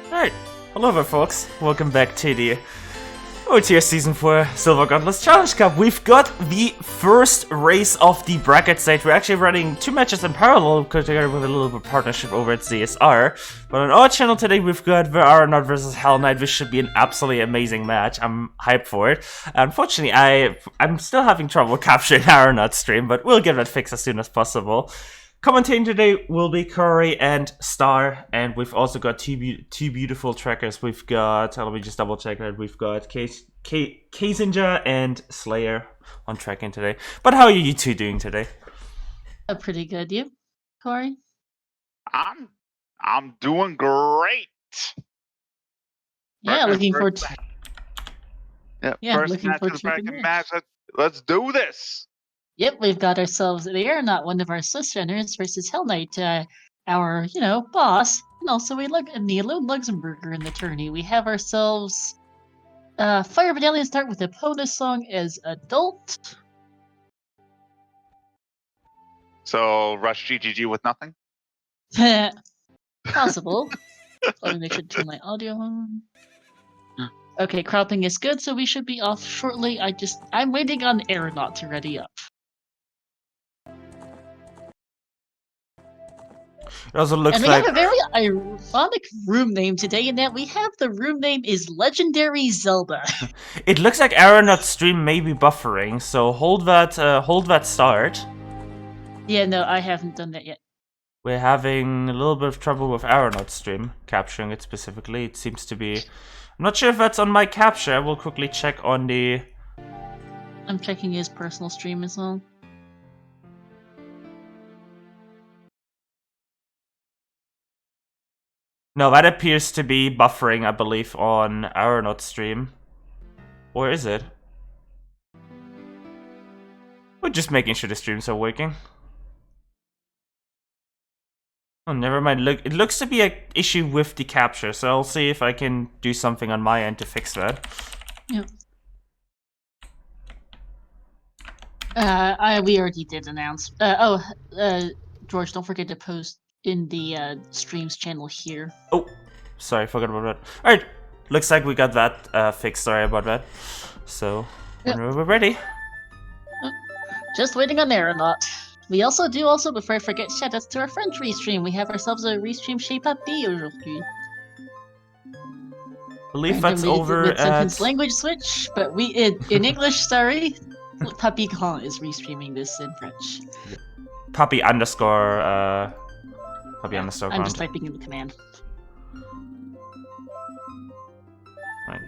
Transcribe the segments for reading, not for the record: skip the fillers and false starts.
Alright, hello there folks, welcome back to the OTS Season 4 Silver Gauntlets Challenge Cup. We've got the first race of the bracket stage. We're actually running two matches in parallel together with a little bit of partnership over at ZSR. But on our channel today we've got the Aranaut versus Hellknight, which should be an absolutely amazing match. I'm hyped for it. Unfortunately, I'm still having trouble capturing Aranaut's stream, but we'll get that fixed as soon as possible. Commentating today will be Koari and Star, and we've also got two beautiful trackers. We've got, let me just double check that, we've got Kazinja and Slayer on tracking today. But how are you two doing today? Pretty good, you, Koari? I'm doing great. Yeah, looking forward to. First looking match forward of the to the bracket match. Let's do this. Yep, we've got ourselves the Aranaut, one of our Swiss runners, versus Hellknight, our, boss, and also we look at the Lone Luxemburger in the tourney. We have ourselves Fire Medallion start with a Pona song as adult. So rush GGG with nothing. Possible. Let me make sure to turn my audio on. Okay, cropping is good, so we should be off shortly. I'm waiting on Aranaut to ready up. It also looks and we like have a very ironic room name today, in that we have the room name is Legendary Zelda. it looks like Aranaut's stream may be buffering, so hold that start. Yeah, no, I haven't done that yet. We're having a little bit of trouble with Aranaut's stream, capturing it specifically. It seems to be... I'm not sure if that's on my capture. We'll quickly check on the... I'm checking his personal stream as well. No, that appears to be buffering, I believe, on Aranaut's stream. Or is it? We're just making sure the streams are working. Oh, never mind. Look, it looks to be an issue with the capture, so I'll see if I can do something on my end to fix that. Yep. We already did announce. George, don't forget to post in the streams channel here. Oh, sorry, forgot about that. Alright, looks like we got that fixed. Sorry about that. So, whenever we're ready. Just waiting on Aranaut. We also, before I forget, shoutouts to our French restream. We have ourselves a restream Shape Up B aujourd'hui. I believe that's over at... language switch, but we in English, sorry. Papy Grand is restreaming this in French. Puppy underscore underscore. I'm just typing in the command. Right.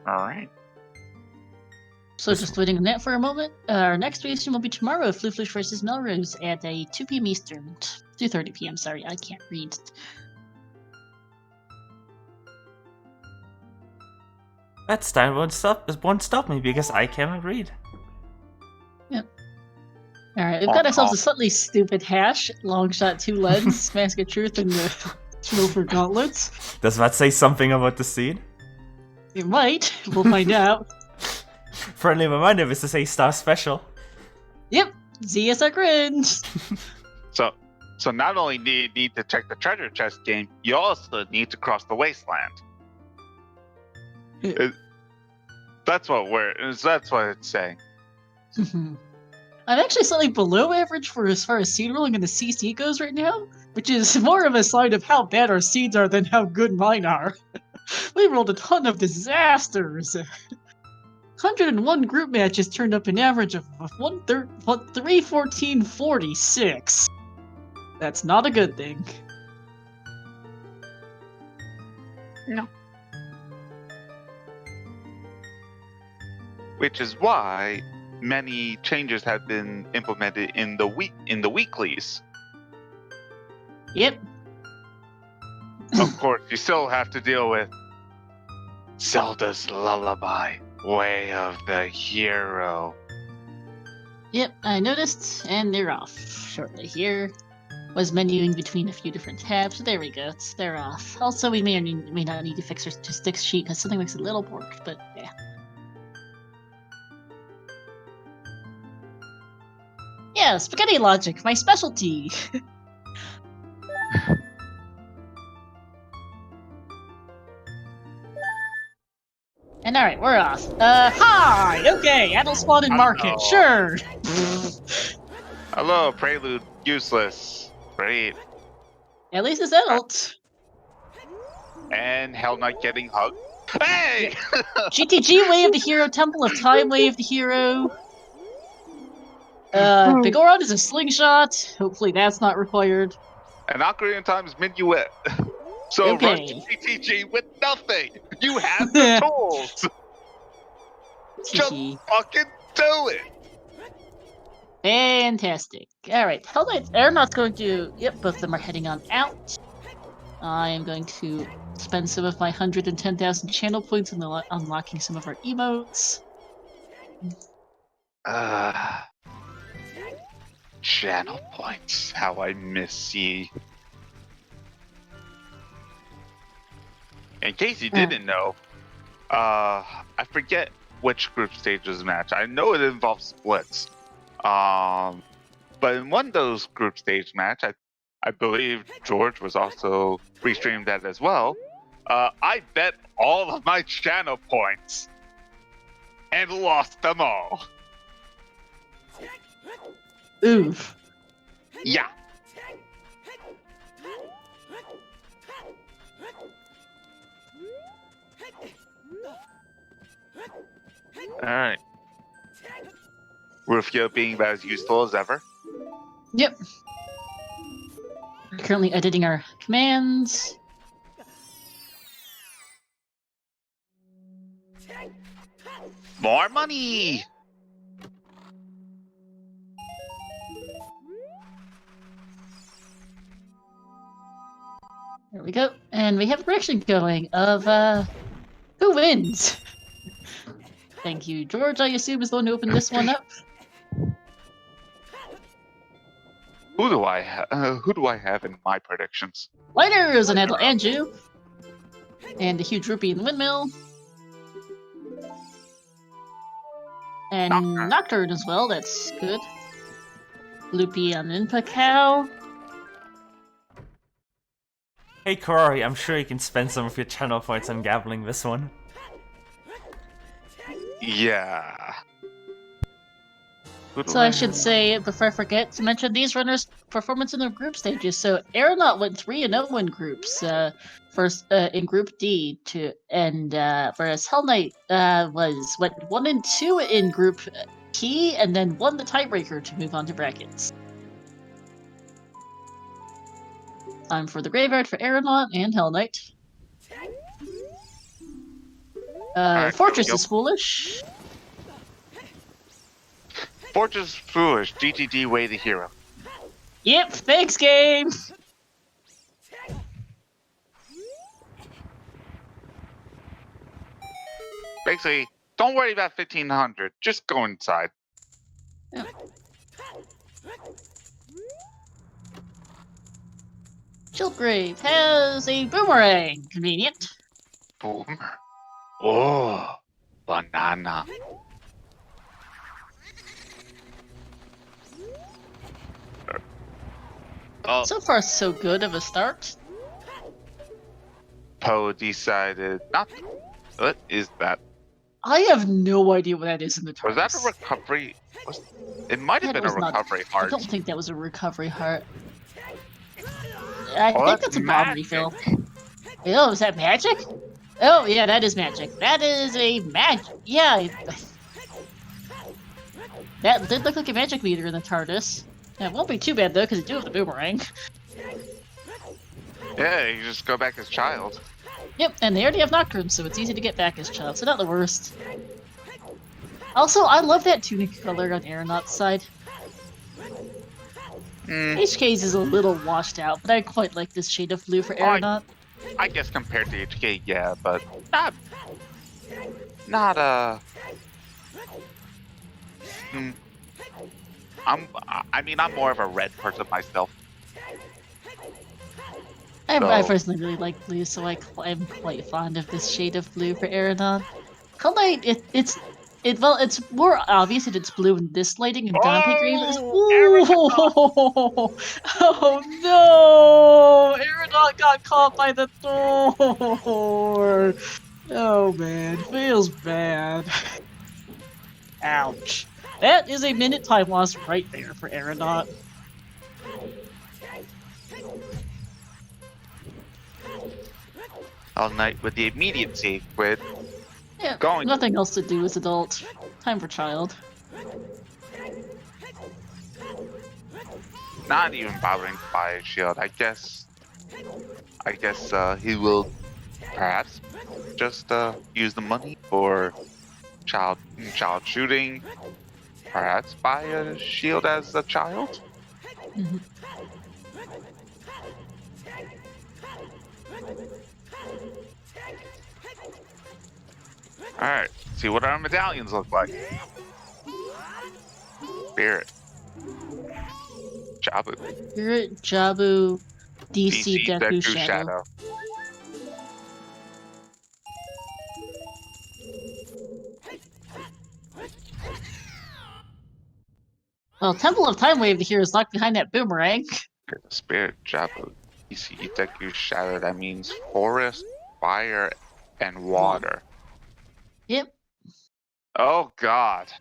Alright. So just waiting on that for a moment. Our next restream will be tomorrow, Fluflush versus Melrose at 2 p.m. Eastern. 2:30 p.m. Sorry, I can't read. That Stein won't stop me because I cannot read. Yep. Alright, we've got ourselves a slightly stupid hash, long shot 2 lens, Mask of Truth, and the Silver Gauntlets. Does that say something about the scene? It might. We'll find out. Friendly reminder, this is a Star Special. Yep. ZSR cringe. So not only do you need to check the treasure chest game, you also need to cross the wasteland. That's what it's saying. I'm actually slightly below average for as far as seed rolling in the CC goes right now, which is more of a sign of how bad our seeds are than how good mine are. We rolled a ton of disasters. 101 group matches turned up an average of 314.46. That's not a good thing. No. Which is why many changes have been implemented in the weeklies. Yep. Of course, you still have to deal with Zelda's Lullaby, Way of the Hero. Yep, I noticed, and they're off shortly here. Was menuing between a few different tabs. There we go, they're off. Also, we may not need to fix our statistics sheet because something makes it a little borked, but yeah. Yeah, spaghetti logic, my specialty. And alright, we're off. Hi! Okay, adult spawn in market, Hello. sure! Hello, Prelude. Useless. Great. At least it's adult. And Hell Knight getting hugged. Hey! GTG wave the hero, Temple of Time wave the hero. Big Oron is a slingshot. Hopefully that's not required. And Ocarina of Time's Minuet. So Okay. run GTG with nothing. You have the tools. Just Teehee. fucking do it. Fantastic. Alright, Hellknight Aranaut's going to... Yep, both of them are heading on out. I am going to spend some of my 110,000 channel points on unlocking some of our emotes. Channel points. How I miss ye. In case you didn't know, I forget which group stages match. I know it involves splits. But in one of those group stage match, I believe George was also restreamed that as well. I bet all of my channel points and lost them all. Oof. Yeah. Alright. Rufio being about as useful as ever. Yep. We're currently editing our commands. More money! There we go. And we have a prediction going of, who wins? Thank you, George, I assume, is the one who opened this one up. Who do I have in my predictions? Lighter is an adult Anju. And a huge rupee in the windmill. And Nocturne as well, that's good. Loopy on Inpa Cow. Hey Koari, I'm sure you can spend some of your channel points on gambling this one. Yeah. So I should say, before I forget, to mention these runners' performance in their group stages. So Aranaut went 3-0 in groups, first in Group D, whereas Hellknight went 1-2 in Group T, and then won the tiebreaker to move on to brackets. Time for the graveyard for Aranaut and Hellknight. Fortress is foolish. Fortress foolish. GTD way the hero. Yep, thanks, game. Basically, don't worry about 1500. Just go inside. Yeah. Chiltgrave has a boomerang. Convenient. Boomer. Oh, banana. Oh, So far, so good of a start. Poe decided not. What is that? I have no idea what that is in the Was TARDIS. that a recovery? It might have That been a was not- recovery I heart. don't think that was a recovery heart. I think that's that's a bomb magic. refill. Oh, is that magic? Oh, yeah, that is magic. That is a magic. Yeah. That did look like a magic meter in the TARDIS. Yeah, it won't be too bad, though, because it do have the boomerang. Yeah, you just go back as child. Yep, and they already have Nocturne, so it's easy to get back as child, so not the worst. Also, I love that tunic color on Aranaut's side. HK's is a little washed out, but I quite like this shade of blue for Aranaut. I guess compared to HK, yeah, but not I'm more of a red person myself. I personally really like blue, so I'm quite fond of this shade of blue for Aranaut. Hellknight, Well, it's more obvious that it's blue in this lighting, and Dante Green is. Oh, Ooh! Oh no! Aranaut got caught by the door. Oh man, feels bad. Ouch. That is a minute time loss right there for Aranaut. Hellknight with the immediate save quit. Yeah, Going. nothing else to do as adult. Time for child. Not even bothering to buy a shield. I guess he will perhaps just use the money for child shooting. Perhaps buy a shield as a child. Mhm. All right. See what our medallions look like. Spirit. Jabu. Spirit, Jabu, DC, Deku, Shadow. Well, Temple of Time Wave here is locked behind that boomerang. Spirit, Jabu, DC, Deku, Shadow. That means forest, fire, and water. Yep. Oh God.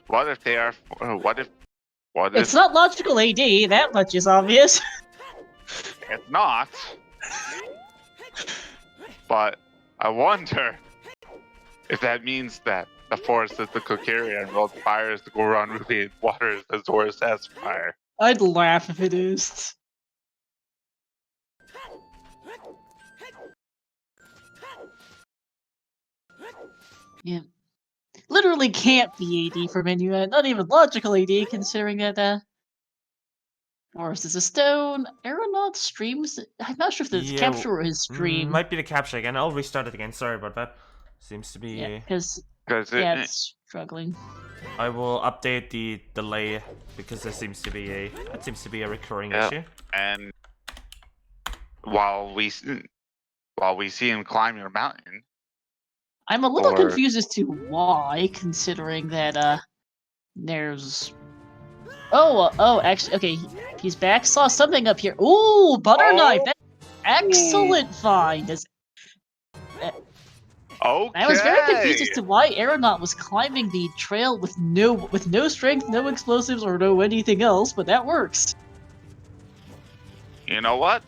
What if they are? What if? It's not logical AD, that much is obvious. It's not. But I wonder if that means that the forest is the Koari and the fire is the Goron Ruby and water is the Zora Sapphire. I'd laugh if it is. Yeah. Literally can't be AD for Minuet, not even logical AD considering that Forest is a stone. Aranaut streams. I'm not sure if it's capture or his stream. Might be the capture again. I'll restart it again. Sorry about that. Seems to be. Yeah, because it's struggling. I will update the delay because that seems to be a recurring issue. And while we see him climb your mountain, I'm a little confused as to why, considering that there's. Oh, actually, okay, he's back. Saw something up here. Ooh, butter knife. That's excellent find. okay. I was very confused as to why Aranaut was climbing the trail with no strength, no explosives, or no anything else, but that works. You know what?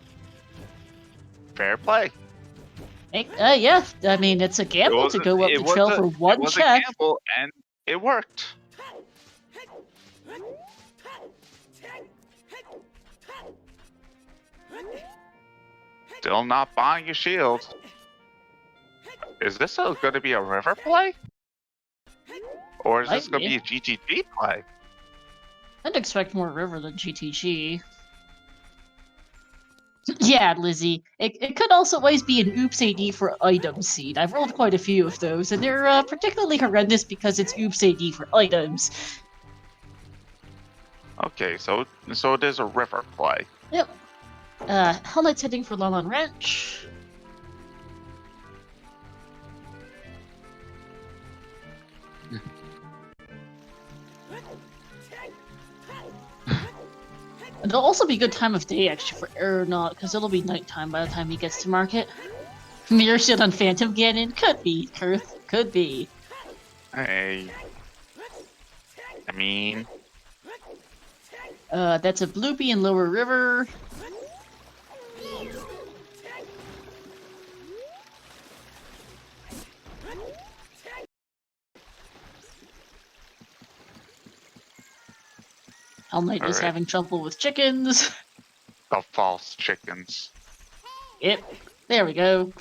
Fair play. Yeah, I mean, it's a gamble to go up the trail for one check. A gamble, and it worked. Still not buying your shield. Is this going to be a river play? Or is this going to be a GTG play? I'd expect more river than GTG. Yeah, Lizzie. It could also always be an Oops AD for item seed. I've rolled quite a few of those, and they're particularly horrendous because it's Oops AD for items. Okay, so there's a river play. Yep. Hellknight's heading for Lon Ranch. It'll also be a good time of day, actually, for Aranaut, because it'll be nighttime by the time he gets to market. Mirror Shield on Phantom Ganon? Could be, Kurth. Could be. Hey. I mean... That's a Bloopy in Lower River. Hellknight is having trouble with chickens. The false chickens. Yep. There we go.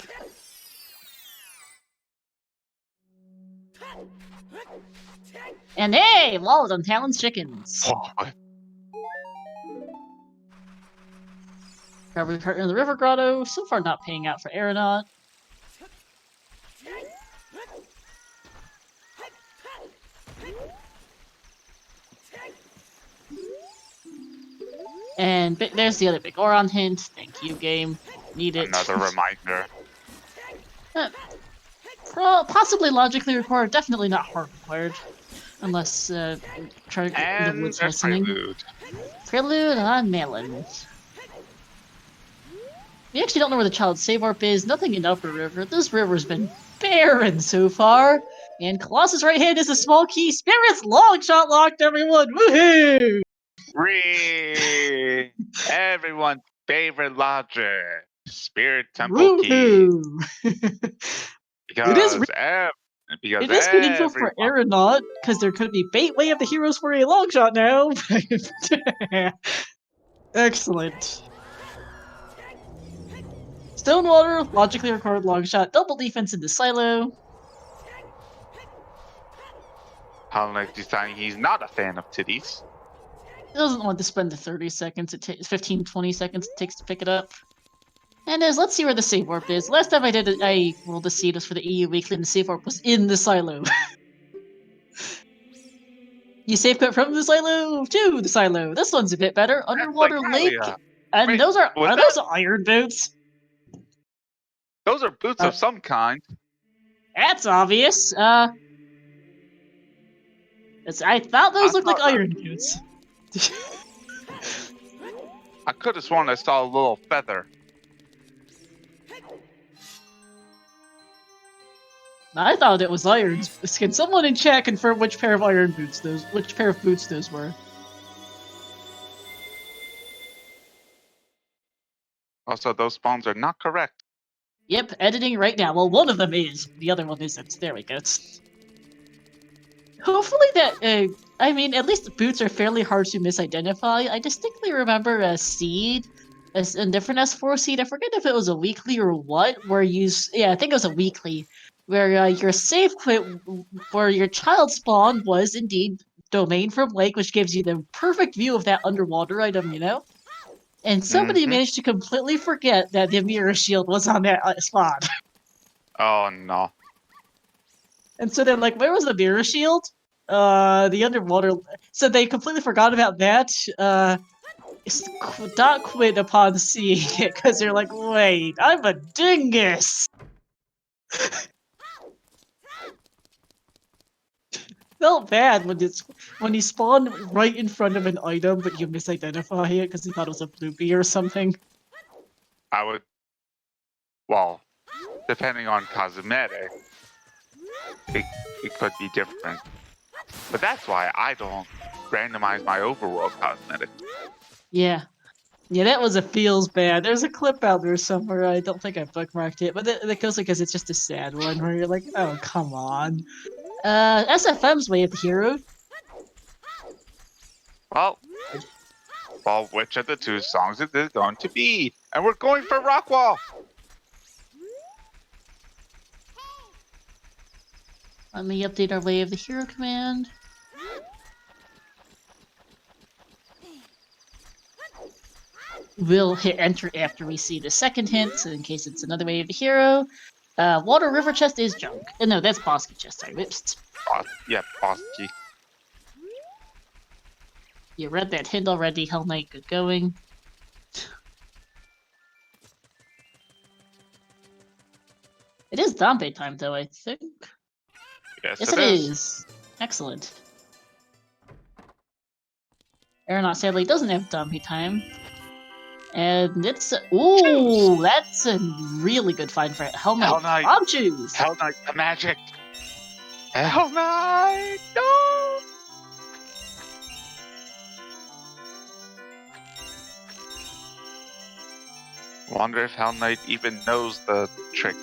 And hey! Wallet on Talon's chickens. Oh, Recovery partner in the River Grotto. So far not paying out for Aranaut. And there's the other big Oron hint. Thank you, game. Need it. another reminder. Possibly logically required, definitely not hard required. Unless try the And woods there's listening. Prelude. Prelude on Melon. We actually don't know where the child save warp is. Nothing in Upper River. This river's been barren so far. And Colossus' right hand is a small key. Spirit's long shot locked, everyone. Woohoo! Ring! Everyone's favorite lodger. Spirit Temple Key. Woohoo! Because, It is meaningful for everyone. Aranaut, because there could be bait way of the heroes for a long shot now. Excellent. Stonewater, logically required long shot, double defense in the silo. Hellknight deciding he's not a fan of titties. He doesn't want to spend the 30 seconds, 15, 20 seconds it takes to pick it up. And let's see where the save warp is. Last time I rolled the seed was for the EU Weekly, and the save warp was in the silo. You save quit from the silo to the silo. This one's a bit better. Underwater like lake. Hylia. And Wait, those are was those iron boots? Those are boots of some kind. That's obvious. I thought those looked like iron boots. I could have sworn I saw a little feather. I thought it was irons. Can someone in chat confirm which pair of boots those were? Also, those spawns are not correct. Yep, editing right now. Well, one of them is. The other one isn't. There we go. Hopefully that, I mean, at least the boots are fairly hard to misidentify. I distinctly remember a seed, a different S4 seed, I forget if it was a weekly or what, where yeah, I think it was a weekly, where your save quit for your child spawn was indeed Domain from Lake, which gives you the perfect view of that underwater item, you know? And somebody managed to completely forget that the mirror shield was on that spot. Oh no. And so they're like, where was the mirror shield? The underwater. So they completely forgot about that. Not quit upon seeing it, because they're like, wait, I'm a dingus! Felt bad when he spawned right in front of an item, but you misidentify it because he thought it was a bloopy or something. I would. Well, depending on cosmetic, it could be different. But that's why I don't randomize my overworld cosmetic. Yeah. Yeah, that was a feels bad. There's a clip out there somewhere. I don't think I bookmarked it, but that goes because it's just a sad one where you're like, oh, come on. SFM's Way of the Hero. Well, which of the two songs is this going to be? And we're going for Rockwall! Let me update our Way of the Hero command. We'll hit enter after we see the second hint, so in case it's another Way of the Hero. Water River Chest is junk. No, that's Bosky Chest, sorry. Whoops. Yeah, Bosky. You read that hint already, Hell Knight, good going. It is Dompe time, though, I think. Yes, Yes, it is. Excellent. Aranaut sadly doesn't have Dompe time. And it's ooh, that's a really good find for Hellknight. Bomb choose. Hellknight, the magic. Hellknight, no. Wonder if Hellknight even knows the trick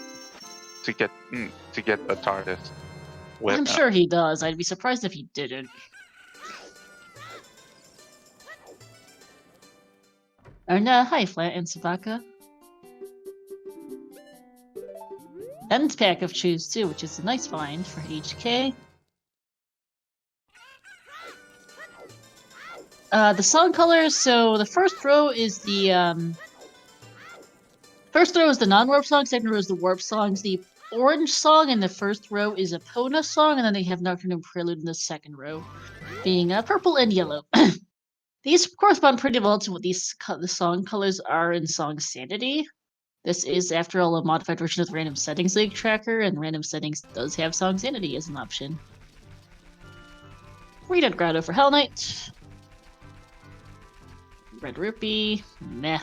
to get the TARDIS. I'm sure he does. I'd be surprised if he didn't. And hi, Flat and Sabaka. 10th pack of Choose too, which is a nice find for HK. The song colors. So the first row is the non-warp song. Second row is the warp songs. The orange song in the first row is a Pona song, and then they have Nocturne Prelude in the second row, being purple and yellow. These correspond pretty well to what the song colors are in Song Sanity. This is, after all, a modified version of the Random Settings Link Tracker, and Random Settings does have Song Sanity as an option. Reded Grotto for Hellknight. Red Rupee. Meh.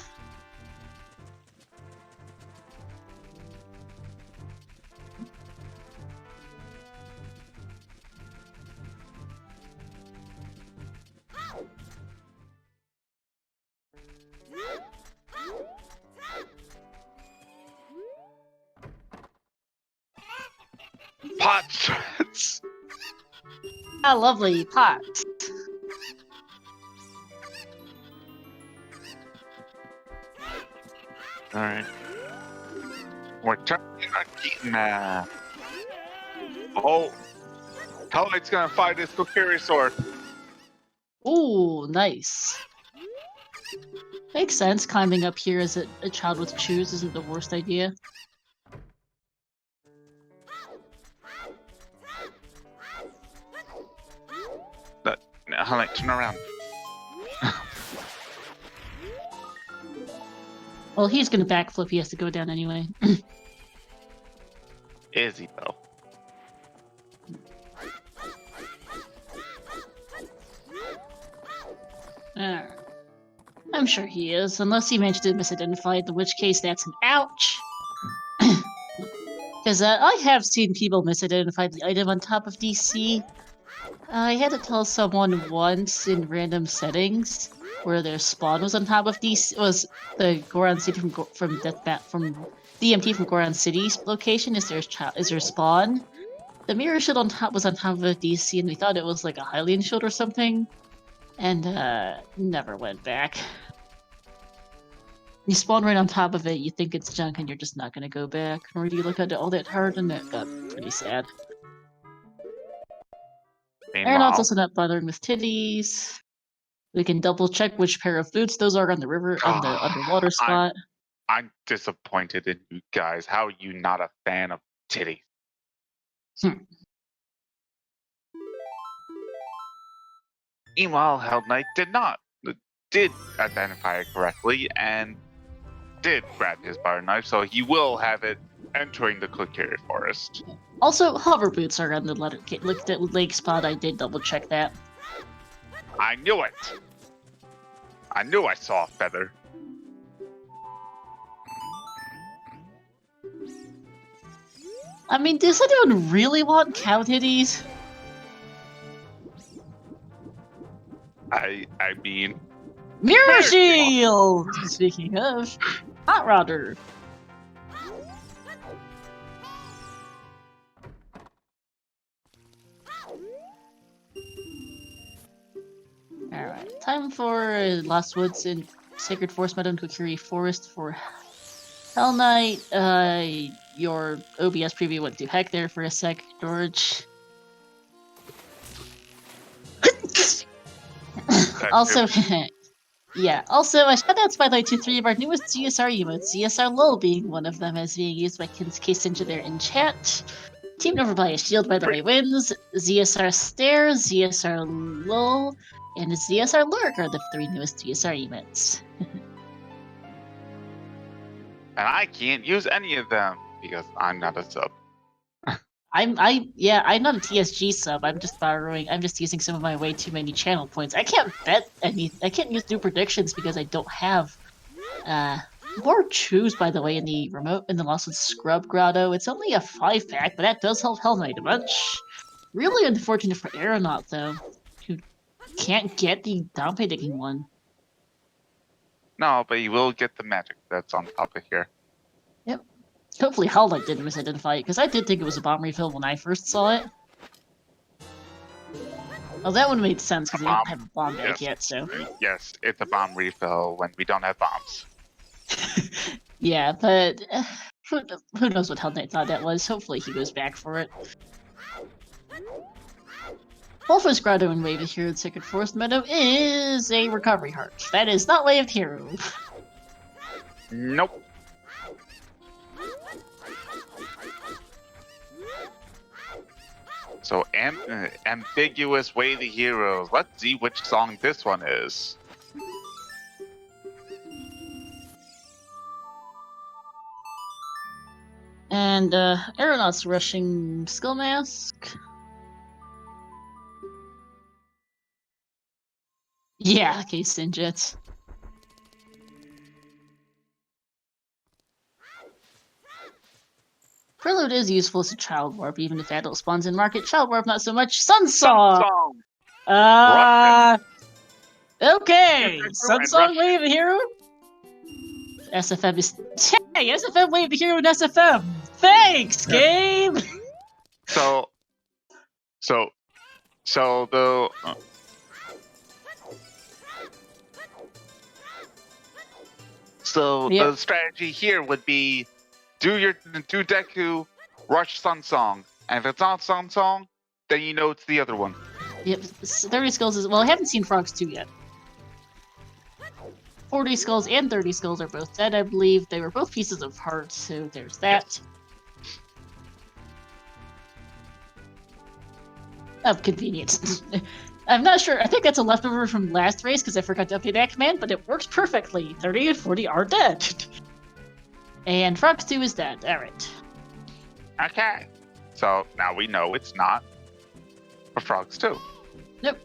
Pot shreds. Ah, lovely pot. Alright. We're turning Arana. Oh, Hellknight's gonna fight his Koari sword. Ooh, nice. Makes sense. Climbing up here as a child with shoes isn't the worst idea. Hellknight, turn around. Well, he's gonna backflip. He has to go down anyway. Is he though? I'm sure he is, unless he managed to misidentified, in which case that's an ouch. Because I have seen people misidentified the item on top of DC. I had to tell someone once in random settings where their spawn was on top of DC, was the Goron City from DMT from Goron City's location is their spawn. The mirror shield on top was on top of a DC, and we thought it was like a Hylian shield or something, and never went back. You spawn right on top of it, you think it's junk, and you're just not gonna go back. Nor do you look at it all that hard, and it got pretty sad. Aranaut's also not bothering with titties. We can double check which pair of boots those are on the river on the underwater spot. I'm disappointed in you guys. How are you not a fan of titties? Meanwhile, Hellknight did identify it correctly and did grab his bar knife, so he will have it entering the Koari forest. Also, hover boots are on the lake spot. I did double check that. I knew it! I knew I saw a feather. I mean, does anyone really want cow titties? I mean... Mirror Shield! Speaking of, Hot Rodder. Alright, time for Lost Woods in Sacred Forest Meadow and Koari Forest for Hellknight. Your OBS preview went to heck there for a sec, George. Also, yeah, also, a shout-out spotlight to 3 of our newest ZSR emotes, ZSR LOL being one of them, as being used by Kinsuke there in chat. Teamed over by a shield, by the way, wins. ZSR Stare, ZSR LOL, and ZSR Lurk are the 3 newest ZSR emotes. And I can't use any of them because I'm not a sub. I'm not a TSG sub. I'm just using some of my way too many channel points. I can't bet any. I can't do predictions because I don't have. More choose, by the way, in the Lost Woods Scrub Grotto. It's only a 5-pack, but that does help Hellknight a bunch. Really unfortunate for Aranaut though, who can't get the Dompe digging one. No, but you will get the magic that's on top of here. Yep. Hopefully Hellknight didn't misidentify it, because I did think it was a bomb refill when I first saw it. Oh, that one made sense, because we don't have a bomb bag yet, so... Yes, it's a bomb refill when we don't have bombs. Yeah, but... who knows what Hellknight thought that was. Hopefully he goes back for it. Wolf's Grotto and Wave of Hero in Sacred Forest Meadow is a recovery heart. That is not Wave of Hero. Nope. So, ambiguous Way the Heroes. Let's see which song this one is. And Aranaut's rushing Skill Mask. Yeah, okay, Sinjit. Prelude is useful as a Child Warp, even if adult spawns in market. Child Warp, not so much. Sunsong! Okay! Sunsong Wave the Hero? SFM is... Hey, SFM Wave the Hero in SFM! Thanks, game! So the strategy here would be do Deku, rush Sunsong, and if it's not Sunsong, then you know it's the other one. Yep, 30 Skulls is... Well, I haven't seen Frogs 2 yet. 40 Skulls and 30 Skulls are both dead, I believe. They were both pieces of heart, so there's that. Of convenience. I'm not sure. I think that's a leftover from last race because I forgot to update that command, but it works perfectly. 30 and 40 are dead. And Frogs 2 is dead. Alright. Okay. So now we know it's not for Frogs 2. Nope.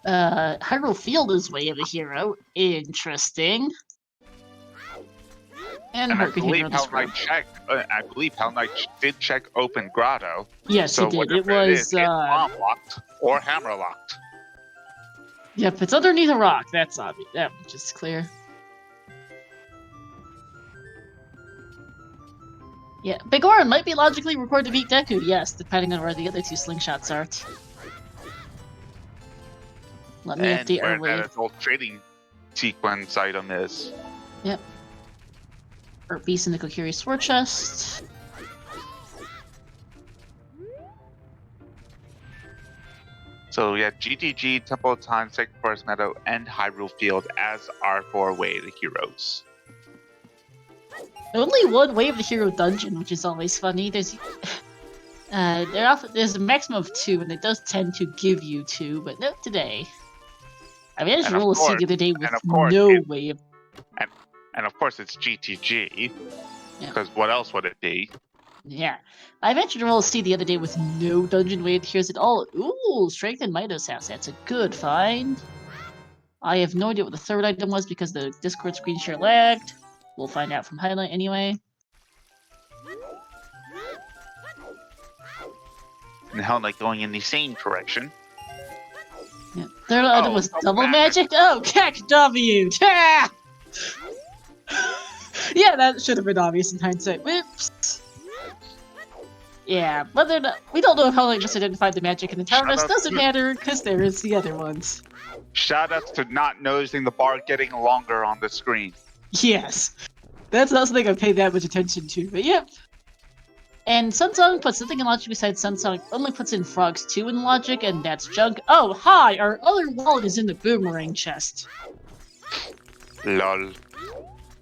Hyrule Field is Way of the Hero. Interesting. And I believe Hellknight did check Open Grotto. Yes, so he did. It whatever was it's bomb locked or hammer locked. Yep, it's underneath a rock. That's obvious. That much is clear. Yeah, Big Orin might be logically required to beat Deku, yes, depending on where the other two slingshots are. Let me update our where wave. that old trading sequence item is. Yep. Art Beast in the Kokiri Sword Chest. So yeah, GTG, Temple of Time, Sacred Forest Meadow, and Hyrule Field as our 4 Way of the Heroes. Only one Way of the Hero dungeon, which is always funny. There's there's a maximum of 2, and it does tend to give you 2, but not today. I managed to roll a seed the other day with no way of... And of course it's GTG, Yeah. because what else would it be? Yeah. I managed to roll a seed the other day with no dungeon way of the heroes at all. Ooh, Strength in Mido's House. That's a good find. I have no idea what the third item was because the Discord screen share lagged. We'll find out from Highlight anyway. And Hell Knight going in the same direction. Yeah. Third item was double magic. Oh, Kek W! Ah! Yeah, that should have been obvious in hindsight. Whoops. Yeah, whether or not, we don't know if Hell Knight just identified the magic in the tower rest. Doesn't matter because there is the other ones. Shoutouts to not noticing the bar getting longer on the screen. Yes, that's not something I paid that much attention to. But yep. And Sunsong puts something in logic besides Sunsong, only puts in Frogs 2 in logic, and that's junk. Oh, hi! Our other wallet is in the boomerang chest. Lol.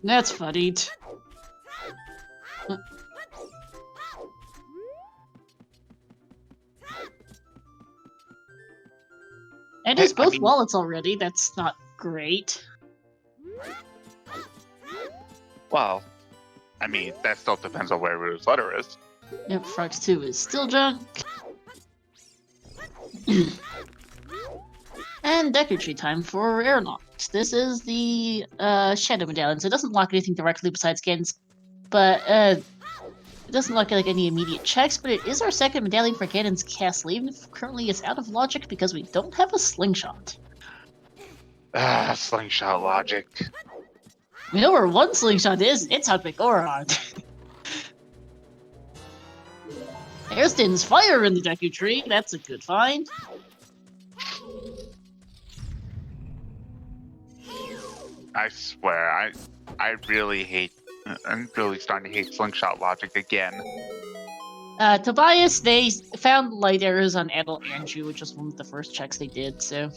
That's funny. And it's both wallets already, that's not great. Well, I mean, that still depends on where Rude's letter is. Yep, Frogs 2 is still junk. And Deku Tree time for Aranaut. This is the Shadow Medallion, so it doesn't lock anything directly besides Gaden's, but it doesn't look like any immediate checks, but it is our second medallion for Ganon's Castle, even if currently it's out of logic because we don't have a slingshot. Slingshot logic. We know where one slingshot is, it's on Goron. There's Din's Fire in the Deku Tree, that's a good find. I swear, I'm really starting to hate slingshot logic again. Tobias, they found light arrows on Adult Andrew, which was one of the first checks they did, so...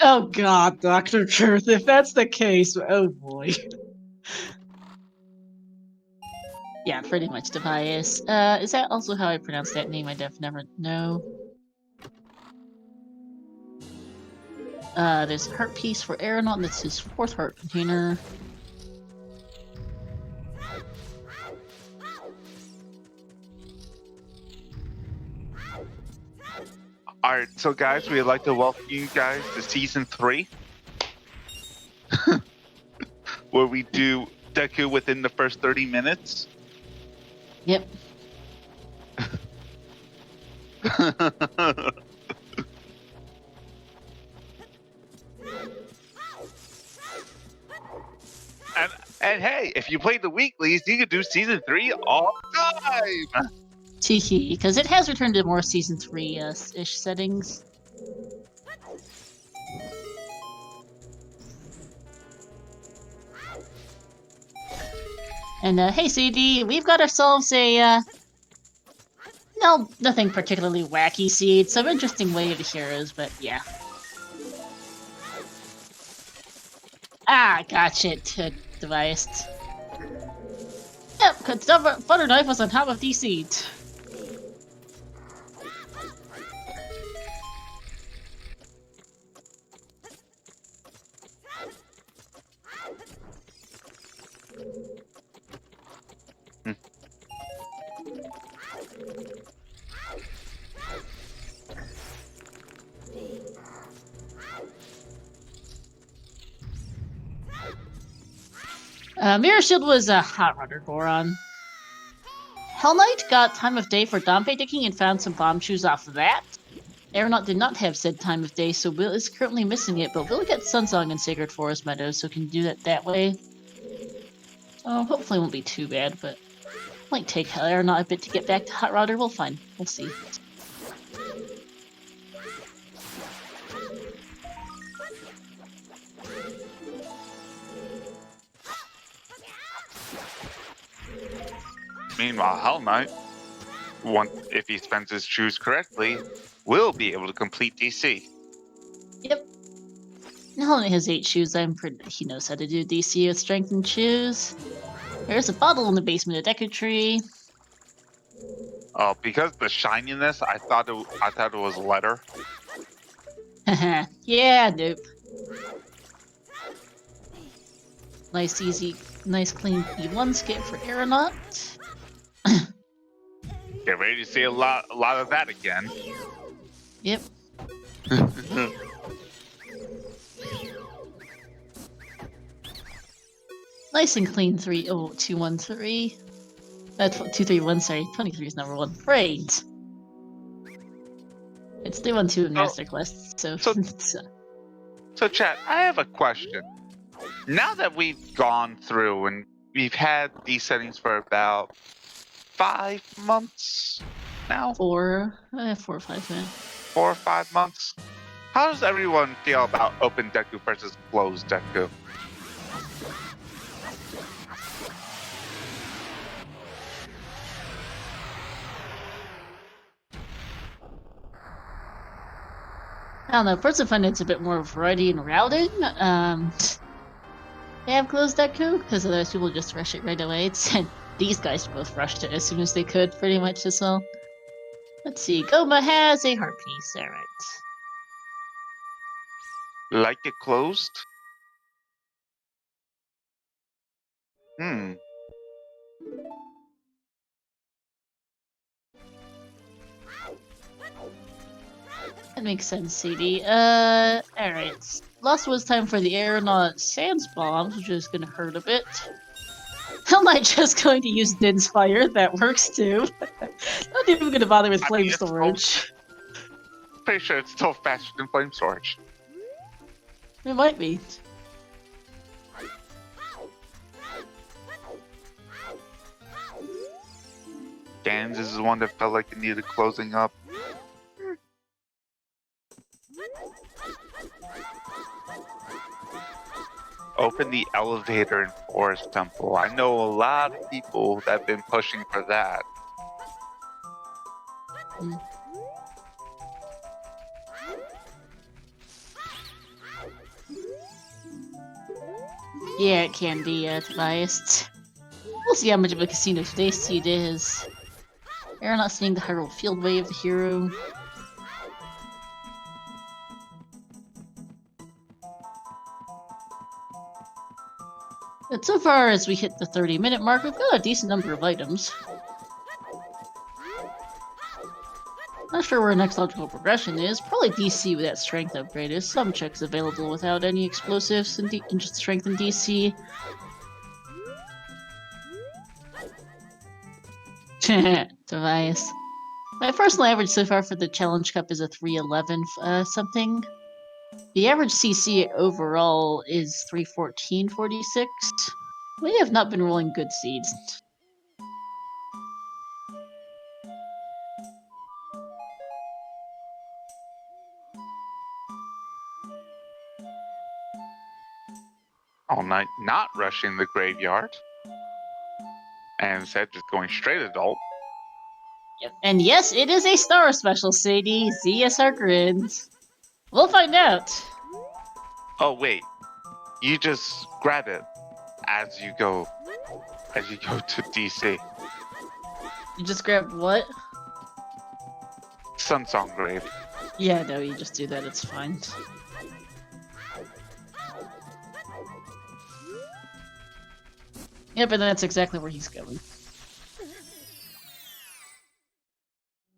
Oh god, Dr. Truth, if that's the case, oh boy. Yeah, pretty much Tobias. Is that also how I pronounce that name? I never know. There's a heart piece for Aranaut, and that's his 4th heart container. Alright, so guys, we'd like to welcome you guys to Season 3. Where we do Deku within the first 30 minutes. Yep. And hey, if you play the weeklies, you can do Season 3 all the time! Teehee, because it has returned to more Season 3-ish settings. And hey CD, we've got ourselves a no, nothing particularly wacky seed, some interesting way of heroes, but yeah. Ah, gotcha, device. Yep, because butter knife was on top of these seeds. Mirror Shield was a hot runner Goron. Hellknight got time of day for Dompe digging and found some bomb shoes off of that. Aranaut did not have said time of day, so Will is currently missing it, but Will gets Sunsong in Sacred Forest Meadows, so can do that way. Oh, hopefully it won't be too bad, but might take Aranaut a bit to get back to Hot Rodder. We'll find. We'll see. Meanwhile, Hellknight, if he spends his shoes correctly, will be able to complete DC. Yep. Hellknight has 8 shoes. I'm pretty. He knows how to do DC with strength and shoes. There's a bottle in the basement of Deku Tree. Oh, because of the shininess, I thought it was letter. Yeah, nope. Nice, easy, nice, clean E1 skip for Aranaut. Get ready to see a lot of that again. Yep. Nice and clean 2 1 3. 2 3 1. Sorry, 23 is number 1. Great. It's 3 1 2 in Master Quest. So. So, chat, I have a question. Now that we've gone through and we've had these settings for about 5 months now? 4 or 5 minutes. 4 or 5 months. How does everyone feel about open Deku versus closed Deku? I don't know, personally find it's a bit more variety in routing. They have closed Deku, because otherwise people just rush it right away. These guys both rushed it as soon as they could, pretty much as well. Let's see, Goma has a heart piece, alright. Like it closed? That makes sense, CD. Alright. Last was time for the Aranaut Sands Bombs, which is gonna hurt a bit. Hellknight just going to use Din's Fire, that works too. Not even gonna bother with Flame Storage. Pretty sure it's still faster than Flame Storage. It might be. Gans is the one that felt like it needed closing up. Open the elevator in Forest Temple. I know a lot of people that have been pushing for that. Yeah, it can be, biased. We'll see how much of a casino face it is. Aranaut seeing the Hyrule Field Wave, the hero. But so far as we hit the 30-minute mark, we've got a decent number of items. Not sure where next logical progression is. Probably DC with that strength upgrade. There's some checks available without any explosives and just strength in DC. Device. My personal average so far for the Challenge Cup is a 311 something. The average CC overall is 314.46. We have not been rolling good seeds. All night not rushing the graveyard. And instead just going straight adult. Yep. And yes, it is a star special, Sadie. ZSR grids. We'll find out. Oh wait. You just grab it as you go to DC. You just grab what? Sunsong Grave. Yeah, no, you just do that, it's fine. Yep, and that's exactly where he's going.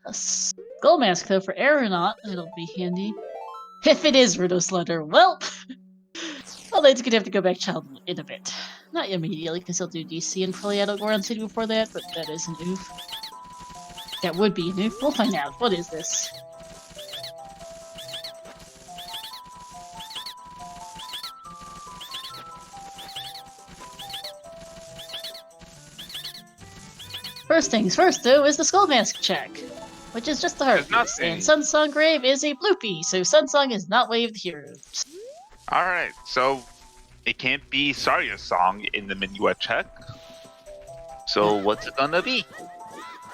A skull mask, though, for Aranaut. It'll be handy. If it is Rudo's letter, well... Knight's gonna have to go back child in a bit. Not immediately, because he'll do DC and probably out Goron City before that, but that is an oof. That would be an oof. We'll find out. What is this? First things first, though, is the Skull Mask check, which is just the hard piece. And Sunsong Grave is a bloopy, so Sunsong is not Wave the Heroes. Alright, so it can't be Sarya's song in the minuet check. So what's it gonna be?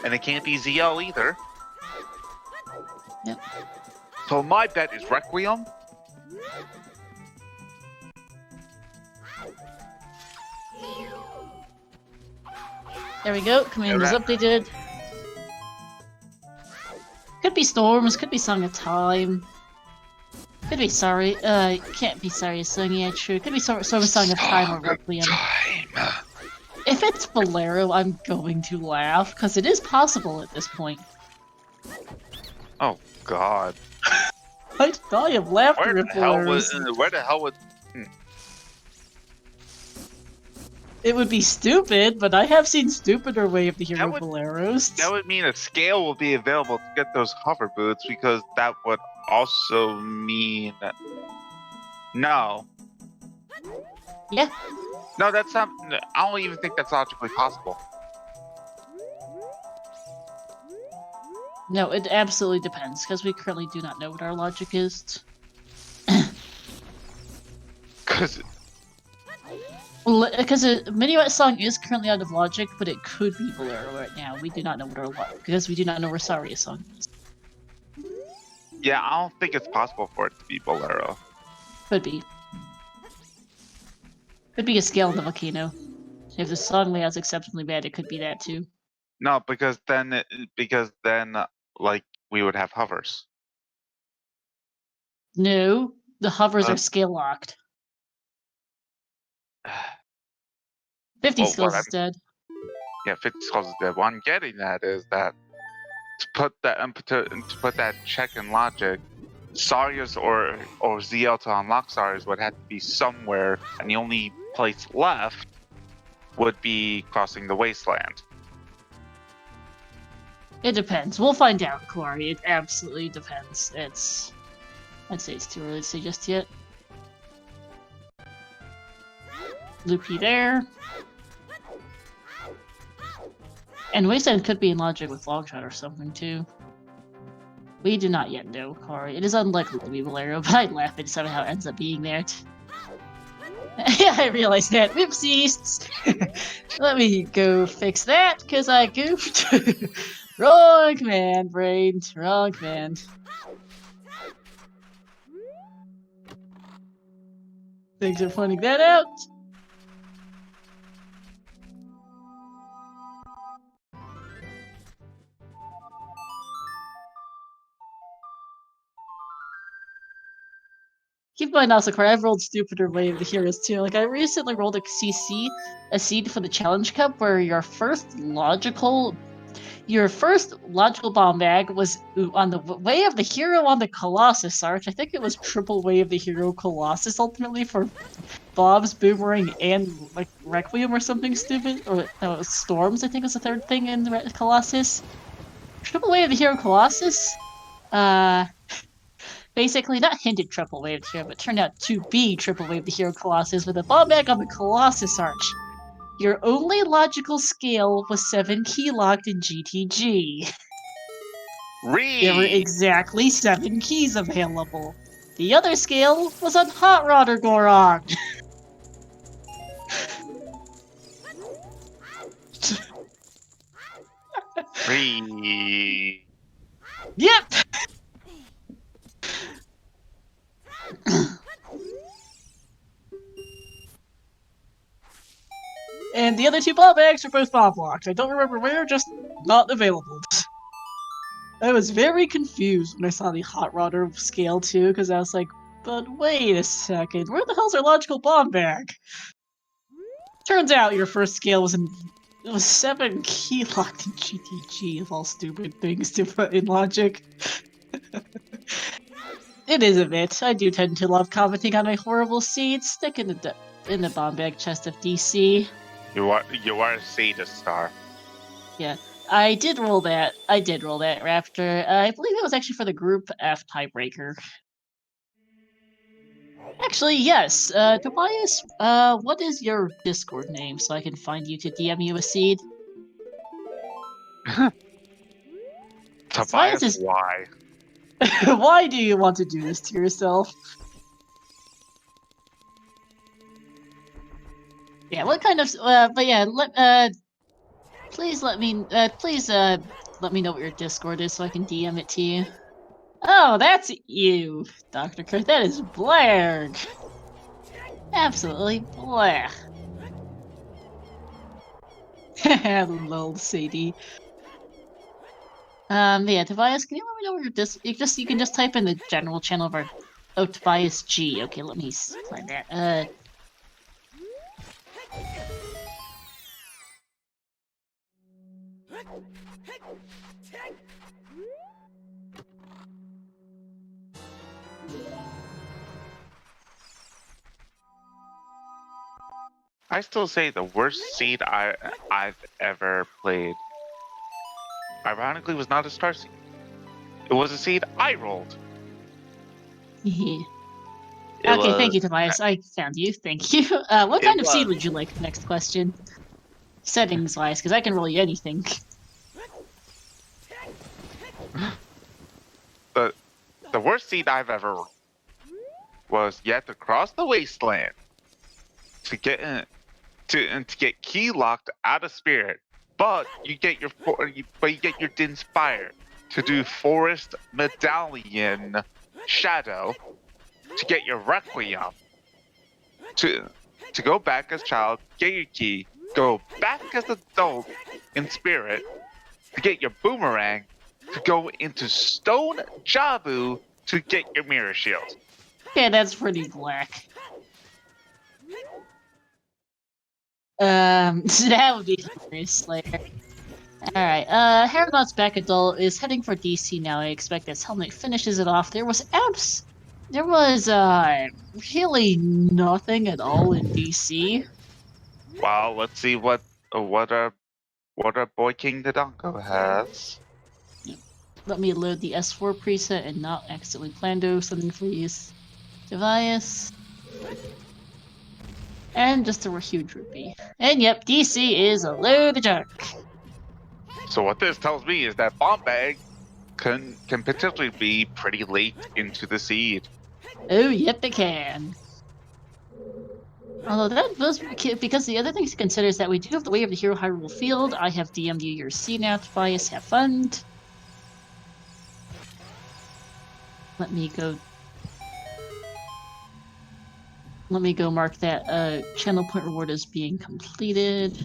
And it can't be ZL either. Yep. So my bet is Requiem. There we go, command is updated. Could be Storms, could be Song of Time. Could be Sorry, can't be Sorry Song, yeah, true. Could be Song of Time or Requiem. If it's Bolero, I'm going to laugh, because it is possible at this point. Oh god. I'd die of laughter if Where the hell would... It would be stupid, but I have seen stupider Way of the Hero Boleros. That would mean a scale will be available to get those hover boots, because that would also mean... No. Yeah. No, that's not... I don't even think that's logically possible. No, it absolutely depends, because we currently do not know what our logic is. Because a Minuet song is currently out of logic, but it could be Bolero right now. We do not know what our logic, because we do not know where Saria's song is. Yeah, I don't think it's possible for it to be Bolero. Could be. Could be a scale in the volcano. If the song layout's acceptably bad, it could be that too. No, because then, like, we would have hovers. No, the hovers are scale locked. 50 skulls is dead. Yeah, 50 skulls is dead. What I'm getting at is that to put that check in logic, Sarius or ZL to unlock Sarius would have to be somewhere, and the only place left would be crossing the wasteland. It depends. We'll find out, Koari. It absolutely depends. I'd say it's too early to say just yet. Loopy there. And Wasteland could be in logic with Longshot or something too. We do not yet know, Koari. It is unlikely to be Bolero, but I'd laugh if it somehow ends up being there. Yeah, I realized that. Whoopsies! Let me go fix that, because I goofed. Wrong command, brain. Wrong command. Thanks for pointing that out. Keep in mind also, Koari, I've rolled stupider Way of the Heroes too. Like, I recently rolled a seed for the Challenge Cup, where your first logical bomb bag was on the Way of the Hero on the Colossus Arch. I think it was triple Way of the Hero Colossus ultimately for Bob's Boomerang and like Requiem or something stupid, or no, Storms I think was the third thing in the Colossus. Triple Way of the Hero Colossus. Basically not hinted triple wave here, but turned out to be triple wave the Hero Colossus with a bomb bag on the Colossus Arch. Your only logical scale was 7 key locked in GTG. There were exactly 7 keys available. The other scale was on Hot Rod or Goron. Read. Yep! And the other 2 bomb bags were both bomb locked. I don't remember where, just not available. I was very confused when I saw the Hot Rodder scale too, because I was like, but wait a second, where the hell's our logical bomb bag? Turns out your first scale was 7 key locked in GTG of all stupid things to put in logic. It is a bit. I do tend to love commenting on my horrible seeds. Stick in the bomb bag chest of DC. You are a Seda star. Yeah. I did roll that, Raptor. I believe it was actually for the Group F tiebreaker. Actually, yes. Tobias, what is your Discord name so I can find you to DM you a seed? Tobias, is... why? Why do you want to do this to yourself? Yeah, what kind of... but yeah, please let me know what your Discord is so I can DM it to you. Oh, that's you, Dr. Kurt. That is Blair. Absolutely Blair. Lol, Sadie. Yeah, Tobias, can you let me know where your you can just type in the general channel of our... Oh, Tobias G. Okay, let me find that. I still say the worst seed I've ever played. Ironically, was not a star seed. It was a seed I rolled. Okay, thank you, Tobias. I found you. Thank you. What kind of seed would you like? Next question. Settings-wise, because I can roll you anything. The worst seed I've ever rolled was you had to cross the wasteland to get in, to get key locked out of spirit, but you get your inspire to do forest medallion shadow to get your requiem to go back as child, get your key, go back as adult in spirit to get your boomerang, to go into stone Jabu to get your mirror shield. Yeah, that's pretty black. That would be hilarious, Slayer. Alright, Haranaut's back adult is heading for DC now. I expect as Hellknight finishes it off. There was really nothing at all in DC. Well, let's see what our boy King Dodonko has. Let me load the S4 preset and not accidentally plando something, please. Device. And just a huge rupee. And yep, DC is a load of junk. So what this tells me is that bomb bag can potentially be pretty late into the seed. Oh, yep, it can. Although that was because the other things to consider is that we do have the Way of the Hero Hyrule Field. I have DM'd you your seed now, Tobias. Have fun. Let me go mark that channel point reward as being completed.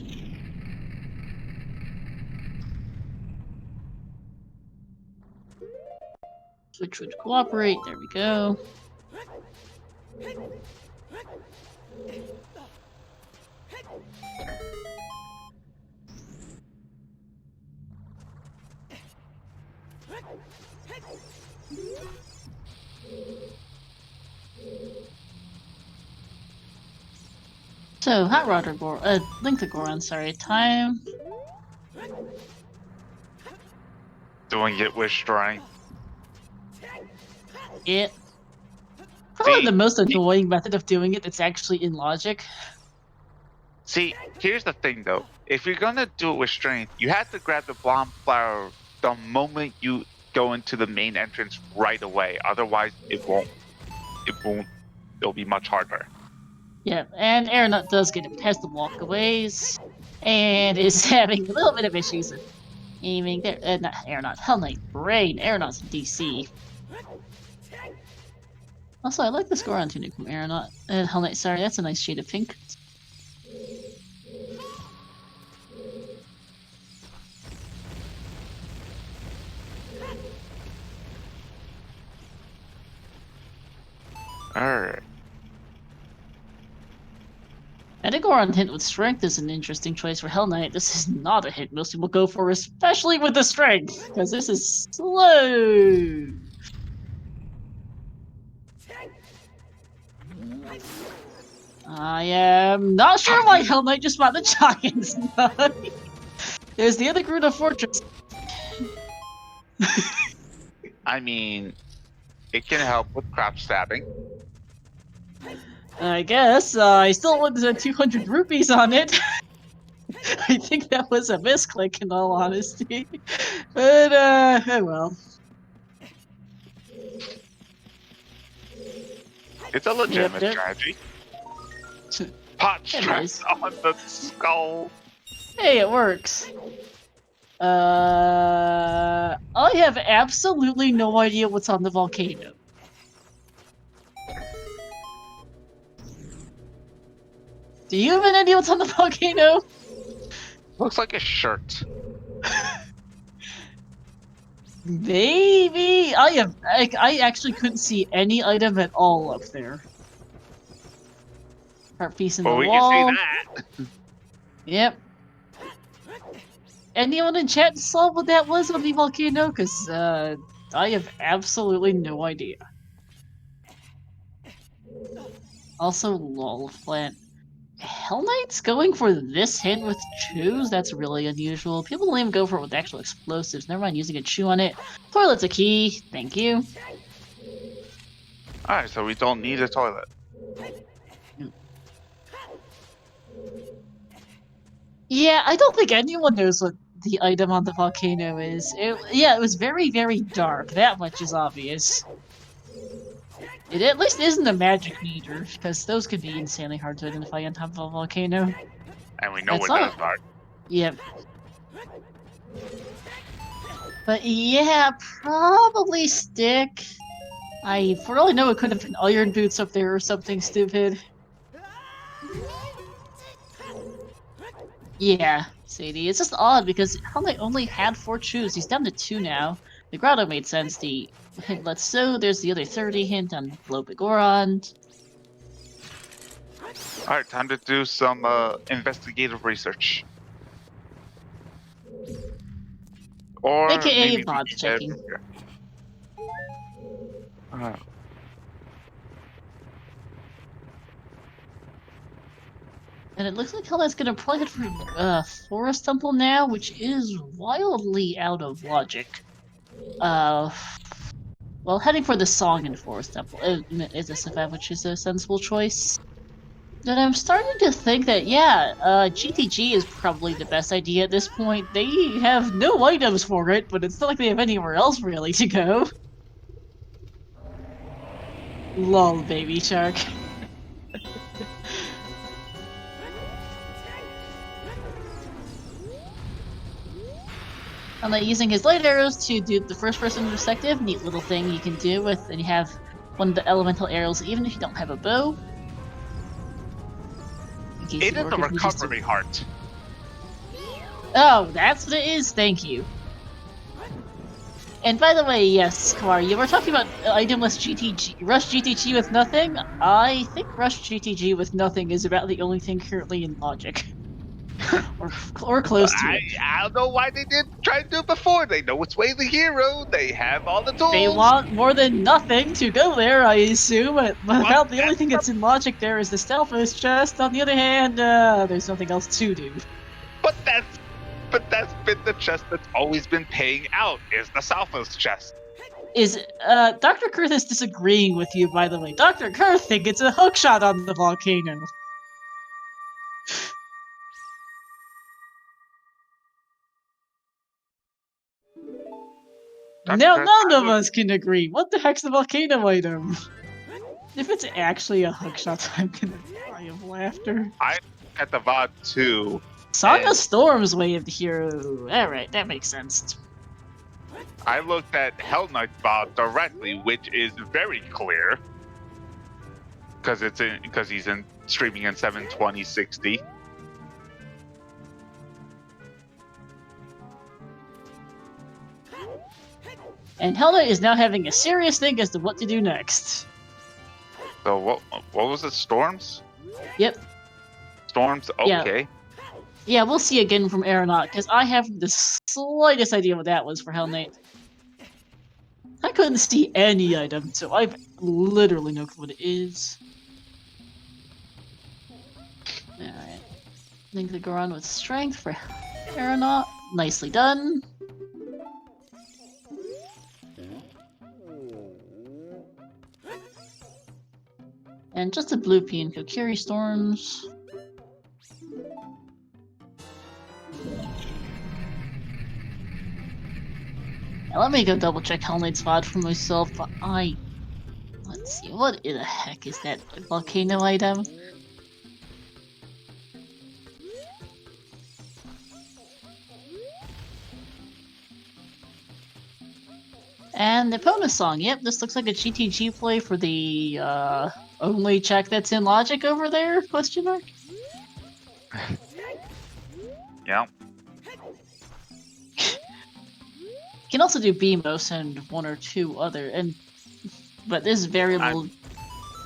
Switch would cooperate. There we go. So, Hot Rod or Link to Goron, sorry, time. Doing it with strength. It. Probably See, the most annoying method of doing it that's actually in logic. See, here's the thing though. If you're gonna do it with strength, you have to grab the bomb flower the moment you go into the main entrance right away. Otherwise, it won't. It'll be much harder. Yeah, and Aranaut does has the walkaways, and is having a little bit of issues with aiming. There, not Aranaut, Hellknight Brain. Aranaut's DC. Also, I like the score on tunic from Aranaut. Hellknight, sorry, that's a nice shade of pink. Alright. I think Goron hint with strength is an interesting choice for Hellknight. This is not a hint most people go for, especially with the strength, because this is slow. I am not sure why Hellknight just bought the Giants. There's the other Gruta Fortress. I mean, it can help with crap stabbing. I guess. I still want the 200 rupees on it. I think that was a misclick in all honesty. But, oh well. It's a legitimate Yep. strategy. Pot Anyways. straps on the skull. Hey, it works. I have absolutely no idea what's on the volcano. Do you have any idea what's on the volcano? Looks like a shirt. Maybe I actually couldn't see any item at all up there. Heart piece in Well, the we wall. can see that. Yep. Anyone in chat saw what that was on the volcano? Because I have absolutely no idea. Also, lol, plant. Hellknight's going for this hint with chews? That's really unusual. People don't even go for it with actual explosives. Never mind using a chew on it. Toilet's a key. Thank you. Alright, so we don't need a toilet. Yeah, I don't think anyone knows what the item on the volcano is. It was very, very dark. That much is obvious. It at least isn't a magic meter, because those could be insanely hard to identify on top of a volcano. And we know It's what not- those are. Yep. But yeah, probably stick. For all I know, it could have been iron boots up there or something stupid. Yeah, Sadie. It's just odd because Hellknight only had 4 chews. He's down to 2 now. The grotto made sense. The hint let's sow. There's the other 30 hint on Goron. Alright, time to do some investigative research. Or AKA maybe we bot need checking. to- And it looks like Hellknight's gonna probably head for Forest Temple now, which is wildly out of logic. Well, heading for the song in Forest Temple is a survive, which is a sensible choice. And I'm starting to think that, yeah, GTG is probably the best idea at this point. They have no items for it, but it's not like they have anywhere else really to go. Lol, baby shark. And like using his light arrows to do the first person perspective, neat little thing you can do with, and you have one of the elemental arrows even if you don't have a bow. It is a recovery heart. Oh, that's what it is, thank you. And by the way, yes, Koari, you were talking about itemless GTG. Rush GTG with nothing? I think Rush GTG with nothing is about the only thing currently in Logic. or close to it. I don't know why they didn't try to do it before. They know which way the hero. They have all the tools. They want more than nothing to go there, I assume. But about the only thing that's that's in Logic there is the Stalfos chest. On the other hand, there's nothing else to do. But that's been the chest that's always been paying out, is the Salphos chest. Is Dr. Kurth is disagreeing with you, by the way. Dr. Kurth thinks it's a hookshot on the volcano. Now none of us can agree. What the heck's the volcano item? If it's actually a hookshot, I'm gonna cry of laughter. I at the VOD too. Saga and Storm's Wave the hero. Alright, that makes sense. I looked at Hellknight VOD directly, which is very clear. Because he's in streaming in 72060. And Hellknight is now having a serious think as to what to do next. So what was it? Storms? Yep. Storms? Okay. Yeah, we'll see again from Aranaut, because I have the slightest idea what that was for Hellknight. I couldn't see any item, so I literally know what it is. Alright. Link the Goron with strength for Aranaut. Nicely done. And just a blue P and Koari Storms. Now let me go double check Hellknight's VOD for myself, but let's see, what in the heck is that volcano item? And the bonus song, yep, this looks like a GTG play for the, only check that's in Logic over there, question mark? Yeah. You can also do BMOS and one or two other, but there's very little,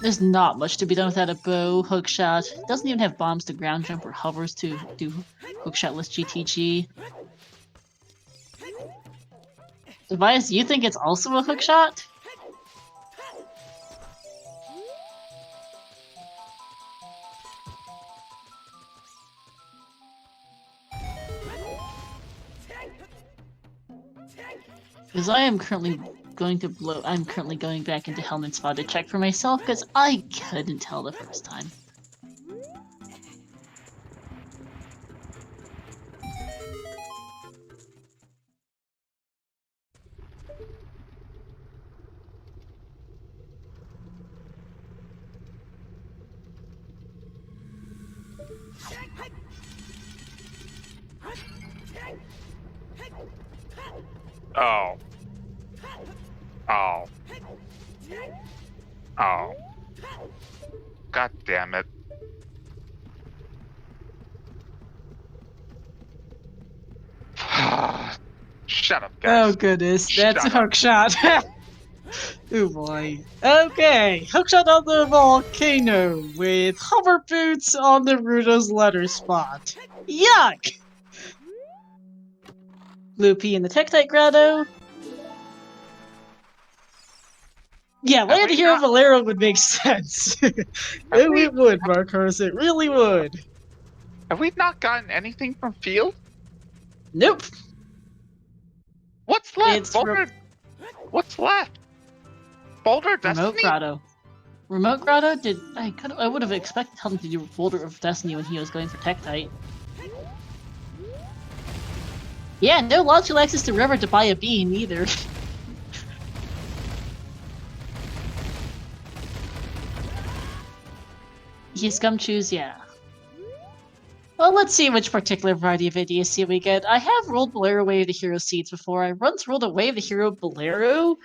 there's not much to be done without a bow, hookshot. It doesn't even have bombs to ground jump or hovers to do hookshotless GTG. Tobias, you think it's also a hookshot? Because I'm currently going back into Hellknight's VOD to check for myself, because I couldn't tell the first time. Oh. Oh. Oh. God damn it. Shut up, guys. Oh goodness, that's a hookshot. Oh boy. Okay, hookshot on the volcano with hover boots on the Rudo's letter spot. Yuck! Loopy in the Tektite Grotto. Yeah, Land Hero Valero would make sense. It would, Marcos, it really would. Have we not gotten anything from Field? Nope. What's left? What's left? Boulder Destiny? Remote Grotto. Remote Grotto? I would have expected him to do Boulder of Destiny when he was going for Tektite. Yeah, no logical access to River to buy a bean either. His Gumshoes, yeah. Well, let's see which particular variety of idiocy we get. I have rolled Bolero Wave the Hero Seeds before. I once rolled a Wave the Hero Bolero.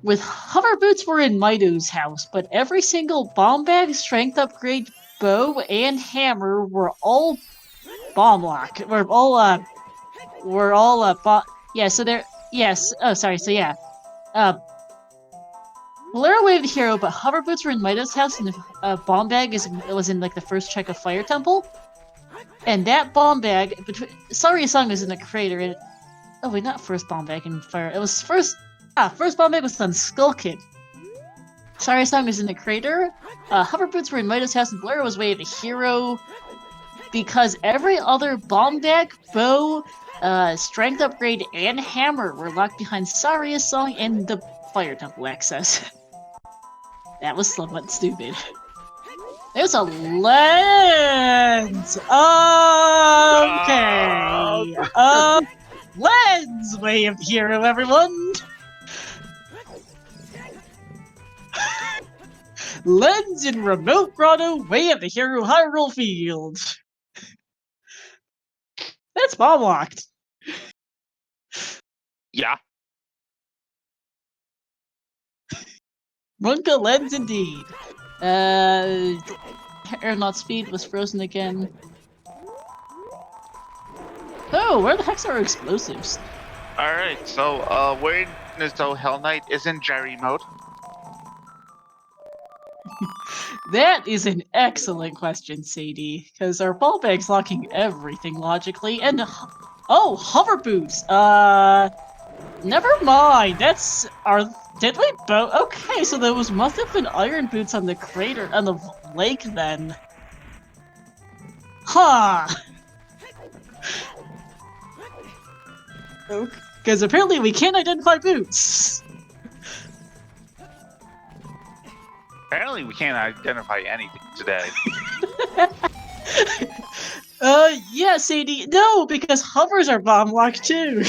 With hover boots were in Maido's house, but every single bomb bag, strength upgrade, bow, and hammer were all bomb lock. Yeah, so there. Yes. Oh, sorry. So yeah. Valera waved the hero, but hover boots were in Mida's house, and the bomb bag was in like the first check of Fire Temple. And that bomb bag, Sorry-sung was in the crater. Oh wait, not first bomb bag in Fire. It was first. First bomb bag was on Skull Kid. Sorry-sung was in the crater. Hover boots were in Mida's house, and Valera was way of a hero. Because every other bomb bag, bow, strength upgrade, and hammer were locked behind Sorry-sung and the Fire Temple access. That was somewhat stupid. There's a lens! Okay! Lens way of hero, everyone! Lens in remote grotto way of the hero Hyrule Field. That's bomb locked. Yeah. Runka lens indeed. Aranaut speed was frozen again. Oh, where the heck's our explosives? Alright, so, we're in as though Hell Knight is in Jerry mode. That is an excellent question, Sadie, because our ball bag's locking everything logically, and oh, hover boots. Never mind. That's our. Did we both? Okay, so those must have been iron boots on the crater on the lake then. Huh. Because apparently we can't identify boots. Apparently we can't identify anything today. Yeah, Sadie. No, because hovers are bomb locked too.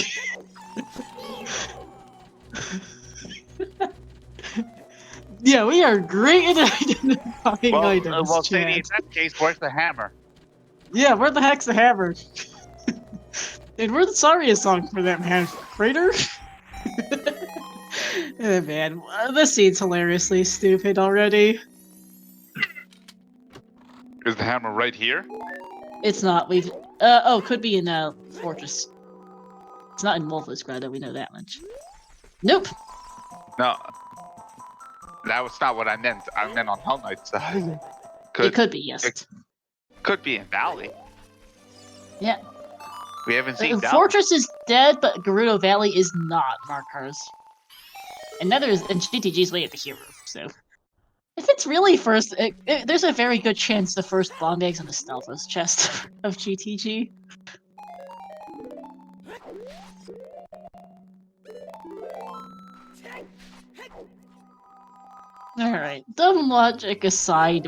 Yeah, we are great at identifying items. Well, Sadie, in that case, where's the hammer? Yeah, where the heck's the hammer? And where's the Sorry-sung for that, man? Crater? Oh, man, this scene's hilariously stupid already. Is the hammer right here? It's not. Could be in Fortress. It's not in Wolf's Grotto, we know that much. Nope. No. That was not what I meant. I meant on Hell Knight's side. It could be, yes. It could be in Valley. Yeah. We haven't seen Valley. Fortress is dead, but Gerudo Valley is not, Markars. And neither is GTG's way of the hero, so... If it's really first, there's a very good chance the first bomb bag's on the Stalfos chest of GTG. Alright, dumb logic aside,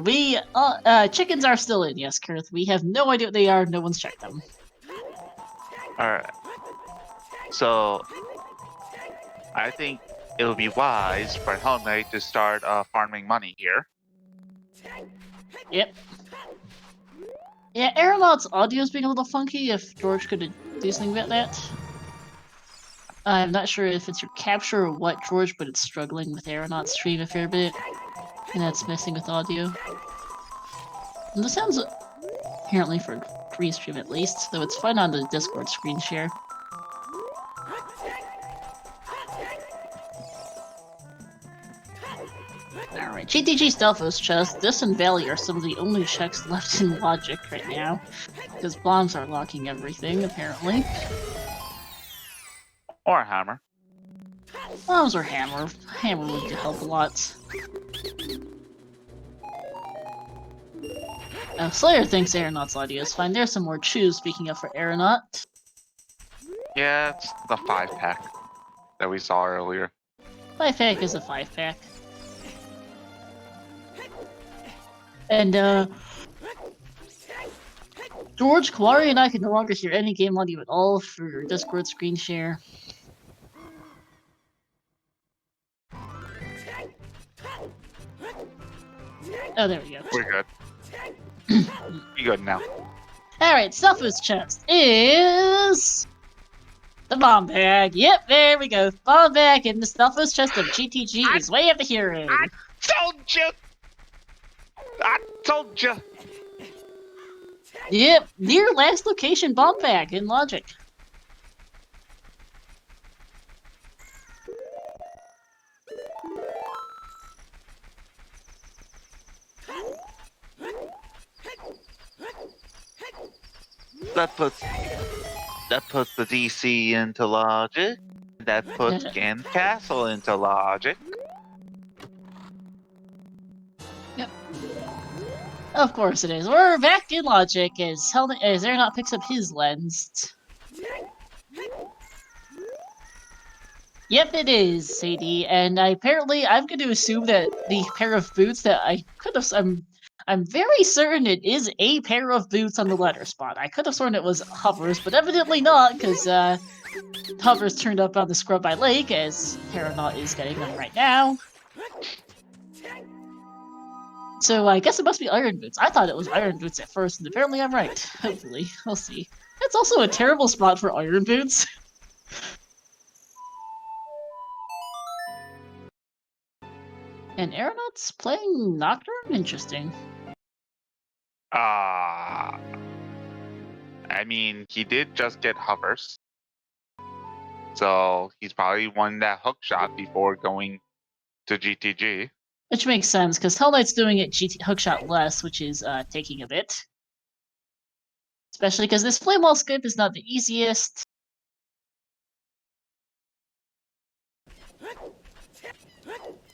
chickens are still in, yes, Kurth. We have no idea what they are, no one's checked them. Alright. So, I think it would be wise for Hell Knight to start farming money here. Yep. Yeah, Aranaut's audio's being a little funky, if George could do something about that. I'm not sure if it's your capture or what, George, but it's struggling with Aranaut's stream a fair bit. And that's messing with audio. And this sounds apparently for free stream at least, though it's fine on the Discord screen share. Alright, GTG Stalfos chest, this and Valley are some of the only checks left in Logic right now. Because bombs are locking everything, apparently. Or a hammer. Bombs or hammer. Hammer would help a lot. Slayer thinks Aranaut's audio is fine. There's some more chews, speaking of for Aranaut. Yeah, it's the 5-pack that we saw earlier. 5-pack is a 5-pack. And, George, Koari, and I can no longer hear any game audio at all for your Discord screen share. Oh, there we go. We're good. You good now. Alright, Stalfos chest is... the bomb bag. Yep, there we go. Bomb bag in the Stalfos chest of GTG is way of the hero. I told you! I told you! Yep, near last location bomb bag in Logic. that puts the DC into logic. That puts Gan Castle into logic. Yep. Of course it is. We're back in logic as Aranaut picks up his lens. Yep, it is, Sadie, and apparently I'm going to assume that the pair of boots that I could have... I'm very certain it is a pair of boots on the letter spot. I could have sworn it was Hovers, but evidently not, because Hovers turned up on the Scrubby Lake, as Aranaut is getting them right now. So I guess it must be Iron Boots. I thought it was Iron Boots at first, and apparently I'm right. Hopefully. We'll see. That's also a terrible spot for Iron Boots. And Aranaut's playing Nocturne? Interesting. I mean, he did just get Hovers. So he's probably won that hook shot before going to GTG. Which makes sense, because Hellknight's doing it hookshot less, which is taking a bit. Especially because this flame wall skip is not the easiest.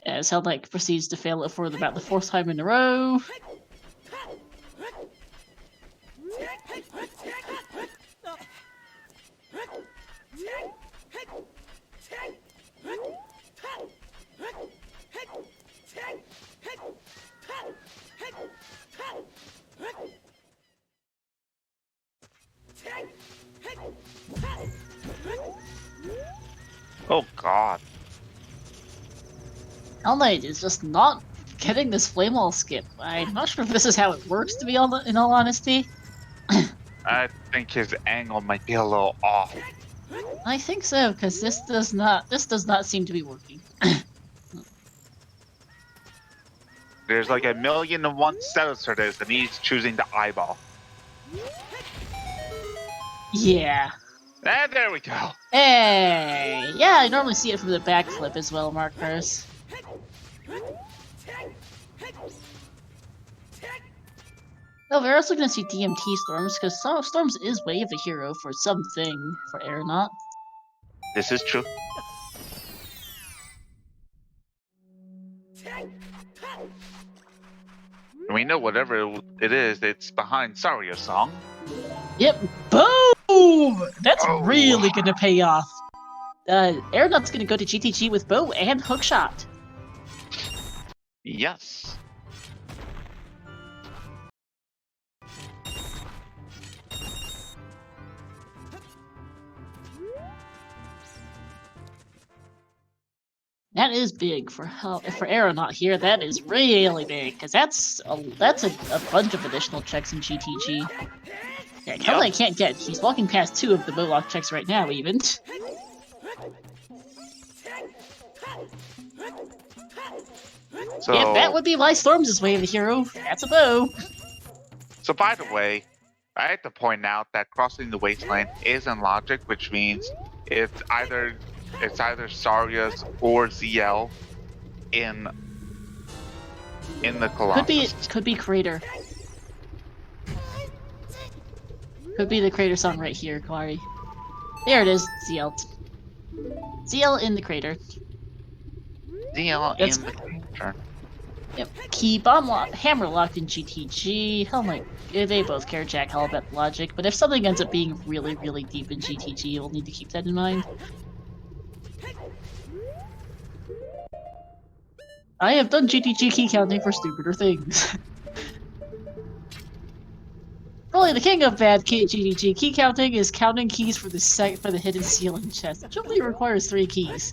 As Hellknight proceeds to fail it for about the 4th time in a row. Oh god. Hellknight is just not getting this flame wall skip. I'm not sure if this is how it works, to be in all honesty. I think his angle might be a little off. I think so, because this does not seem to be working. There's like 1,000,001 setups for this, and he's choosing the eyeball. Yeah. And there we go. Hey! Yeah, I normally see it from the backflip as well, Markers. Oh, we're also gonna see DMT Storms, because Storms is way of a hero for something for Aranaut. This is true. We know whatever it is, it's behind Sario's song. Yep, boom! That's really gonna pay off. Aranaut's gonna go to GTG with bow and hookshot. Yes. That is big for Aranaut here. That is really big, because that's a bunch of additional checks in GTG. Yeah, Hellknight can't get. He's walking past 2 of the Bowlock checks right now, even. So, yeah, that would be why Storms is way of the hero. That's a bow. So by the way, I have to point out that crossing the wasteland is in logic, which means it's either Saria's or ZL in the Colossus. Could be Crater. Could be the Crater song right here, Koari. There it is, ZL. ZL in the Crater. ZL in the Crater. Yep. Key bomb hammer locked in GTG. Hellknight. They both care Jack Hell about logic, but if something ends up being really, really deep in GTG, we'll need to keep that in mind. I have done GTG key counting for stupider things. Probably the king of bad GTG key counting is counting keys for the hidden ceiling chest, which only requires 3 keys.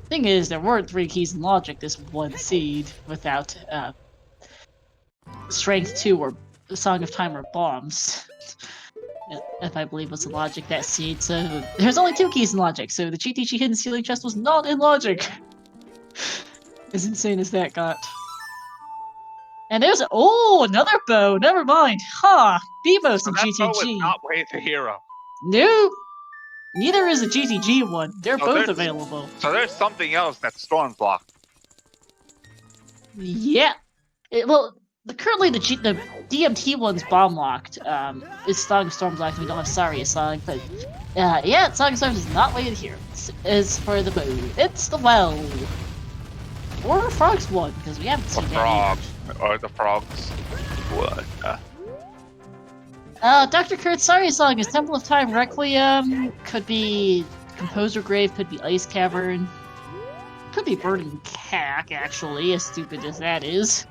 Thing is, there weren't 3 keys in logic this one seed without Strength 2 or Song of Time or Bombs. If I believe was the logic that seed, so there's only 2 keys in logic, so the GTG hidden ceiling chest was not in logic. As insane as that got. And there's another bow. Never mind. Ha! Bebos in GTG. Bow is not way the hero. Nope. Neither is the GTG one. They're both available. So there's something else that Storm blocked. Yeah. Well, Currently, the DMT one's bomb locked. It's Song of Storms locked. We don't have Saria song, but yeah, Song of Storms is not waited here. It's for the bow. It's the well. Or Frogs one, because we haven't The seen frog. Or the frogs. What? Dr. Kurt's Saria song is Temple of Time Requiem. Could be Composer Grave. Could be Ice Cavern. Could be Burning Cack, actually, as stupid as that is.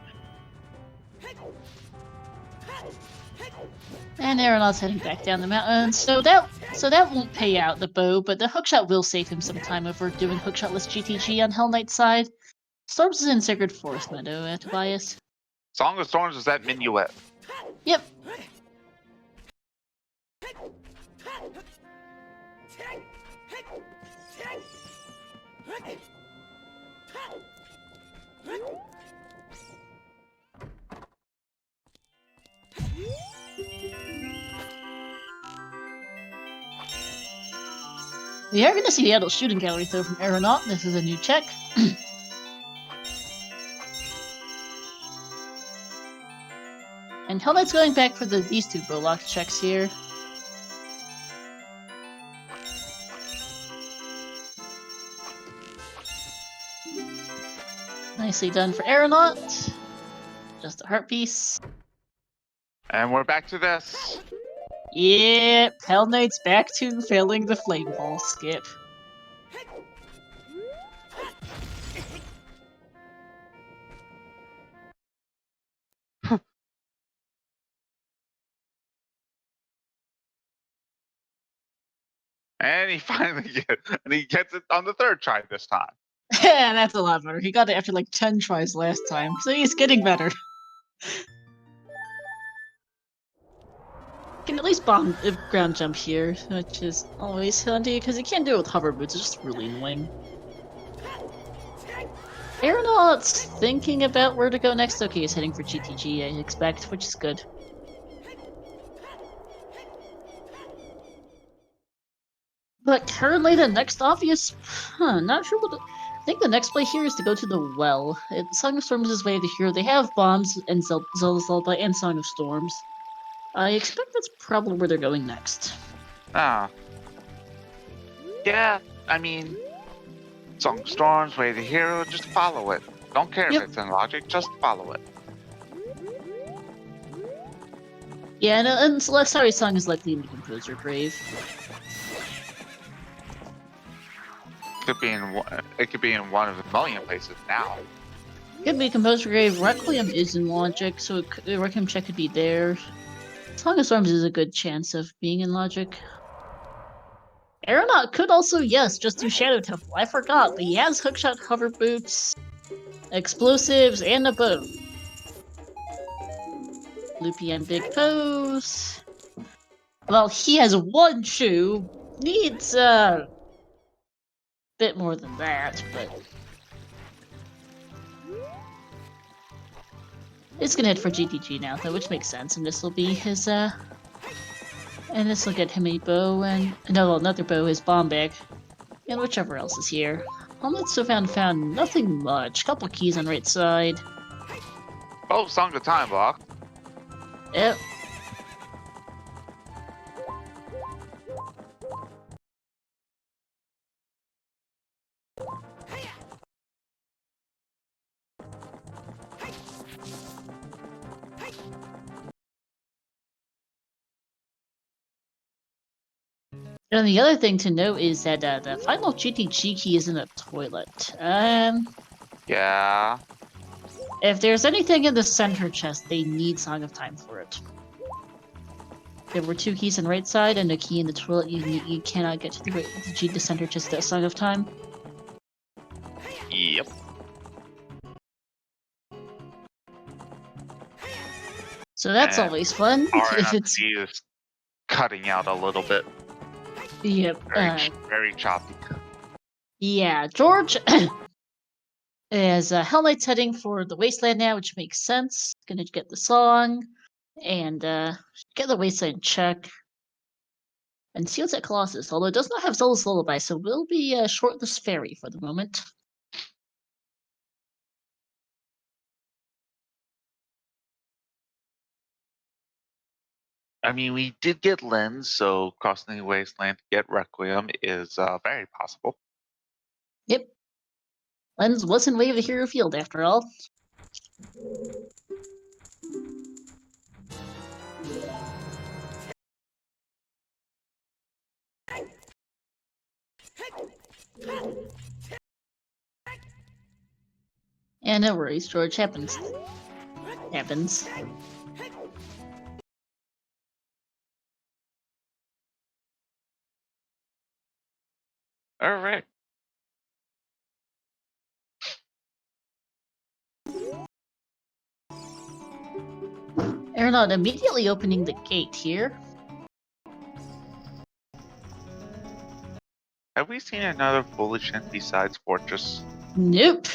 And Aranaut's heading back down the mountain, so that won't pay out the bow, but the hookshot will save him some time if we're doing hookshotless GTG on Hellknight's side. Storms is in Sacred Forest Meadow, Tobias. Song of Storms is that minuet. Yep. We are going to see the adult shooting gallery though from Aranaut. This is a new check. And Hellknight's going back for these two Bowlock checks here. Nicely done for Aranaut. Just a heart piece. And we're back to this. Yep, Hellknight's back to failing the flame ball skip. And he finally gets it on the third try this time. Yeah, that's a lot better. He got it after like 10 tries last time, so he's getting better. Can at least bomb ground jump here, which is always handy because you can't do it with hover boots. It's just really annoying. Aranaut's thinking about where to go next. Okay, he's heading for GTG, I expect, which is good. But currently, the next obvious, not sure what. I think the next play here is to go to the well. Song of Storms is way to here. They have bombs and Zelda's Lullaby and Song of Storms. I expect that's probably where they're going next. Ah. Yeah, I mean, Song of Storms, Way to Hero, just follow it. Don't care if it's in logic, just follow it. Yeah, and Celestia's song is likely in the Composer Grave. It could be in one of a million places now. Could be Composer Grave. Requiem is in logic, so the Requiem check could be there. Song of Storms is a good chance of being in logic. Aranaut could also, yes, just do Shadow Temple. I forgot, but he has hookshot hover boots, explosives, and a bow. Loopy and big pose. Well, he has one shoe. Needs bit more than that, but it's gonna head for GTG now, though, which makes sense. And this will be his and this will get him a bow and another bow, his bomb bag, and whichever else is here. Hellknight so found nothing much. Couple keys on right side. Oh, Song of Time block. Yep. And the other thing to note is that the final GTG key is in the toilet. Yeah. If there's anything in the center chest, they need Song of Time for it. There were two keys on the right side and a key in the toilet. You cannot get to the center chest without Song of Time. Yep. So that's always fun. If it's is cutting out a little bit. yep. Very choppy. Yeah, George is Hellknight's heading for the Wasteland now, which makes sense. Gonna get the song and get the Wasteland check. And Seals at Colossus, although it does not have Zelda's Lullaby, so we'll be shortlist fairy for the moment. I mean, we did get Lens, so crossing the wasteland to get Requiem is very possible. Yep. Lens wasn't way of the hero field after all. Yeah, no worries, George. Happens. Happens. All right. Aranaut immediately opening the gate here. Have we seen another foolish hint besides Fortress? Nope.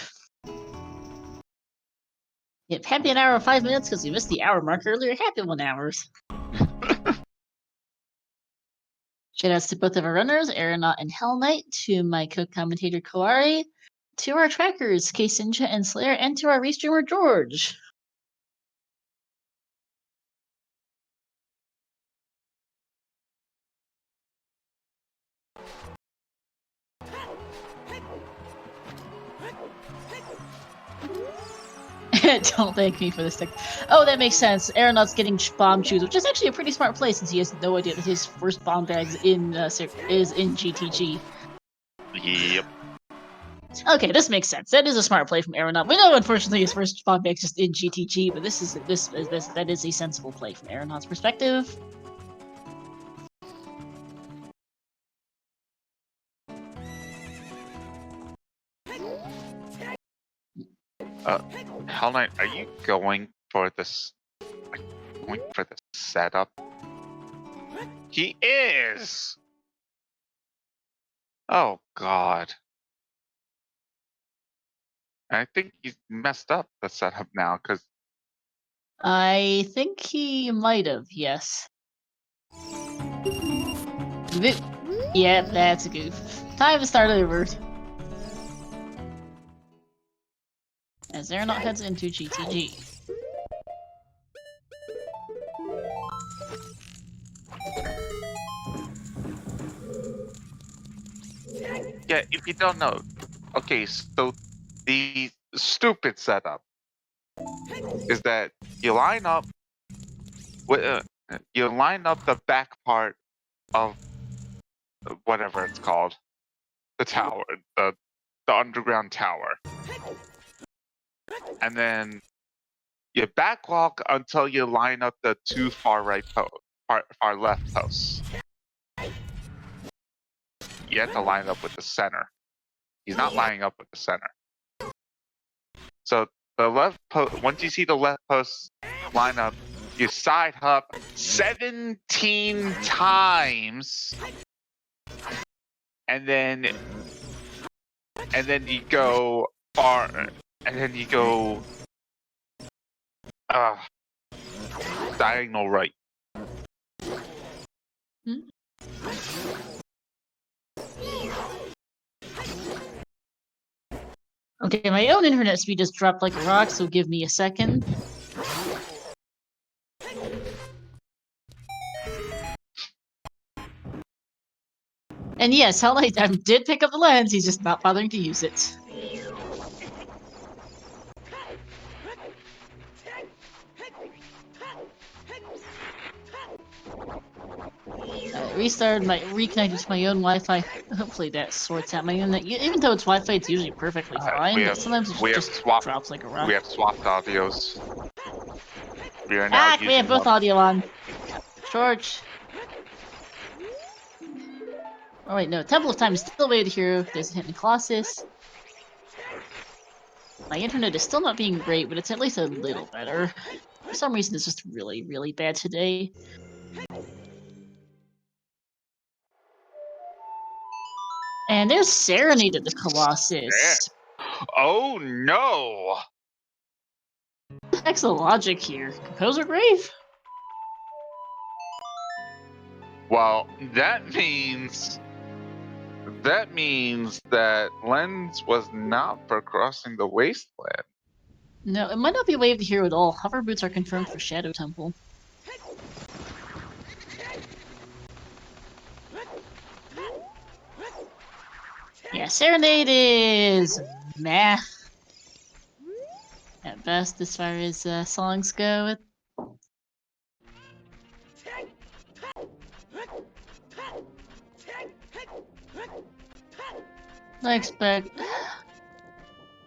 Yep, happy an hour and 5 minutes because we missed the hour mark earlier. Happy 1 hour. Shoutouts to both of our runners, Aranaut and Hellknight, to my co-commentator Koari, to our trackers, K-Sinja and Slayer, and to our restreamer George. Don't thank me for this thing. Oh, that makes sense. Aranaut's getting bomb shoes, which is actually a pretty smart play since he has no idea that his first bomb bag is in GTG. Yep. Okay, this makes sense. That is a smart play from Aranaut. We know, unfortunately, his first bomb bag is just in GTG, but that is a sensible play from Aranaut's perspective. Hell Knight, are you going for this? Going for the setup? He is. Oh God. I think he's messed up the setup now because I think he might have, yes. Yep, that's a goof. Time to start over. As Aranaut heads into GTG. yeah, if you don't know, okay, so the stupid setup is that you line up the back part of whatever it's called, the tower, the underground tower, and then you backwalk until you line up the two far left posts. You have to line up with the center. He's not lining up with the center. So the left post, once you see the left post line up, you side hop 17 times, and then you go far, and then you go diagonal right. Okay, my own internet speed just dropped like a rock, so give me a second. And yes, Hellknight did pick up the lens, he's just not bothering to use it. Reconnected to my own Wi-Fi. Hopefully that sorts out my internet. Even though it's Wi-Fi, it's usually perfectly fine. But sometimes it just drops like a rock. We have swapped audios. We are now we have both audio on. George. Oh wait, no. Temple of Time is still way to hear. There's a hidden Colossus. My internet is still not being great, but it's at least a little better. For some reason, it's just really, really bad today. And there's Serenade at the Colossus. Oh no! What the heck's the logic here? Composer Grave? Well, that means that Lens was not for crossing the wasteland. No, it might not be Wave the Hero at all. Hover boots are confirmed for Shadow Temple. Yeah, Serenade is meh at best as far as songs go. I expect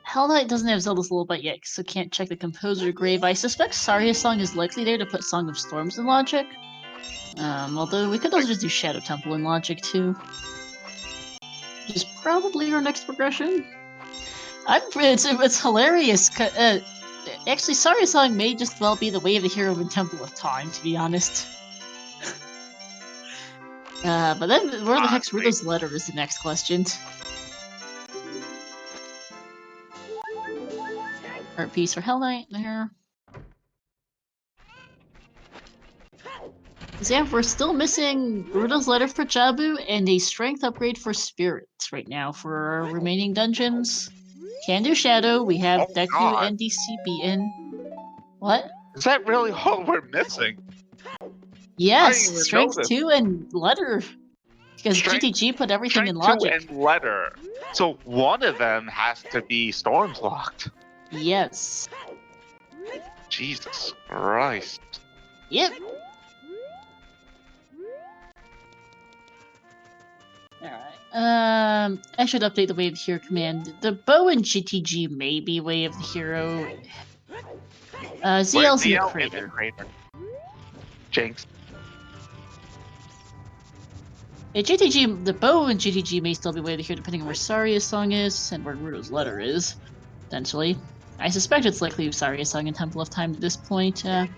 Hellknight doesn't have Zelda's Lullaby yet, so can't check the composer grave. I suspect Saria's song is likely there to put Song of Storms in Logic. Although we could also just do Shadow Temple in Logic too. Which is probably our next progression. It's hilarious. Actually, Saria's song may just well be the Way of the Hero in Temple of Time, to be honest. But then where the heck's Ruto's letter is the next question. Art piece for Hellknight there. Yeah, we're still missing Ruto's letter for Jabu and a strength upgrade for Spirits right now for our remaining dungeons. Can do Shadow, we have Deku and DCB in. What? Is that really all we're missing? Yes, even Strength notice. 2 and Letter. Because Strength- GTG put everything in Strength 2 Logic. and Letter. So one of them has to be Storms locked. Yes. Jesus Christ. Yep. Alright. I should update the Way of the Hero command. The bow and GTG may be Way of the Hero. ZL's in the crater. Jinx. Yeah, GTG, the bow and GTG may still be Way of the Hero depending on where Saria's song is and where Ruto's letter is, potentially. I suspect it's likely Saria's song in Temple of Time at this point. There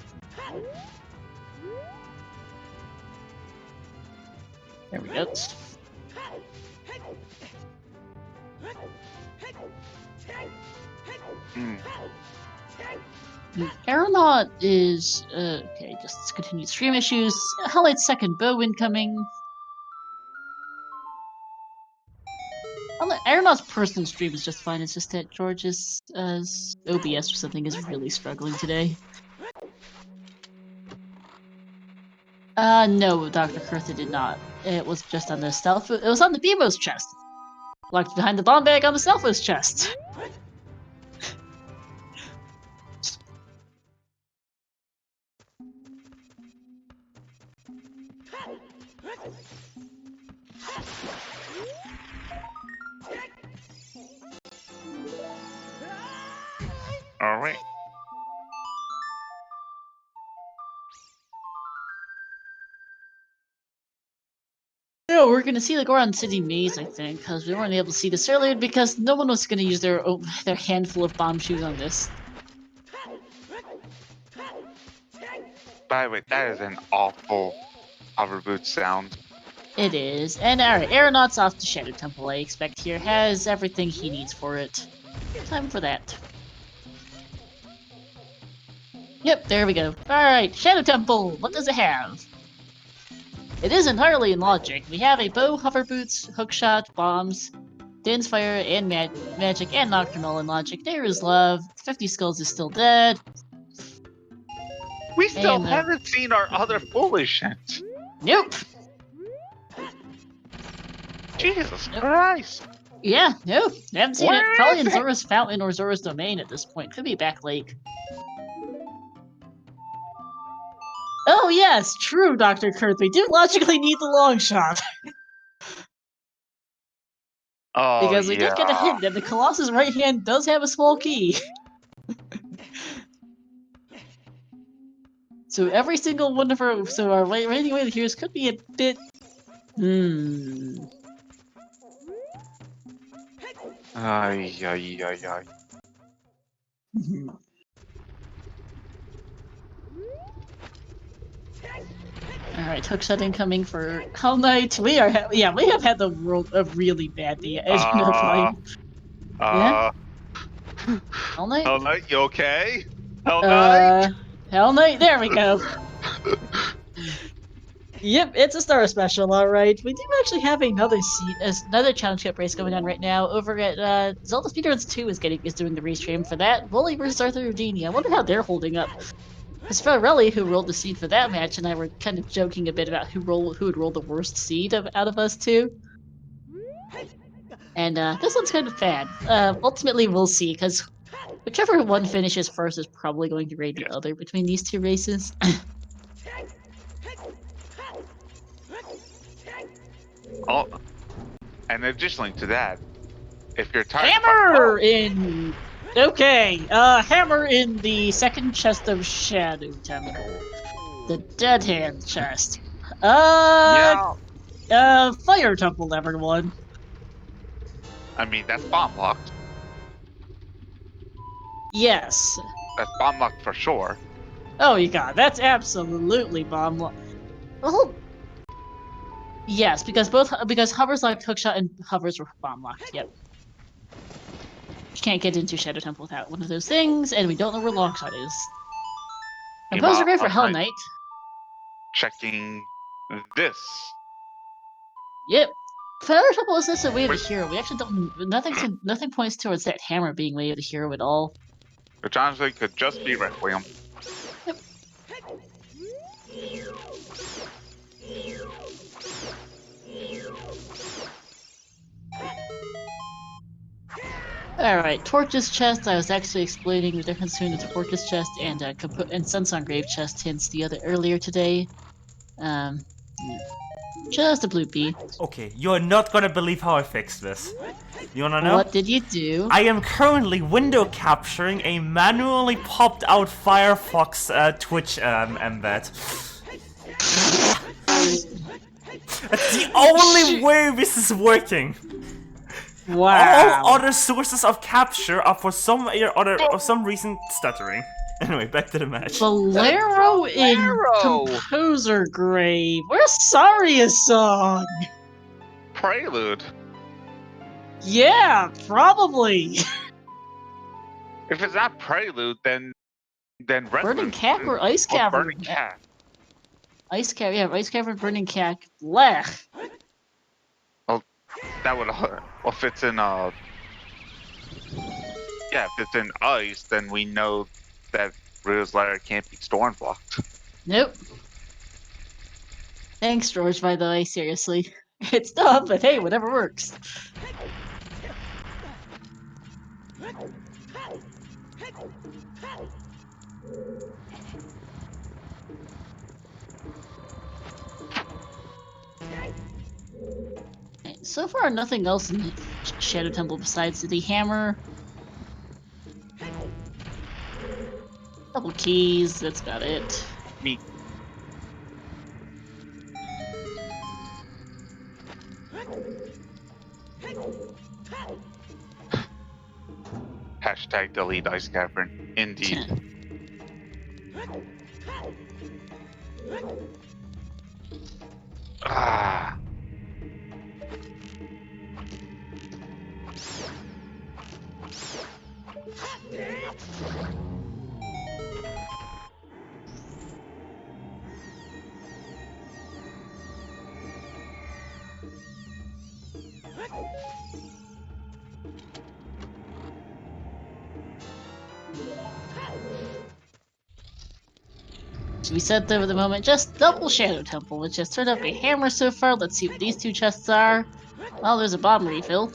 we go. Aranaut is okay. Just continued stream issues. Hellknight's second bow incoming. Aranaut's personal stream is just fine. It's just that George's OBS or something is really struggling today. No, Dr. Kurtha did not. It was just on the stealth. It was on the Bemo's chest. Locked behind the bomb bag on the Stealthos chest. Alright. No, we're gonna see the Goron City maze, I think, because we weren't able to see this earlier because no one was gonna use their handful of bomb shoes on this. By the way, that is an awful hoverboot sound. It is. And alright, Aranaut's off to Shadow Temple, I expect here. Has everything he needs for it. Time for that. Yep, there we go. Alright, Shadow Temple! What does it have? It is entirely in Logic. We have a bow, hover boots, hookshot, bombs, Din's Fire, and magic, and Nocturnal in Logic. There is love. 50 Skulls is still dead. We still And, haven't seen our other foolishness. Nope! Jesus Christ. Yeah, nope. Haven't seen Where it. Probably is in it? Zora's Fountain or Zora's Domain at this point. Could be Back Lake. Oh yes, true, Dr. Kurth. We do logically need the long shot. Oh, Because we did get a hint that the Colossus' right hand does have a small key. So every single one of our remaining way of the heroes could be a bit Ay, ay, ay, ay. Alright, hookshot incoming for Hellknight. We have had the world a really bad day. As you know, Yeah? Hellknight? Hellknight, you okay? Hellknight? Hellknight, there we go. Yep, it's a star special, alright. We do actually have another challenge cup race going on right now over at Zelda Speedruns 2 is doing the restream for that. Wooly versus Arthur Houdini. I wonder how they're holding up. Because Farrelly, who rolled the seed for that match, and I were kind of joking a bit about who would roll the worst seed out of us two. And this one's kind of bad. Ultimately, we'll see, because whichever one finishes first is probably going to raid the other between these two races. Oh, and additionally to that, if you're tired Hammer in... Okay, hammer in the second chest of Shadow Temple. The Dead Hand chest. Yeah. Fire Temple, everyone. I mean, that's bomb locked. Yes. That's bomb locked for sure. Oh, you got it. That's absolutely bomb. Well, yes, because hovers locked hookshot and hovers were bomb locked. Yep. You can't get into Shadow Temple without one of those things, and we don't know where Longshot is. Composer grade for Hell Knight. Checking this. Yep. Fire Temple is this a way of the hero? We actually don't. Nothing points towards that hammer being way of the hero at all. Which honestly could just be Requiem. Yep. Alright, Torch's chest. I was actually explaining the difference between the Torch's chest and Sun's Grave chest hints earlier today. Just a bloopy. Okay, you're not gonna believe how I fixed this. You wanna know? What did you do? I am currently window capturing a manually popped out Firefox Twitch embed. That's the only way this is working. Wow. All other sources of capture are for some reason stuttering. Anyway, back to the match. Bolero in Composer Grave. Where's Saria's song? Prelude. Yeah, probably. If it's not Prelude, then Burning Cat or Ice Cavern? Burning Cat. Ice Cavern, yeah, Ice Cavern, Burning Cat. Blech. Well, that would if it's in if it's in ice, then we know that Riddle's Ladder can't be storm blocked. Nope. Thanks, George, by the way, seriously. It's dumb, but hey, whatever works. So far, nothing else in Shadow Temple besides the hammer. Couple keys, that's about it. Me. Hashtag delete Ice Cavern. Indeed. Ah. So we said there for the moment, just double Shadow Temple, which has turned up a hammer so far. Let's see what these two chests are. Well, there's a bomb refill.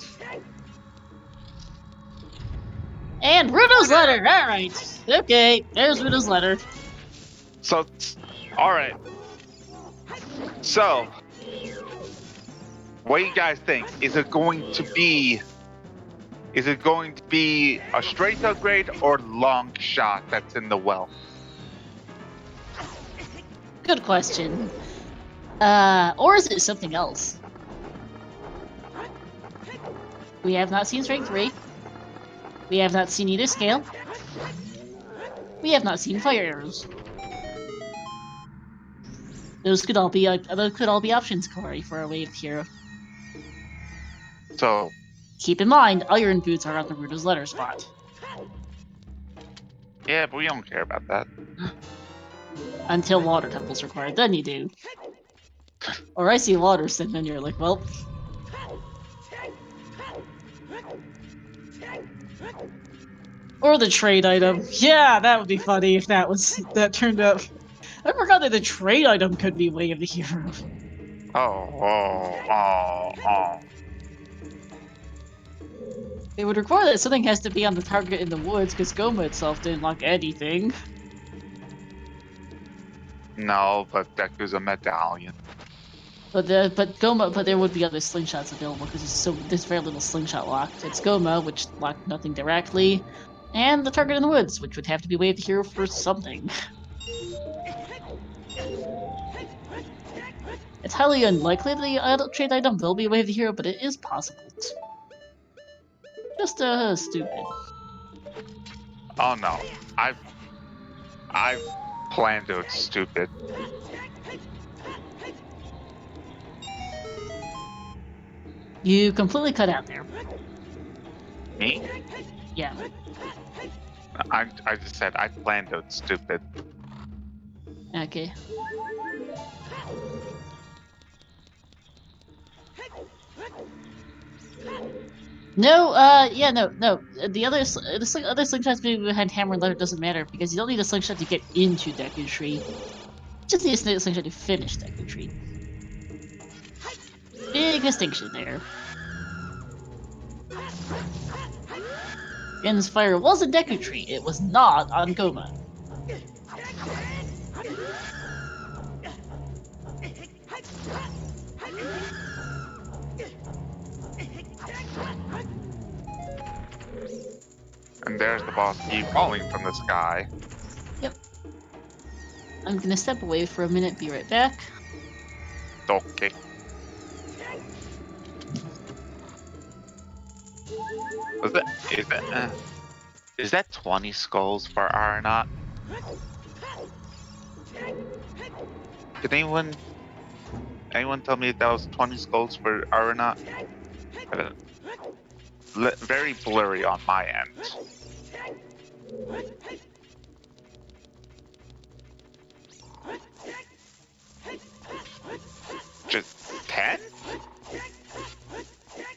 And Rudo's letter! Alright. Okay, there's Rudo's letter. So, alright. So, what do you guys think? Is it going to be a straight upgrade or long shot that's in the well? Good question. Or is it something else? We have not seen Strength 3. We have not seen either scale. We have not seen fire arrows. Those could all be options, Koari, for a wave hero. So, keep in mind, iron boots are on the Rudo's letter spot. yeah, but we don't care about that. Until water temple's required, then you do. Or I see water sitting and you're like, well. Or the trade item. Yeah, that would be funny if that turned up. I forgot that the trade item could be Way of the Hero. It would require that something has to be on the target in the woods, because Goma itself didn't lock anything. No, but Deku's a medallion. But there would be other slingshots available because there's very little slingshot locked. It's Goma, which locked nothing directly, and the target in the woods, which would have to be Wave the Hero for something. It's highly unlikely the trade item will be Wave the Hero, but it is possible. Just stupid. Oh no, I've planned it stupid. You completely cut out there. Me? Yeah. I just said I planned it stupid. Okay. No, no. The other slingshots maybe behind Hammer and Letter doesn't matter because you don't need a slingshot to get into Deku Tree. You just need a slingshot to finish Deku Tree. Big distinction there. Gran's fire was a Deku Tree, it was not on Goma. And there's the boss key falling from the sky. Yep. I'm gonna step away for a minute, be right back. Okay. Is that 20 skulls for Aranaut? Can anyone tell me if that was 20 skulls for Aranaut? Very blurry on my end. Just 10?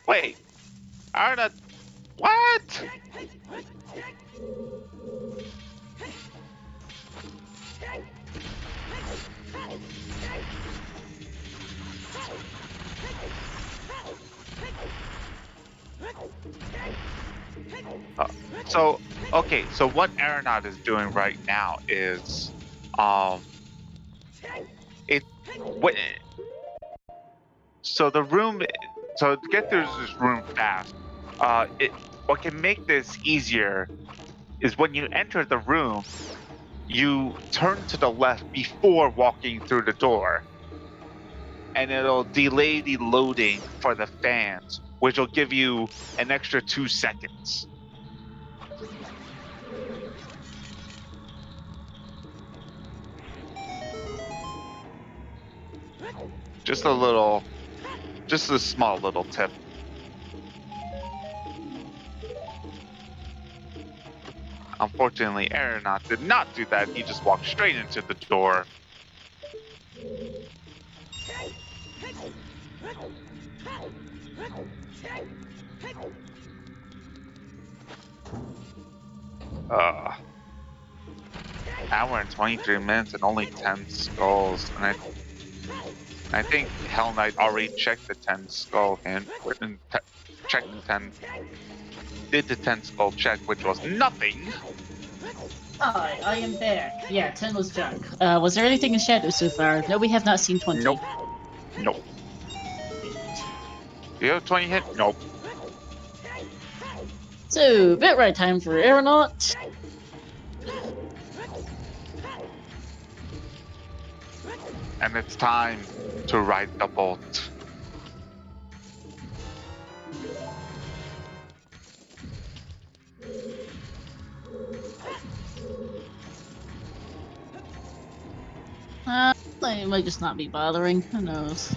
Wait, Aranaut, what? So what Aranaut is doing right now is, so to get through this room fast, what can make this easier is when you enter the room, you turn to the left before walking through the door, and it'll delay the loading for the fans, which will give you an extra 2 seconds. Just a small little tip. Unfortunately, Aranaut did not do that. He just walked straight into the door. Hour and 23 minutes and only 10 skulls. And I think Hellknight already checked the 10 skull and checked the 10. Did the 10 skull check, which was nothing. Hi, I am back. Yeah, 10 was junk. Was there anything in Shadow so far? No, we have not seen 20. Nope. Do you have 20 hit? Nope. So, bit right time for Aranaut. And it's time to ride the bolt. I might just not be bothering. Who knows?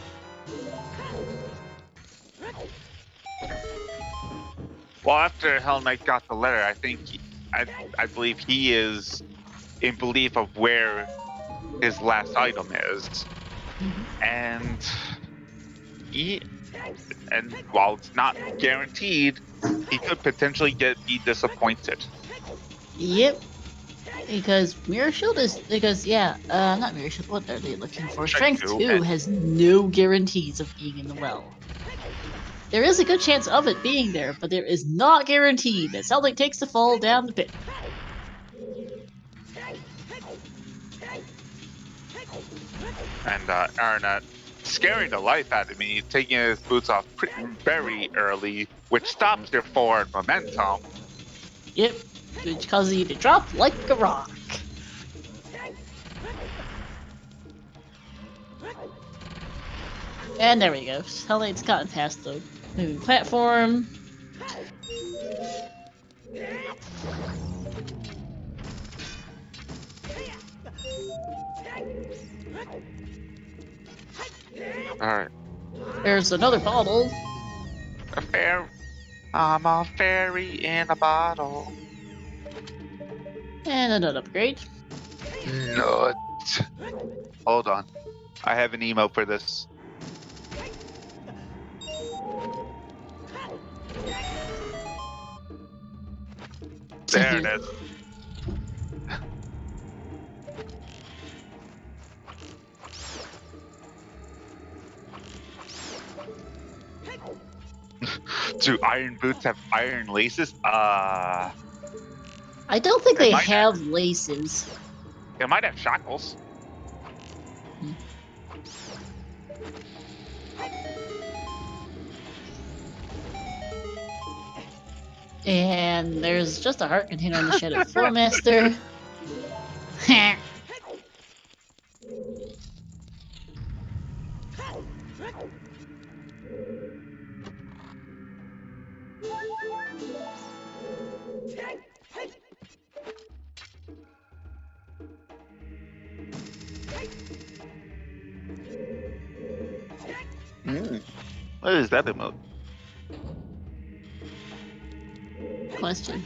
Well, after Hellknight got the letter, I believe he is in belief of where his last item is, and while it's not guaranteed, he could potentially be disappointed. Yep. Because Mirror Shield not Mirror Shield, what are they looking for? Strength 2 has no guarantees of being in the well. There is a good chance of it being there, but there is not guaranteed as Hellknight takes the fall down the pit. And Aranaut scaring the life out of me, taking his boots off very early, which stops your forward momentum. Yep, which causes you to drop like a rock. And there we go. Hellknight's gotten past the moving platform. Alright. There's another bottle. I'm a fairy in a bottle. And another upgrade. Nut. Hold on. I have an email for this. There it is. Do iron boots have iron laces? I don't think they might have laces. They might have shackles. And there's just a heart container on the Shadow Flowmaster. What is that emote? Question.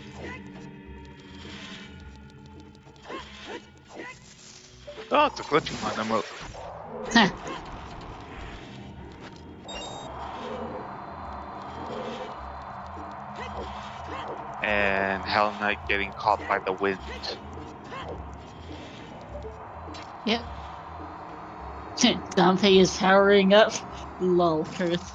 Oh, it's a glitching one emote. Huh. And Hellknight getting caught by the wind. Yep. Dante is powering up. Lol, Kurth.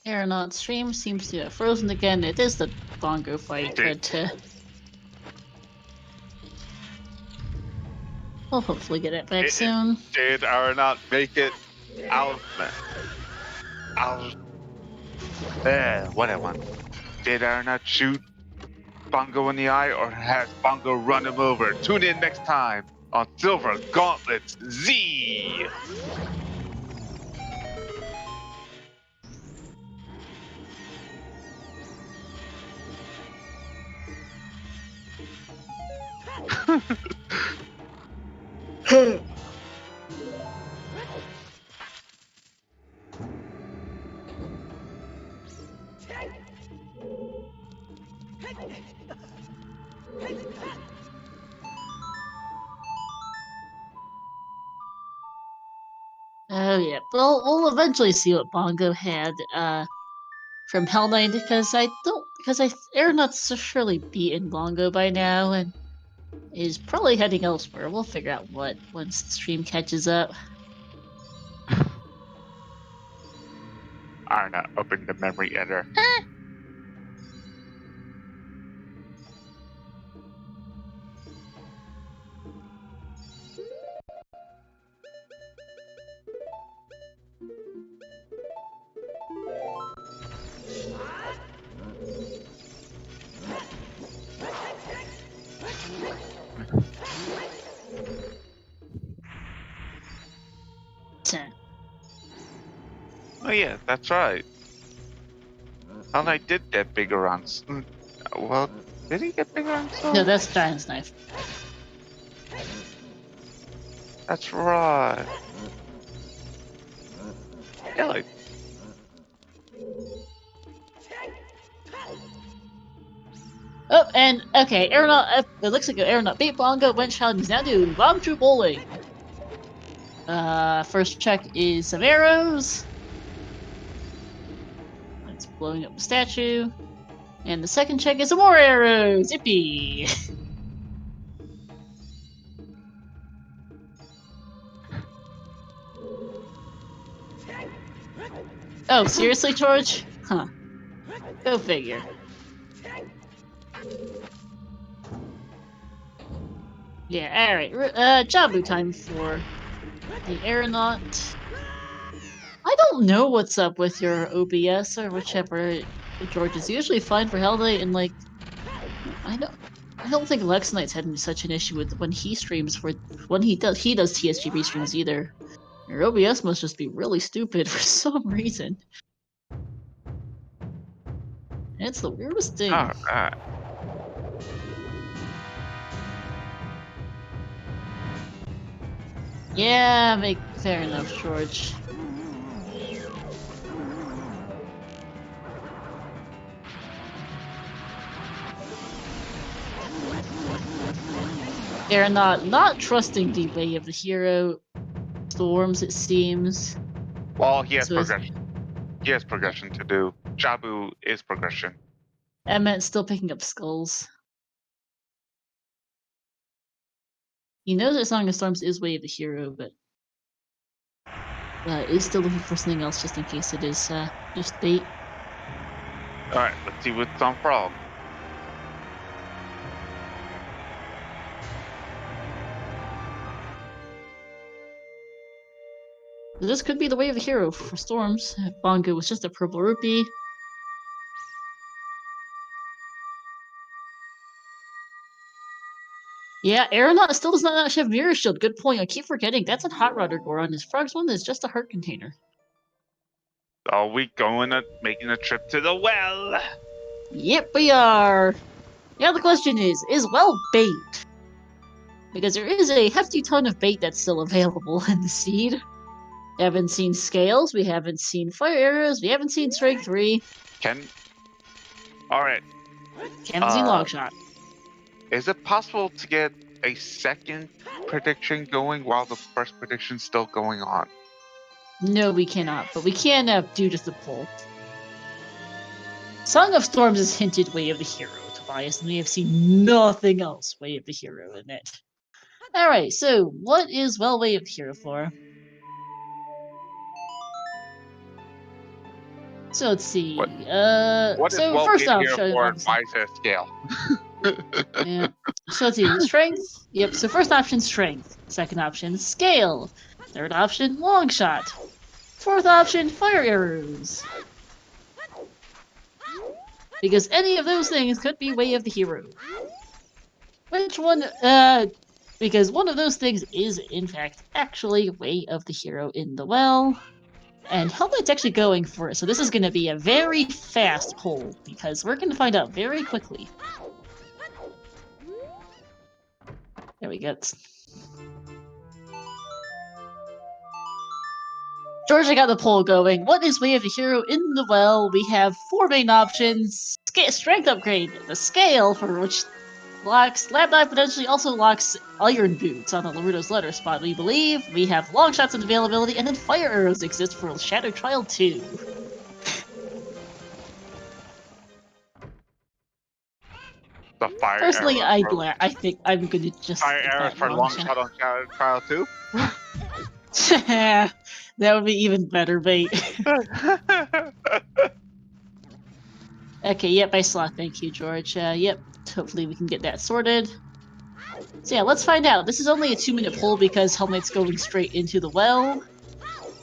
Aranaut's stream seems to have frozen again. It is the bongo fight, but we'll hopefully get it back soon. Did Aranaut make it out? What I want. Did Aranaut shoot Bongo in the eye, or has Bongo run him over? Tune in next time on Silver Gauntlets Z! Oh yeah, we'll eventually see what Bongo had from Hellknight because Aeronaut's surely beaten Bongo by now and is probably heading elsewhere. We'll figure out what once the stream catches up. Aranaut opened the memory editor. Oh yeah, that's right. Hellknight did get bigger on... Well, did he get bigger on Soul? No, that's Giant's Knife. That's right. Yeah, like... Oh, and okay, Aranaut. It looks like Aranaut beat Bongo, went shot, and he's now doing bomb true bowling. First check is some arrows. It's blowing up the statue. And the second check is some more arrows. Yippee! Oh, seriously, George? Huh. Go figure. Yeah, alright. Jabu time for the Aranaut. I don't know what's up with your OBS or whichever, George. Is usually fine for Hellknight, and like, I don't think Hellknight's had such an issue with when he streams when he does TSGB streams either. Your OBS must just be really stupid for some reason. It's the weirdest thing. Oh, God. Yeah, fair enough, George. They're not trusting the way of the hero storms, it seems. Well, he has So progression. He has progression to do. Jabu is progression. I meant still picking up skulls. He knows that Song of Storms is way of the hero, but is still looking for something else just in case it is just bait. Alright, let's see what's on Frog. This could be the way of the hero for Storms. If Bongo was just a purple rupee. Yeah, Aranaut still does not actually have Mirror Shield. Good point. I keep forgetting. That's a Hot Rodder Goron. His Frog's one is just a heart container. Are we making a trip to the well? Yep, we are. Now the question is well bait? Because there is a hefty ton of bait that's still available in the seed. We haven't seen scales, we haven't seen fire arrows, we haven't seen strength 3. Alright. Haven't seen long shot. Is it possible to get a second prediction going while the first prediction's still going on? No, we cannot, but we can do just a poll. Song of Storms is hinted way of the hero, Tobias, and we have seen nothing else way of the hero in it. Alright, so what is way of the hero for? So let's see. What is so well first off, here for Miser scale? yeah. So let's see. Strength. Yep. So first option, strength. Second option, scale. Third option, long shot. Fourth option, fire arrows. Because any of those things could be way of the hero. Which one? Because one of those things is in fact actually way of the hero in the well. And Hellknight's actually going for it, so this is going to be a very fast poll, because we're going to find out very quickly. There we go. Georgia got the poll going. What is way of the hero in the well? We have 4 main options. Strength upgrade, the scale, for which locks Lab Dive potentially also locks Iron Boots on the Larudo's letter spot, we believe. We have long shots in availability, and then fire arrows exist for Shadow Trial 2. The fire Personally, arrows I think I'm gonna just fire arrows for long shot on Shadow Trial 2? That would be even better bait. Okay, yep, I saw. Thank you, George. Yep, hopefully we can get that sorted. So yeah, let's find out. This is only a 2-minute poll because Hellknight's going straight into the well.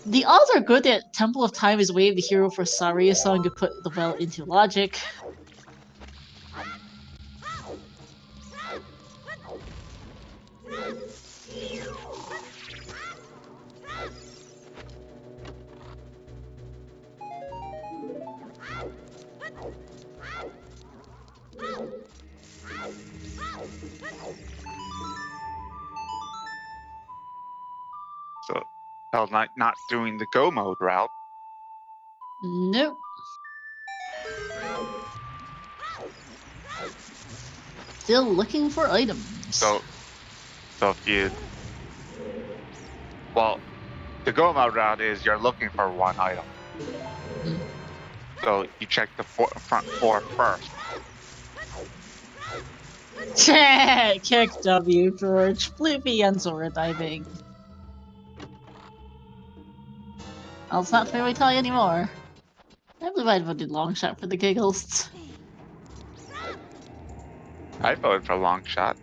The odds are good that Temple of Time is way of the hero for Saria-song to put the well into logic. So, Hellknight not doing the go mode route. Nope. still looking for items. So if you, well, the go about route is you're looking for one item. Mhm. So you check the front four first. Kick W, George. Flippy and Zora diving. Well, it's not fair we tell you anymore. I believe I voted long shot for the giggles. I voted for long shot.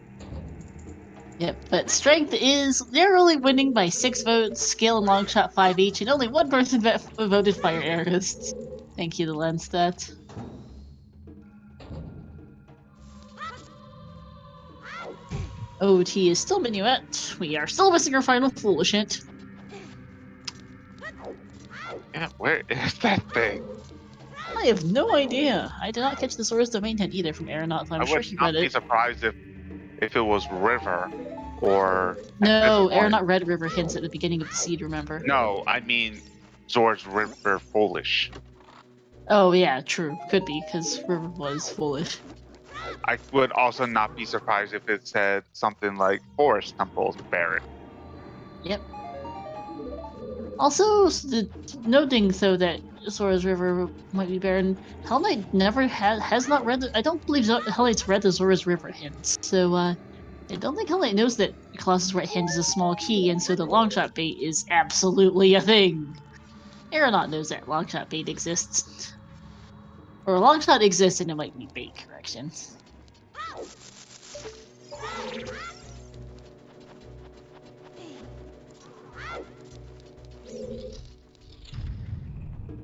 Yep, but strength is narrowly winning by 6 votes, skill and long shot 5 each, and only one person voted fire arrows. Thank you to Lenstedt. OT is still minuet. We are still missing our final foolish hint. Yeah, where is that thing? I have no idea. I did not catch the source domain hint either from Aranaut, so I'm I sure would he not read be it. surprised if it was river or. No, at this point- Aranaut read river hints at the beginning of the seed, remember? No, I mean Zor's river foolish. Oh yeah, true. Could be, because river was foolish. I would also not be surprised if it said something like forest temples barren. Yep. Also, noting though that Zora's River might be barren, Hellknight never has not read. I don't believe Hellknight's read the Zora's River hints, so I don't think Hellknight knows that Colossus' right hand is a small key, and so the longshot bait is absolutely a thing. Aranaut knows that longshot bait exists, or longshot exists, and it might be bait. Correction.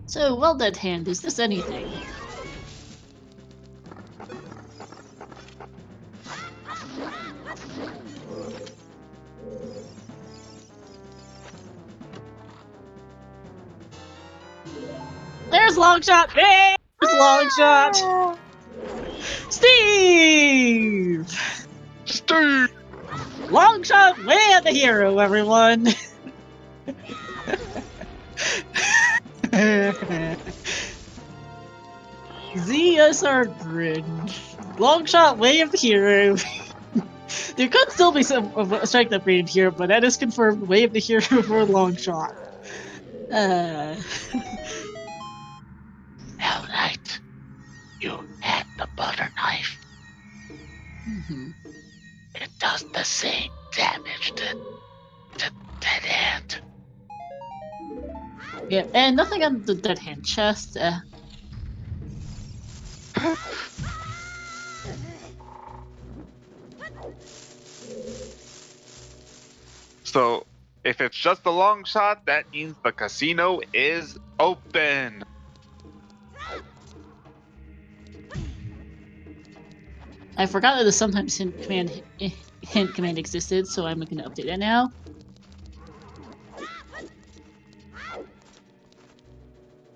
So, well, dead hand, is this anything? There's Longshot! There's Longshot! Steve! Steve! Longshot way the hero, everyone! ZSR Grid. Longshot way of the hero. There could still be some strength upgrade here, but that is confirmed way of the hero for Longshot. Hellknight, you had the butter knife. Mhm. It does the same damage to dead hand. Yeah, and nothing on the dead hand chest. So, if it's just a long shot, that means the casino is open. I forgot that the sometimes hint command existed, so I'm going to update that now.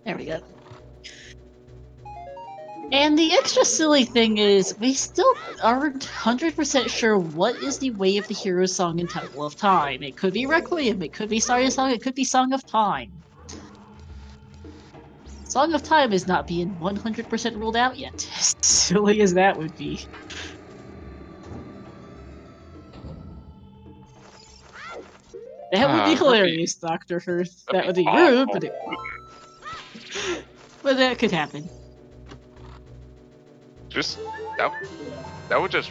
There we go. And the extra silly thing is, we still aren't 100% sure what is the Way of the Hero song in Temple of Time. It could be Requiem, it could be Starry Song, it could be Song of Time. Song of Time is not being 100% ruled out yet, as silly as that would be. That would be hilarious, Dr. Hearth. That would be rude, but that could happen. Just that would just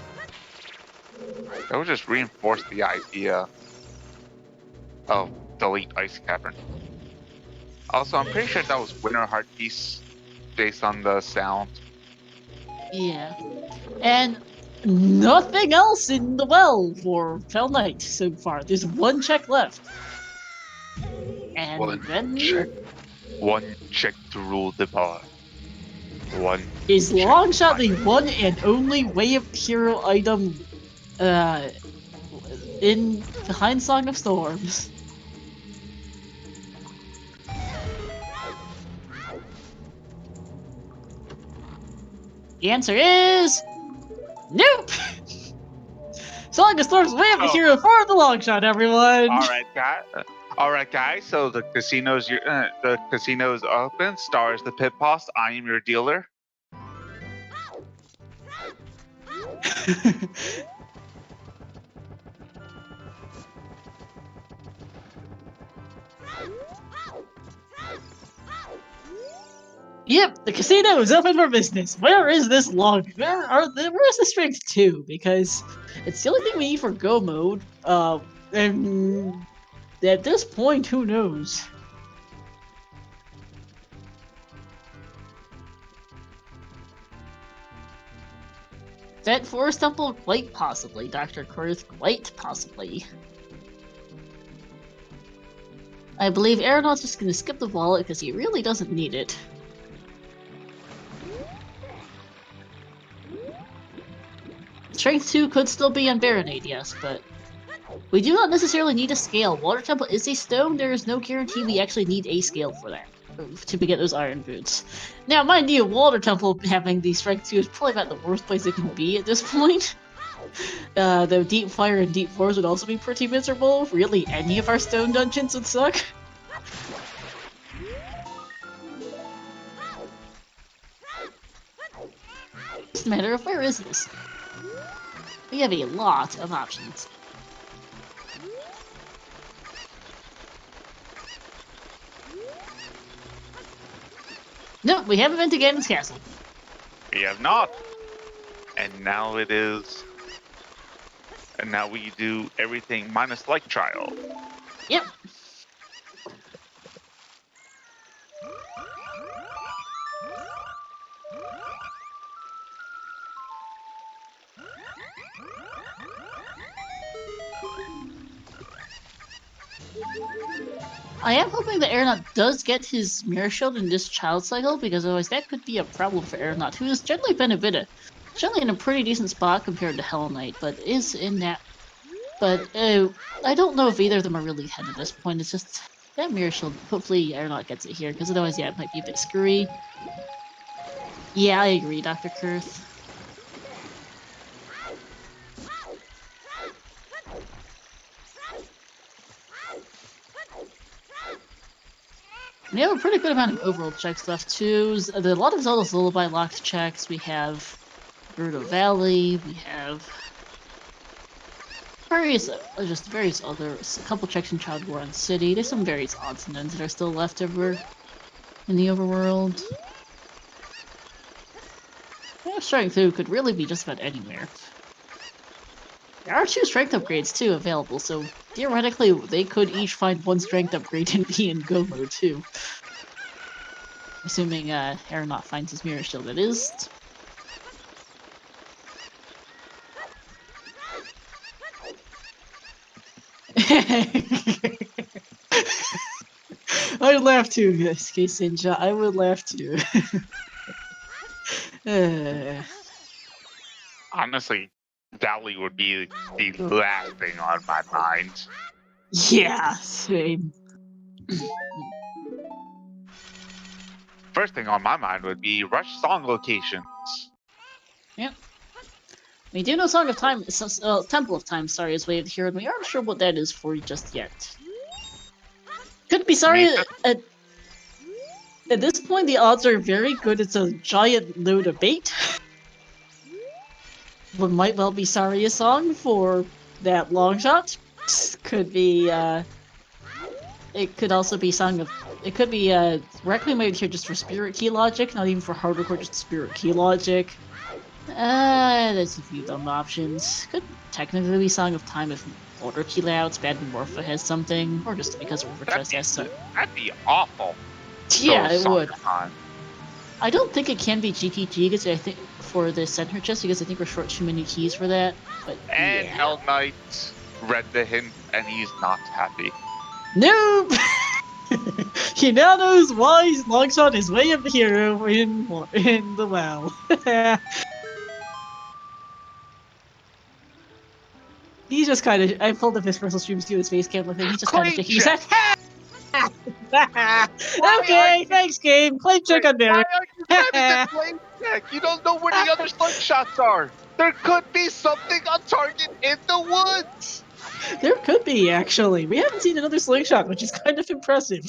reinforce the idea of delete Ice Cavern. Also, I'm pretty sure that was Winter Heart Piece based on the sound. Yeah. And nothing else in the well for Hellknight so far. There's one check left. And One check to rule the bar. Is Longshot the one and only Way of the Hero item in behind Song of Storms? The answer is nope. Song of Storms Way of the Hero for the Longshot, everyone. All right, guys. So the casino's open. Star is the pit boss. I am your dealer. Yep, the casino is open for business. Where is this log? Where's the strength 2? Because it's the only thing we need for go mode. And at this point, who knows? That forest temple? Quite possibly, Dr. Kurth. Quite possibly. I believe Aranaut's just gonna skip the wallet because he really doesn't need it. Strength 2 could still be on Baronade, yes, but we do not necessarily need a scale. Water Temple is a stone, there is no guarantee we actually need a scale for that, to get those iron boots. Now, mind you, Water Temple having the Strength 2 is probably about the worst place it can be at this point. Though Deep Fire and Deep Forest would also be pretty miserable. Really, any of our stone dungeons would suck. Just a matter of where is this? We have a lot of options. No, we haven't been to Ganon's Castle. We have not. And now it is. And now we do everything minus like trial. Yep. I am hoping that Aranaut does get his Mirror Shield in this child cycle, because otherwise that could be a problem for Aranaut, who has generally been generally in a pretty decent spot compared to Hellknight, but is in that. But I don't know if either of them are really ahead at this point. It's just that Mirror Shield. Hopefully Aranaut gets it here, because otherwise, yeah, it might be a bit screwy. Yeah, I agree, Dr. Kurth. We have a pretty good amount of overall checks left too. A lot of Zelda's Lullaby locked checks. We have Gerudo Valley. We have various others. A couple checks in Child Goron City. There's some various odds and ends that are still left over in the overworld. Yeah, Strength 2 could really be just about anywhere. There are 2 strength upgrades too available, so theoretically they could each find 1 strength upgrade and be in go mode too. Assuming Aranaut finds his Mirror Shield, that is. I would laugh too, Case Ninja. I would laugh too. Honestly, Dally would be the last thing on my mind. Yeah, same. First thing on my mind would be Rush song locations. Yep. We do know Song of Time, Temple of Time, sorry, is waved here, and we aren't sure what that is for just yet. Could be sorry. At this point, the odds are very good. It's a giant load of bait. What might well be Saria's song for that long shot. Could be, it could also be Song of... It could be, Requiem made here just for Spirit Key logic, not even for hardcore, just Spirit Key logic. There's a few dumb options. Could technically be Song of Time if Order Key layouts, Bad Morpha has something, or just because Overtrust has some. That'd be awful. Yeah, it would. Time. I don't think it can be GTG because I think for the center chest because I think we're short too many keys for that. But and yeah. Hellknight read the hint and he's not happy. Nope. He now knows why Longshot is way up the hero in the WoW. He's just kind of. I pulled up his personal streams to his face cam with him. He's just kind of shaking his head. Okay, thanks, game. Claim check on there. Why are you grabbing the flame check? You don't know where the other slingshots are. There could be something on target in the woods. There could be, actually. We haven't seen another slingshot, which is kind of impressive.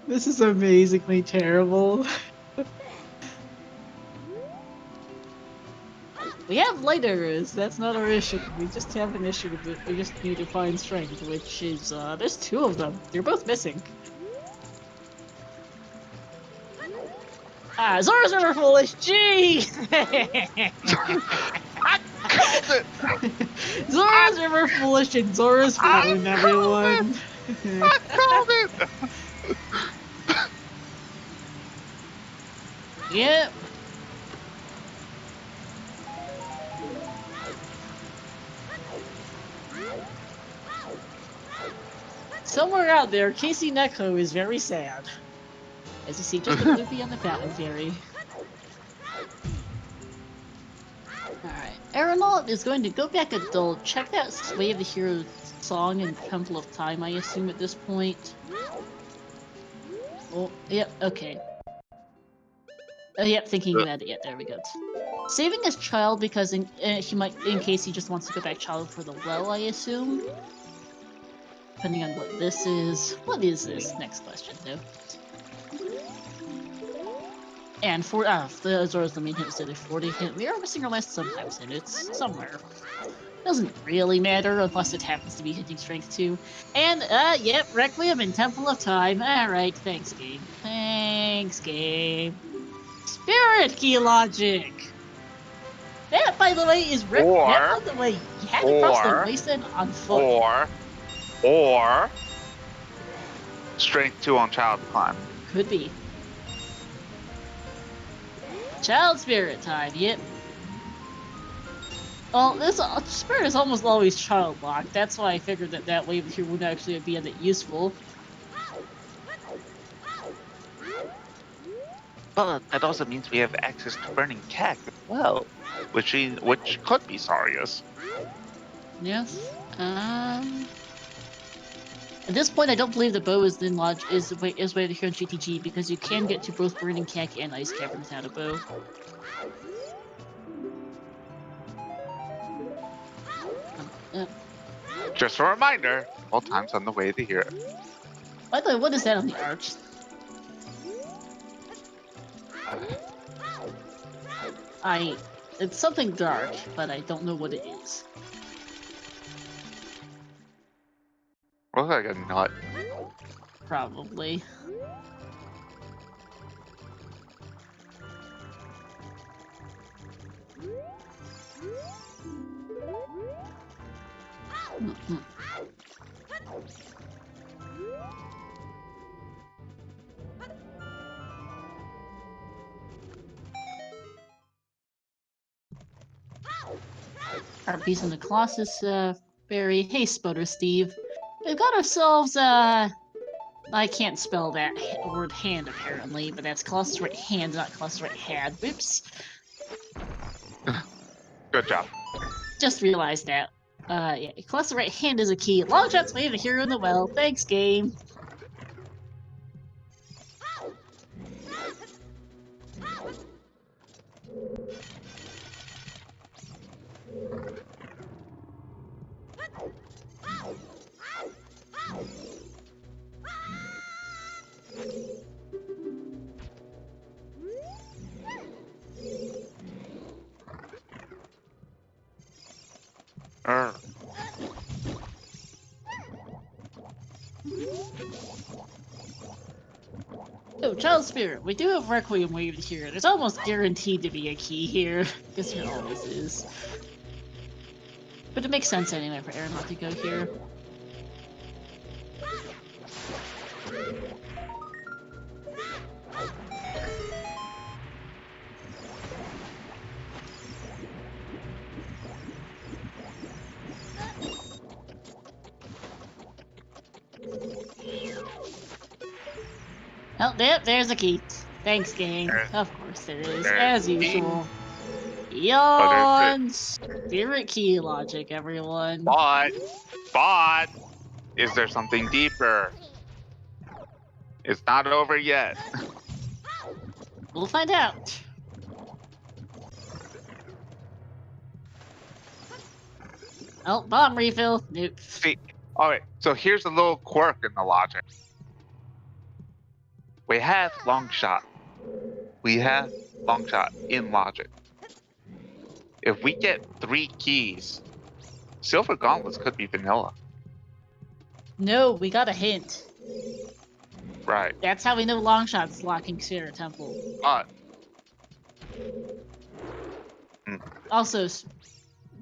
This is amazingly terrible. We have light arrows, that's not our issue. We just have an issue with it. We just need to find strength, which is, there's 2 of them. They're both missing. Ah, Zoras are foolish! Gee! I called it! Zoras are foolish and Zora's fallen, everyone. I called it! Yep. Somewhere out there, Casey Neko is very sad. As you see, just a loopy on the Fountain Fairy. Alright, Aranaut is going to go back adult, check that Way of the Hero song in Temple of Time, I assume, at this point. Oh, yep, okay. Oh, yep, thinking about it, there we go. Saving his child because in case he just wants to go back child for the well, I assume. Depending on what this is. What is this? Next question, though. And for the Zora's the main hit was the 40 hit. We are missing our last sometimes hit. It's somewhere. Doesn't really matter unless it happens to be hitting strength too. And yep, Requiem and Temple of Time. Alright, thanks game. Thanks game. Spirit Key Logic! That, by the way, is that, by the way, you had to cross the wasteland on foot. Or strength 2 on Child Climb. Could be. Child Spirit time, yep. Well, this Spirit is almost always child locked. That's why I figured that way here would actually be a bit useful. But that also means we have access to Burning Cack as well, which could be Sarius. Yes. At this point, I don't believe the bow is then way to here in GTG because you can get to both Burning Cack and Ice Cavern without a bow. Just a reminder, all times on the way to here. By the way, what is that on the arch? It's something dark, but I don't know what it is. Looks like a nut. Probably. Harpies in the Colossus Fairy. Hey, Spoder Steve. We've got ourselves, I can't spell that word hand, apparently, but that's Colossus right hand, not Colossus right hand. Whoops. Good job. Just realized that. Yeah, Colossus right hand is a key. Long shots way of the hero in the well. Thanks, game. Oh, Child Spirit, we do have Requiem waved here. There's almost guaranteed to be a key here, because there always is. But it makes sense anyway for Aranaut to go here. Oh, there's a key. Thanks, gang. Of course there is, as usual. Yawn! Spirit key logic, everyone. But, is there something deeper? It's not over yet. We'll find out. Oh, bomb refill. Nope. See, alright, so here's a little quirk in the logic. We have long shot. We have long shot in logic. if we get 3 keys, Silver Gauntlets could be vanilla. No, we got a hint. Right. That's how we know Longshot's locking Sarah Temple. But Also,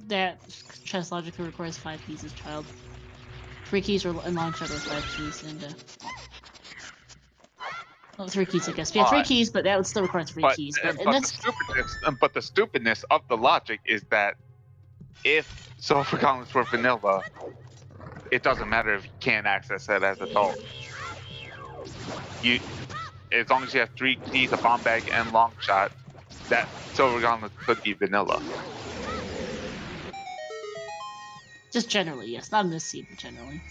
that chess logically requires 5 keys as child. 3 keys in Longshot or 5 keys, and well, 3 keys, I guess. We have 3 keys, but that would still require 3 keys. But the stupidness of the logic is that if Silver Gauntlets were vanilla, it doesn't matter if you can't access it as adult. As long as you have 3 keys, a bomb bag, and long shot, that Silver Gauntlet could be vanilla. Just generally, yes. Not in this scene, but generally.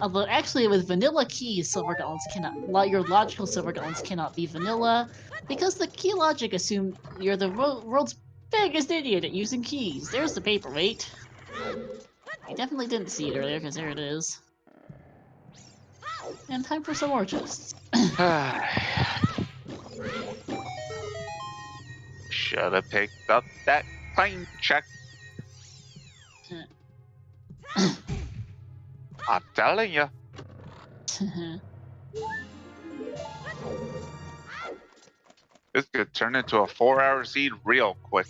Although, actually, with vanilla keys, Silver Gauntlets cannot... Your logical Silver Gauntlets cannot be vanilla, because the key logic assumes you're the world's biggest idiot at using keys. There's the paperweight. I definitely didn't see it earlier, because there it is. And time for some more chests. Should have picked up that claim check. I'm telling you. This could turn into a 4-hour seed real quick.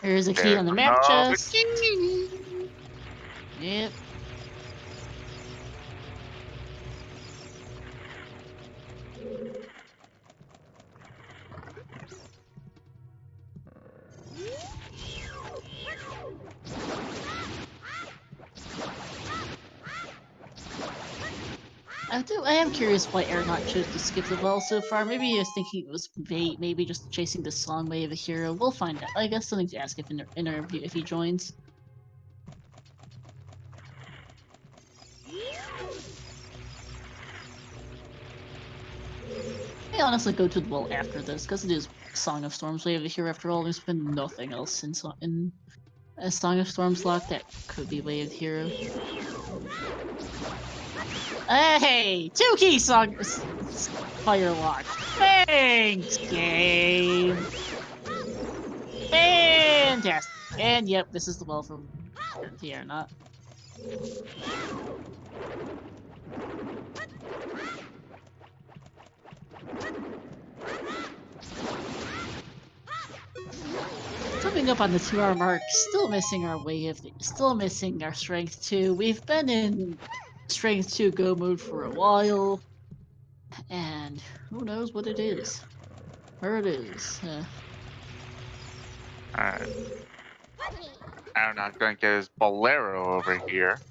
There's a key on the map chest. Yep. I am curious why Aranaut chose to skip the ball so far. Maybe he was thinking it was bait, maybe just chasing the song Way of a Hero. We'll find out. I guess something to ask if if he joins. I honestly go to the ball after this, because it is Song of Storms Way of a Hero after all. There's been nothing else in a Song of Storms lock that could be Way of the Hero. Hey! 2 key songs! Fire lock. Thanks, game! Fantastic! And yep, this is the well from the Aranaut. Coming up on the 2-hour mark, still missing our strength 2. We've been in strength 2 go mode for a while, and who knows what it is. Where it is. Alright. I'm not gonna get his bolero over here.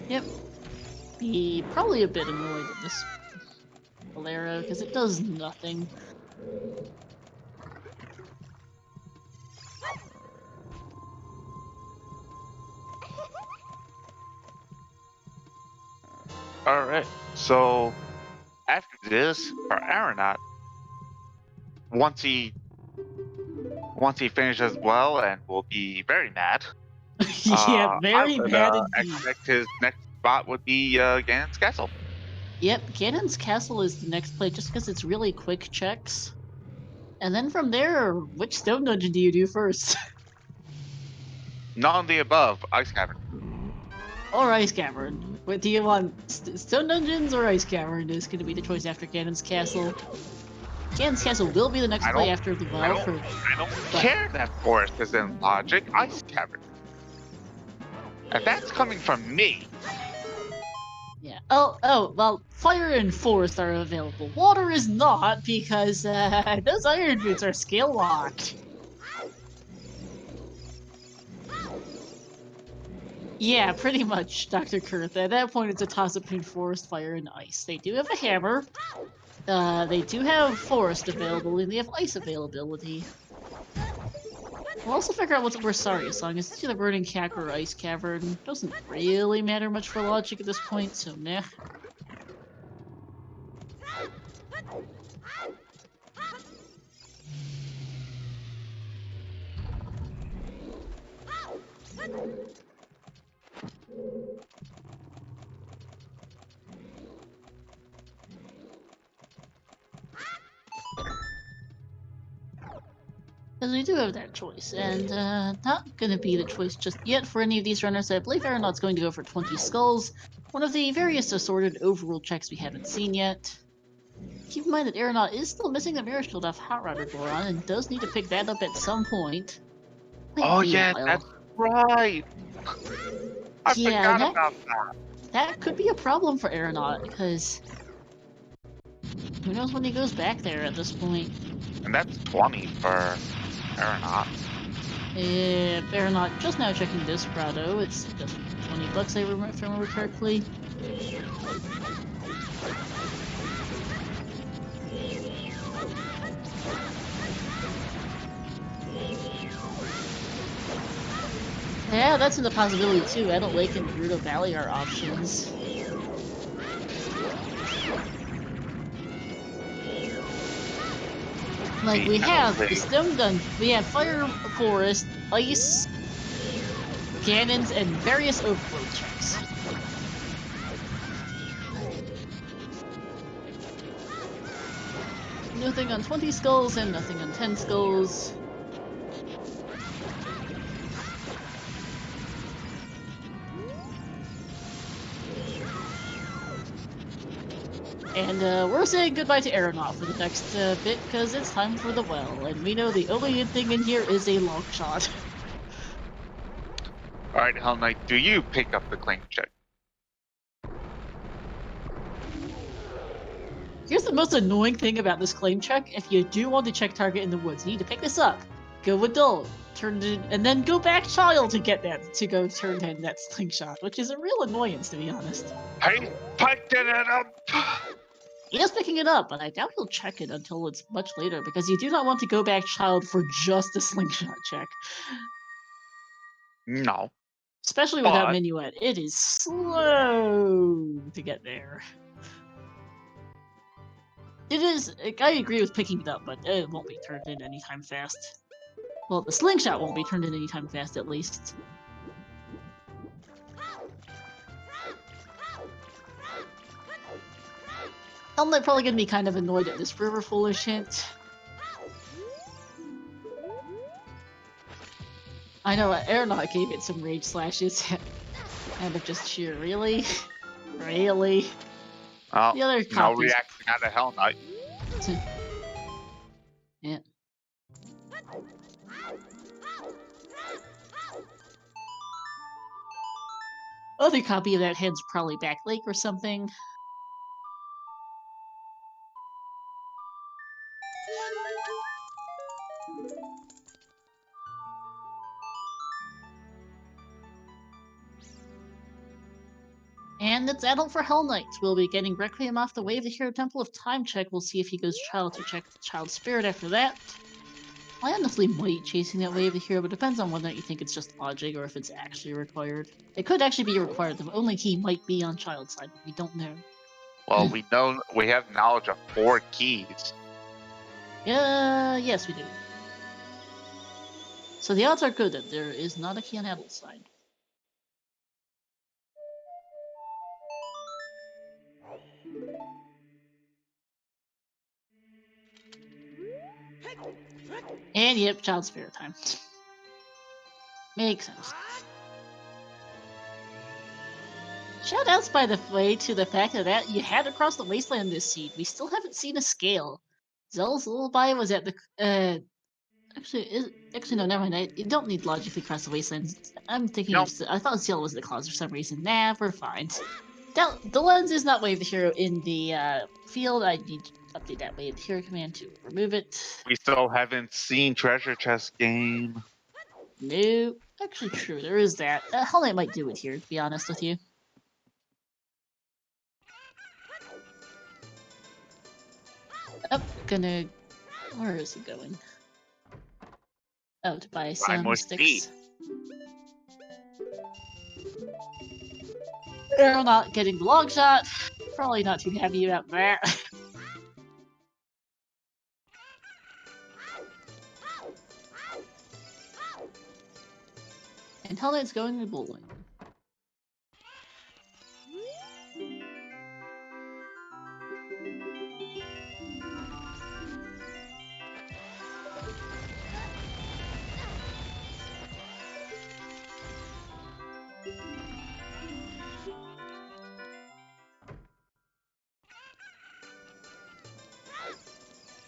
Yep. Be probably a bit annoyed at this bolero, because it does nothing. Alright, so after this, for Aranaut, once he finishes well, and will be very mad. Yeah, very mad I indeed. expect his next spot would be Ganon's Castle. Yep, Ganon's Castle is the next play just because it's really quick checks. And then from there, which stone dungeon do you do first? None of the above. Ice Cavern. Or Ice Cavern. What do you want? Stone dungeons or Ice Cavern is going to be the choice after Ganon's Castle. Ganon's Castle will be the next play after the I don't care that forest is in logic. Ice Cavern. And that's coming from me. Yeah. Oh, well, fire and forest are available. Water is not, because those iron boots are skill locked. Yeah, pretty much, Dr. Kurth. At that point, it's a toss-up between forest, fire, and ice. They do have a hammer. They do have forest available, and they have ice availability. We'll also figure out what we're sorry song is. It's either Burning Cack or Ice Cavern. Doesn't really matter much for logic at this point, so meh. Because we do have that choice, and not gonna be the choice just yet for any of these runners. I believe Aranaut's going to go for 20 skulls, one of the various assorted overrule checks we haven't seen yet. Keep in mind that Aranaut is still missing the Mirror Shield off Hot Rod Goron and does need to pick that up at some point. Might be a yeah, while. that's right. I Yeah, forgot about that. That could be a problem for Aranaut, because who knows when he goes back there at this point. And that's 20 for Aranaut. Aranaut just now checking this Grotto. It's just 20 bucks, if I remember correctly. Yeah, that's a possibility too. Adult Lake and Gerudo Valley are options. Like, we have the Stone Gun, we have Fire Forest, Ice, Cannons, and various Overload checks. Nothing on 20 skulls and nothing on 10 skulls. And we're saying goodbye to Aranaut for the next bit, because it's time for the well, and we know the only thing in here is a long shot. Alright, Hellknight, do you pick up the claim check? Here's the most annoying thing about this claim check. If you do want to check target in the woods, you need to pick this up, go adult, turn it, and then go back child to get that, to go turn in that slingshot, which is a real annoyance, to be honest. I picked it up! He is picking it up, but I doubt he'll check it until it's much later, because you do not want to go back child for just a slingshot check. No. Especially without Minuet. It is slow to get there. It is, I agree with picking it up, but it won't be turned in anytime fast. Well, the slingshot won't be turned in anytime fast, at least. I'm probably gonna be kind of annoyed at this River Foolish hint. I know Aranaut gave it some rage slashes out of just sheer really? Really? Well, The other no copies... reaction out of Hellknight. Yeah. Other copy of that head's probably Back Lake or something. And it's adult for Hellknight. We'll be getting Requiem off the Way of the Hero Temple of Time check. We'll see if he goes child to check the Child Spirit after that. I honestly might chasing that Way of the Hero, but it depends on whether you think it's just logic or if it's actually required. It could actually be required, though only he might be on Child's side, but we don't know. Well, we know we have knowledge of 4 keys. Yes, we do. So the odds are good that there is not a key on Adult's side. And yep, Child Spirit time. Makes sense. Shoutouts, by the way, to the fact that you had across the wasteland this seed. We still haven't seen a scale. Zell's Lullaby was at the actually no, never mind. You don't need logically cross the wasteland. I'm thinking of. I thought Zell was the cause for some reason. Nah, we're fine. The lens is not Wave the Hero in the field. I need to update that Wave the Hero command to remove it. We still haven't seen Treasure Chest game. No, actually true. There is that. Hellknight might do it here, to be honest with you. Oh, gonna... Where is he going? Oh, to buy some sticks. Aranaut getting the long shot. Probably not too happy about that. And Hellknight's going to bowling.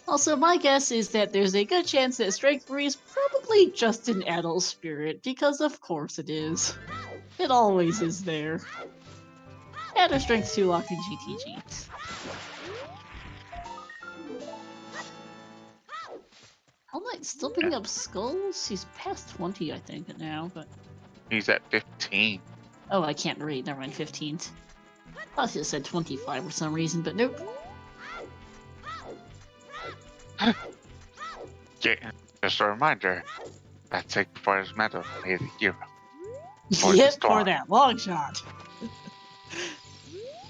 Also, my guess is that there's a good chance that Strength 3 is probably just an adult spirit, because of course it is. It always is there. And a Strength 2 locked in GTG. Hellknight's still picking up skulls? He's past 20, I think, now, but... He's at 15. Oh, I can't read. Never mind, 15. I thought he said 25 for some reason, but nope. Yeah, just a reminder. That signifies medal made a hero. For the Yep, storm. for that long shot.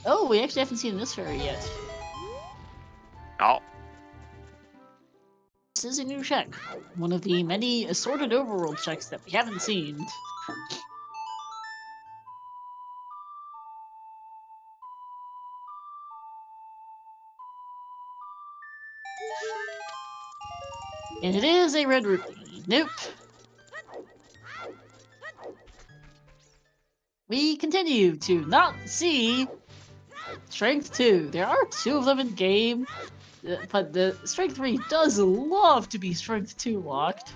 Oh, we actually haven't seen this fairy yet. Oh, This is a new check. One of the many assorted overworld checks that we haven't seen. And it is a red rupee. Nope. We continue to not see Strength 2. There are 2 of them in game, but the Strength 3 does love to be Strength 2 locked.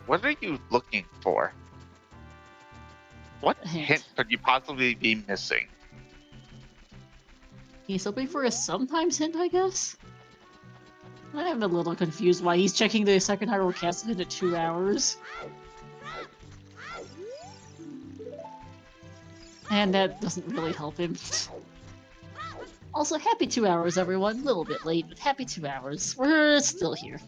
what are you looking for? What A hint. hint could you possibly be missing? He's hoping for a sometimes hint, I guess? I'm a little confused why he's checking the second Hyrule Castle hint at 2 hours. And that doesn't really help him. Also, happy 2 hours, everyone. A little bit late, but happy 2 hours. We're still here.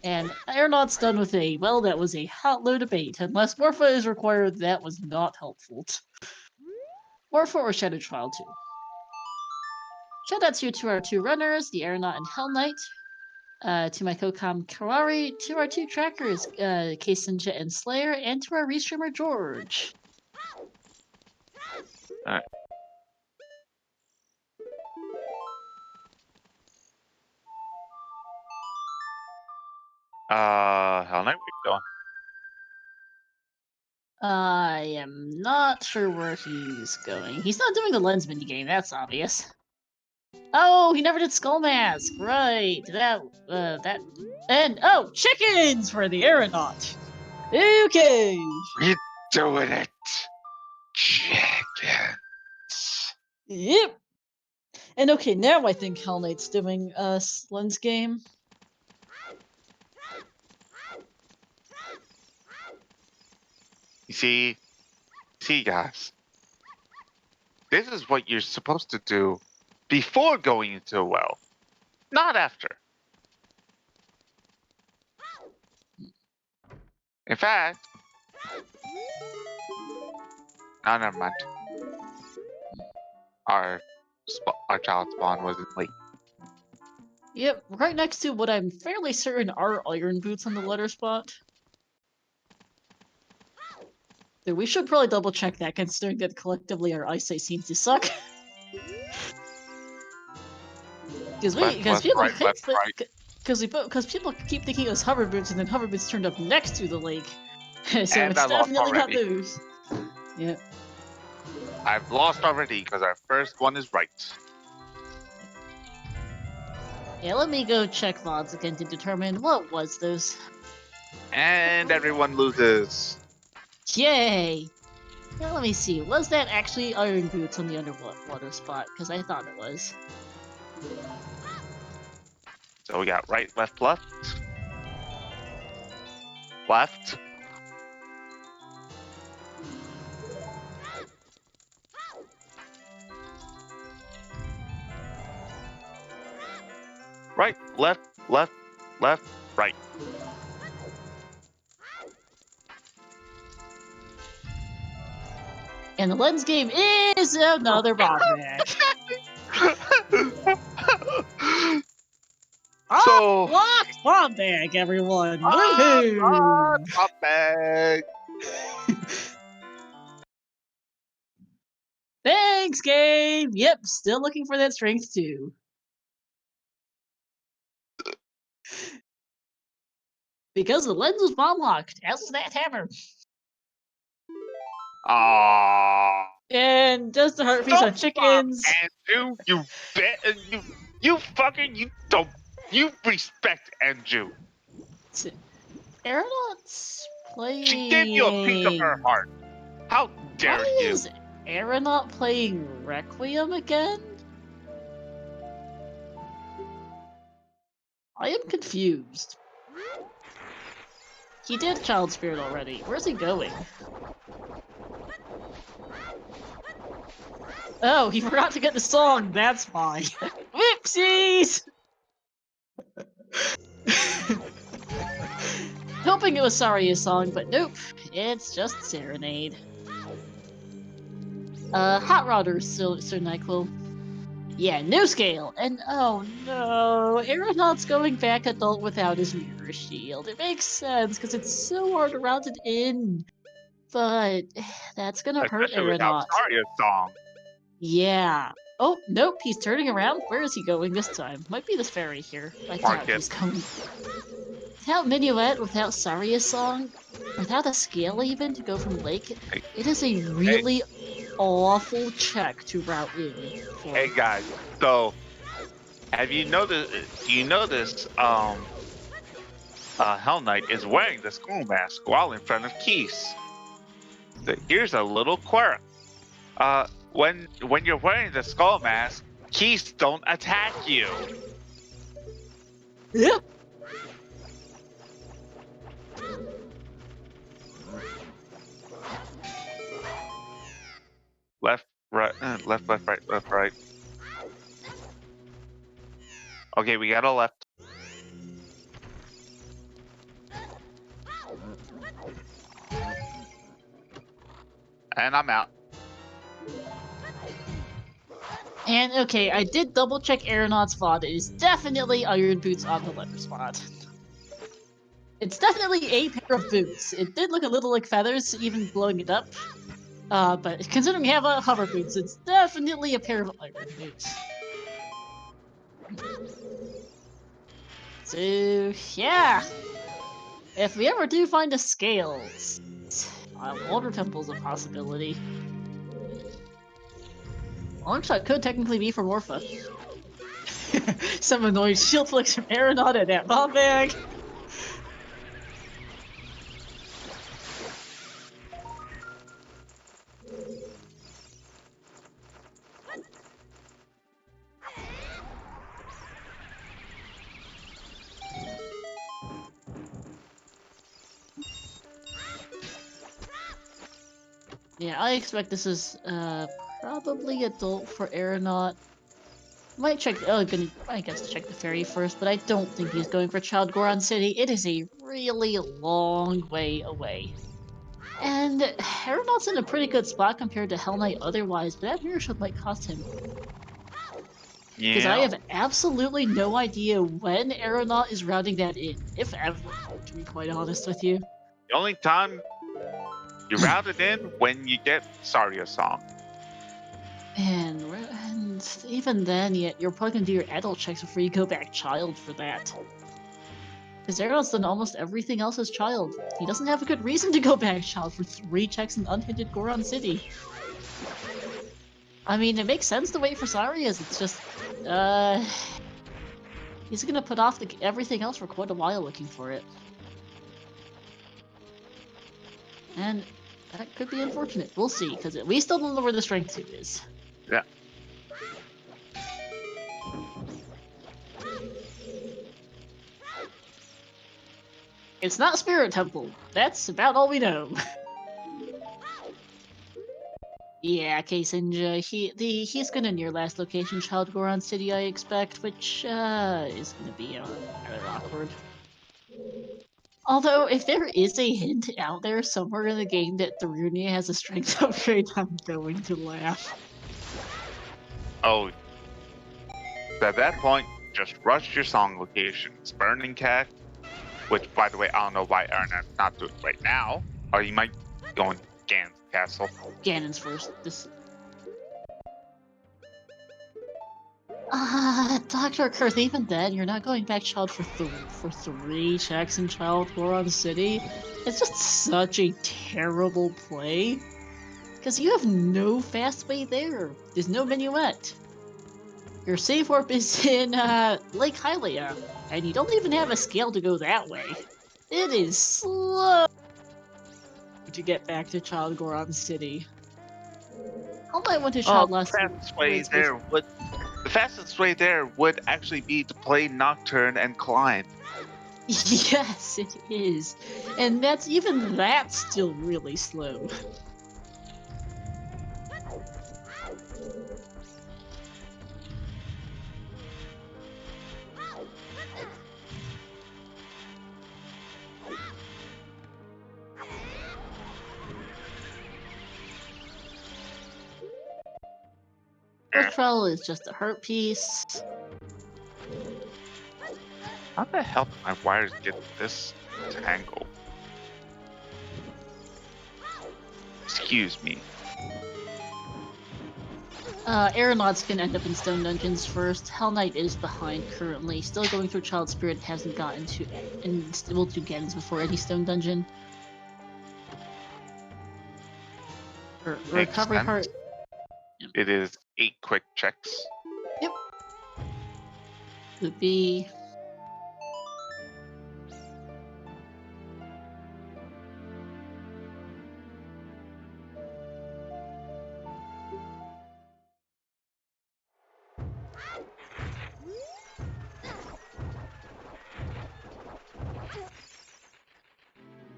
And Aranaut's done with a, well, that was a hot load of bait. Unless Morpha is required, that was not helpful. Morpha or Shadow Trial 2. Shoutouts here to our 2 runners, the Aranaut and Hellknight. To my co-com Koari, to our 2 trackers, Keisenja and Slayer, and to our restreamer George. Alright. Hell Knight, where you going? I am not sure where he's going. He's not doing the lens minigame, that's obvious. Oh, he never did Skull Mask! Right, and, oh, chickens for the Aranaut! Okay! We're doing it! Chickens! Yep! And okay, now I think Hell Knight's doing a lens game. You see guys, this is what you're supposed to do before going into a well, not after. In fact, no, never mind. Our child spawn wasn't late. Yep, right next to what I'm fairly certain are iron boots on the letter spot. Though we should probably double check that, considering that collectively our eyesight seems to suck. Because people keep thinking it was hover boots, and then hover boots turned up next to the lake. So And it's I lost definitely not already. those. Yeah. I've lost already because our first one is right. Yeah, let me go check VODs again to determine what was those. And everyone loses. Yay! Now let me see, was that actually iron boots on the underwater spot? Because I thought it was. So we got right, left, left. Left. Right, left, left, left, right. And the lens game is another bomb bag. So- Locked bomb bag, everyone! Ah, Woohoo! Top bag. Thanks, game! Yep, still looking for that strength too. Because the lens was bomb locked, as was that hammer. Aww. And just a heart feast on chickens. Andrew, you respect Andrew. Aranaut's playing. She gave you a piece of her heart. How dare Why you? is Aranaut playing Requiem again? I am confused. He did Child Spirit already. Where's he going? Oh, he forgot to get the song. That's why. Whoopsies! Hoping it was Saria's song, but nope. It's just Serenade. Hot Rodder, Sir Nyquil. Yeah, new scale! And oh no, Aranaut's going back adult without his mirror shield. It makes sense, because it's so hard to round it in. But that's gonna hurt Especially without Aranaut. Saria's song. Yeah. Oh, nope, he's turning around. Where is he going this time? Might be this ferry here. I doubt Market. he's going. Without Minuet, without Saria's song, without a scale even to go from Lake, it is a really awful check to route in. Hey guys, so have you noticed? Do you notice? Hell Knight is wearing the school mask while in front of Keys. Here's a little quirk. When you're wearing the skull mask, Keys don't attack you. Yep. Left, right, left, right, left, right. Okay, we got a left. And I'm out. And okay, I did double check Aranaut's VOD. It is definitely Iron Boots on the letter spot. It's definitely a pair of boots. It did look a little like feathers, even blowing it up. But considering we have hover boots, it's definitely a pair of Iron Boots. So, yeah. If we ever do find a scales, Water Temple's a possibility. Long shot could technically be for Morpha. Some annoying shield flicks from Aranaut and that bomb bag. Yeah, I expect this is probably adult for Aranaut. Might check. I guess check the ferry first, but I don't think he's going for Child Goron City. It is a really long way away. And Aranaut's in a pretty good spot compared to Hell Knight otherwise, but that mirror shield might cost him. Because I have absolutely no idea when Aranaut is routing that in, if ever, to be quite honest with you. The only time you route it in when you get Saria's song. And even then, you're probably gonna do your adult checks before you go back child for that. Because Aranaut's done almost everything else as child. He doesn't have a good reason to go back child for 3 checks in unhindered Goron City. I mean, it makes sense to wait for Saria's, it's just, he's gonna put off everything else for quite a while looking for it. And that could be unfortunate. We'll see, because we still don't know where the strength 2 is. Yeah. It's not Spirit Temple. That's about all we know. Yeah, Keisenja, he's gonna near last location Child Goron City, I expect, which is gonna be rather awkward. Although, if there is a hint out there somewhere in the game that Darunia has a strength upgrade, I'm going to laugh. Oh. At that point, just rush your song locations. Burning Cat, which, by the way, I don't know why Aranaut's not doing right now. Or he might Going Gan's castle. Ganon's first. Dr. Kurth, even then, you're not going back Child for 3 checks in Child Goron City. It's just such a terrible play. Because you have no fast way there. There's no minuet. Your save warp is in Lake Hylia, and you don't even have a scale to go that way. It is slow to get back to Child Goron City. All I went to Child last The fastest way there would actually be to play Nocturne and climb. Yes, it is. And that's still really slow. Control is just a hurt piece. How the hell did my wires get this tangled? Excuse me. Aeronauts can end up in stone dungeons first. Hellknight is behind currently, still going through Child Spirit, hasn't gotten to, and will do Gens before any stone dungeon. Recovery sense. heart. Yep. It is 8 quick checks. Yep. Would be.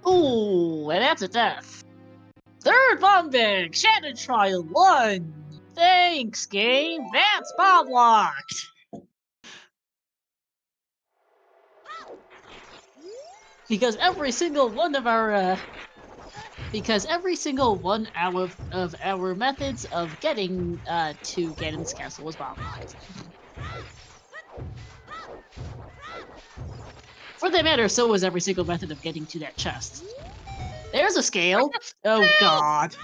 Ooh, and that's a death. Third bomb bag, Shannon Trial 1. Thanks, game. That's bomb locked. Because every single one of our of our methods of getting to Ganon's castle was bomb locked. For that matter, so was every single method of getting to that chest. There's a scale. Oh god.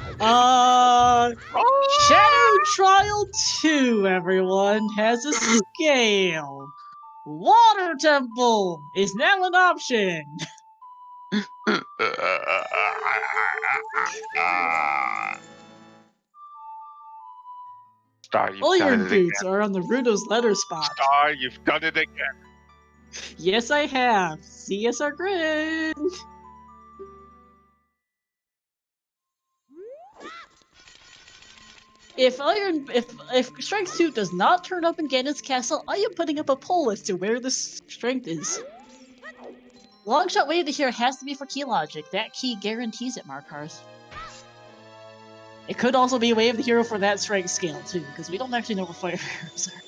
Shadow Trial 2, everyone, has a scale. Water Temple is now an option. Star, you've All done your it boots again. are on the Runo's letter spot. Star, you've done it again. Yes, I have. CSR grid. If Strength 2 does not turn up in Ganon's castle, I am putting up a poll as to where this strength is. Longshot Wave to here has to be for key logic. That key guarantees it, Markars. It could also be Wave the Hero for that strength scale too, because we don't actually know where fire heroes are.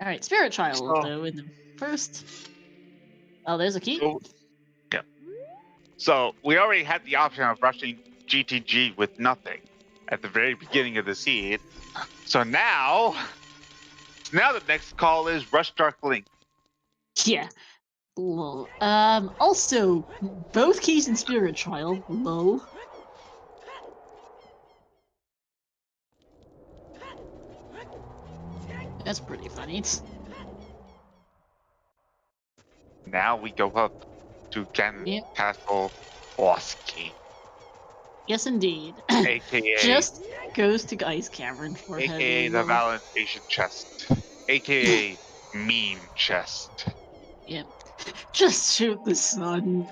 Alright, Spirit Child though in the first. Oh, there's a key. So we already had the option of rushing GTG with nothing at the very beginning of the seed. So now the next call is Rush Dark Link. Yeah. Lol. Also, both keys in Spirit Trial. Lol. That's pretty funny. Now we go up to Ganon Castle Boss Key. Yes, indeed. AKA just goes to Ice Cavern for AKA the Validation Chest. AKA Meme Chest. Yep. Just shoot the sun.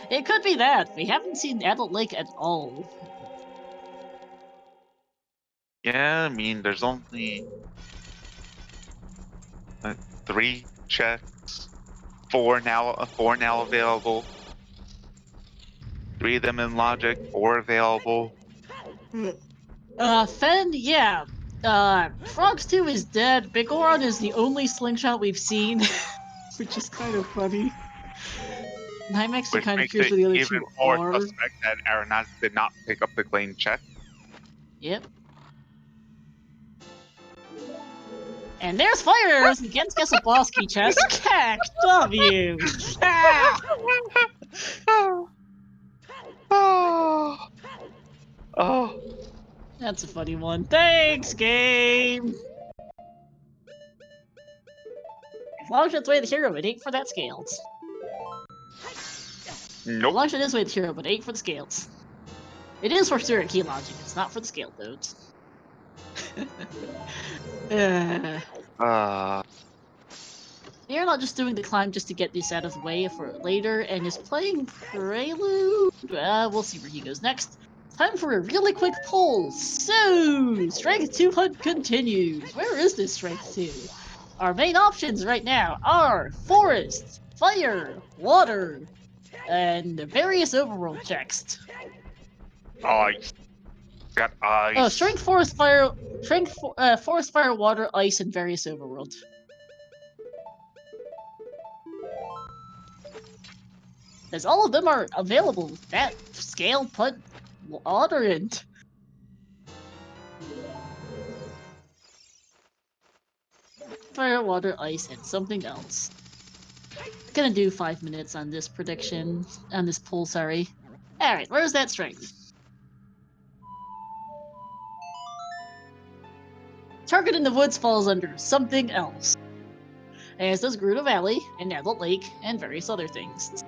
It could be that. We haven't seen Adult Lake at all. Yeah, I mean, there's only 3 checks, 4 now available. 3 of them in Logic, 4 available. Fen, yeah. Frogs 2 is dead. Big Goron is the only slingshot we've seen, which is kind of funny. And I'm actually kind of curious where the other even two more are. suspect that Aranaut did not pick up the claim check. Yep. And there's fires against Castle Boss Key Chest. Cack W. Ah! Oh. That's a funny one. Thanks, game. Launch its way to the hero, but ain't for that scales. Nope. Launch it is way to the hero, but ain't for the scales. It is for Spirit Key logic. It's not for the scale nodes. You're not just doing the climb just to get this out of the way for later, and is playing Prelude. We'll see where he goes next. Time for a really quick poll. So, Strength 2 hunt continues. Where is this Strength 2? Our main options right now are Forest, Fire, Water, and various overworld checks. Ice. Got ice. Oh, Strength, Forest, Fire, Forest, Fire, Water, Ice, and various overworld. As all of them are available at scale, put water in. Fire, water, ice, and something else. Gonna do 5 minutes on this prediction, on this poll, sorry. Alright, where's that strength? Target in the woods falls under something else. As does Gerudo Valley, and Adult Lake, and various other things.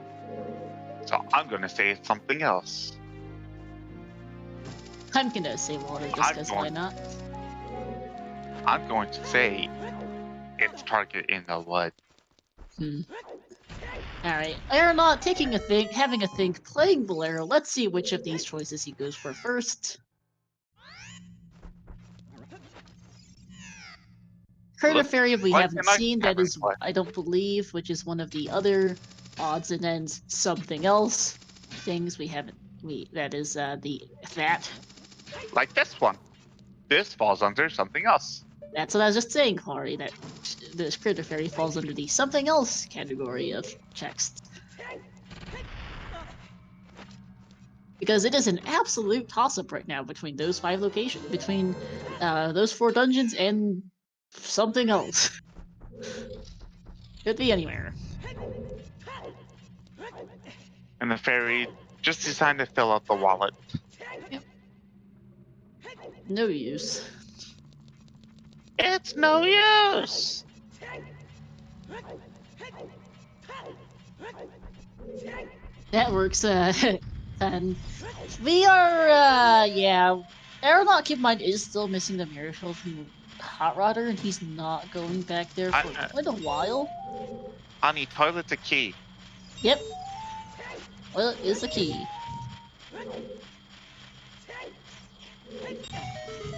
So I'm gonna say something else. I'm gonna say water just because why not? I'm going to say it's target in the wood. Alright, Aranaut taking a think, having a think, playing Bolero. Let's see which of these choices he goes for first. Crater Fairy we haven't seen, that is, I don't believe, which is one of the other odds and ends something else things we haven't, that is that. Like this one. This falls under something else. That's what I was just saying, Koari, that this Crater Fairy falls under the something else category of checks. Because it is an absolute toss-up right now between those 5 locations, between those 4 dungeons and something else. Could be anywhere. And the fairy just decided to fill up the wallet. Yep. No use. It's no use! That works, and we are, yeah. Aranaut, keep in mind, is still missing the miracle from Hot Rodder, and he's not going back there for quite a while. Honey, toilet's a key. Yep. Well, is the key.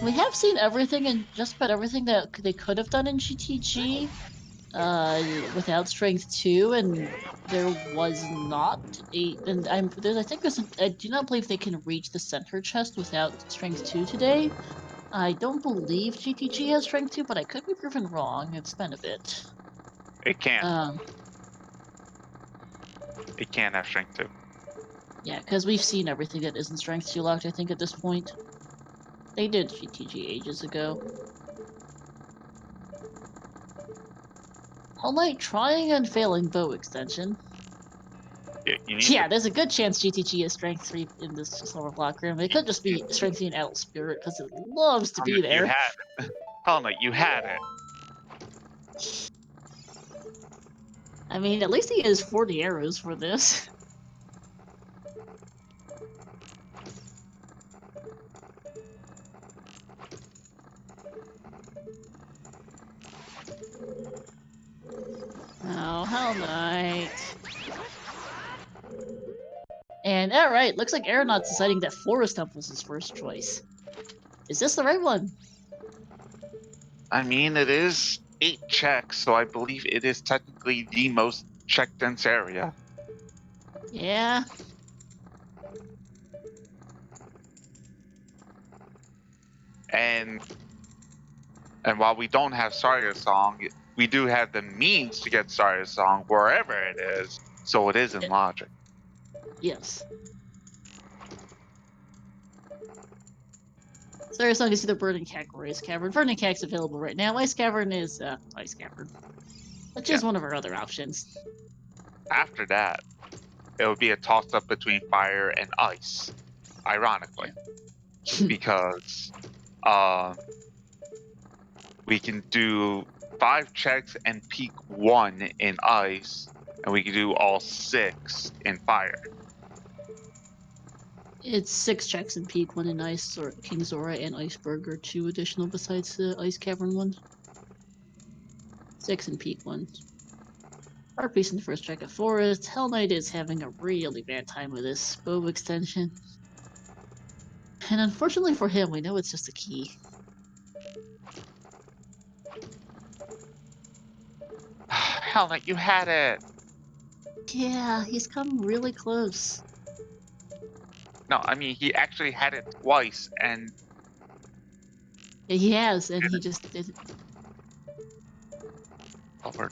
We have seen everything and just about everything that they could have done in GTG without Strength 2, and there was not a. And I think there's. I do not believe they can reach the center chest without Strength 2 today. I don't believe GTG has Strength 2, but I could be proven wrong. It's been a bit. It can't. It can't have Strength 2. Yeah, because we've seen everything that isn't Strength 2 locked, I think, at this point. They did GTG ages ago. Hellknight trying and failing bow extension. Yeah, there's a good chance GTG is Strength 3 in this Silver Block room. It could just be Strength 3 and Adult Spirit, because it loves to be there. You had it. Hellknight, you had it. I mean, at least he has 40 arrows for this. Oh, Hellknight. And alright, looks like Aranaut's deciding that Forest Temple is his first choice. Is this the right one? I mean, it is 8 checks, so I believe it is technically the most check-dense area. Yeah. And while we don't have Sarya's Song, we do have the means to get Sarya's Song wherever it is, so it is in logic. Yes. So as long as either Burning Cack or Ice Cavern. Burning Cack's available right now. Ice Cavern is Ice Cavern, which is one of our other options. After that, it would be a toss-up between fire and ice, ironically, because we can do 5 checks and peak 1 in ice, and we can do all 6 in fire. It's 6 checks and peak, 1 in Ice, or King Zora and Iceberg are 2 additional besides the Ice Cavern one. 6 and peak 1. Harpies in the first check of Forest. Hell Knight is having a really bad time with this bow extension. And unfortunately for him, we know it's just a key. Hell, Knight, you had it! Yeah, he's come really close. No, I mean, he actually had it twice, and... Yeah, he has, and he just didn't. Over.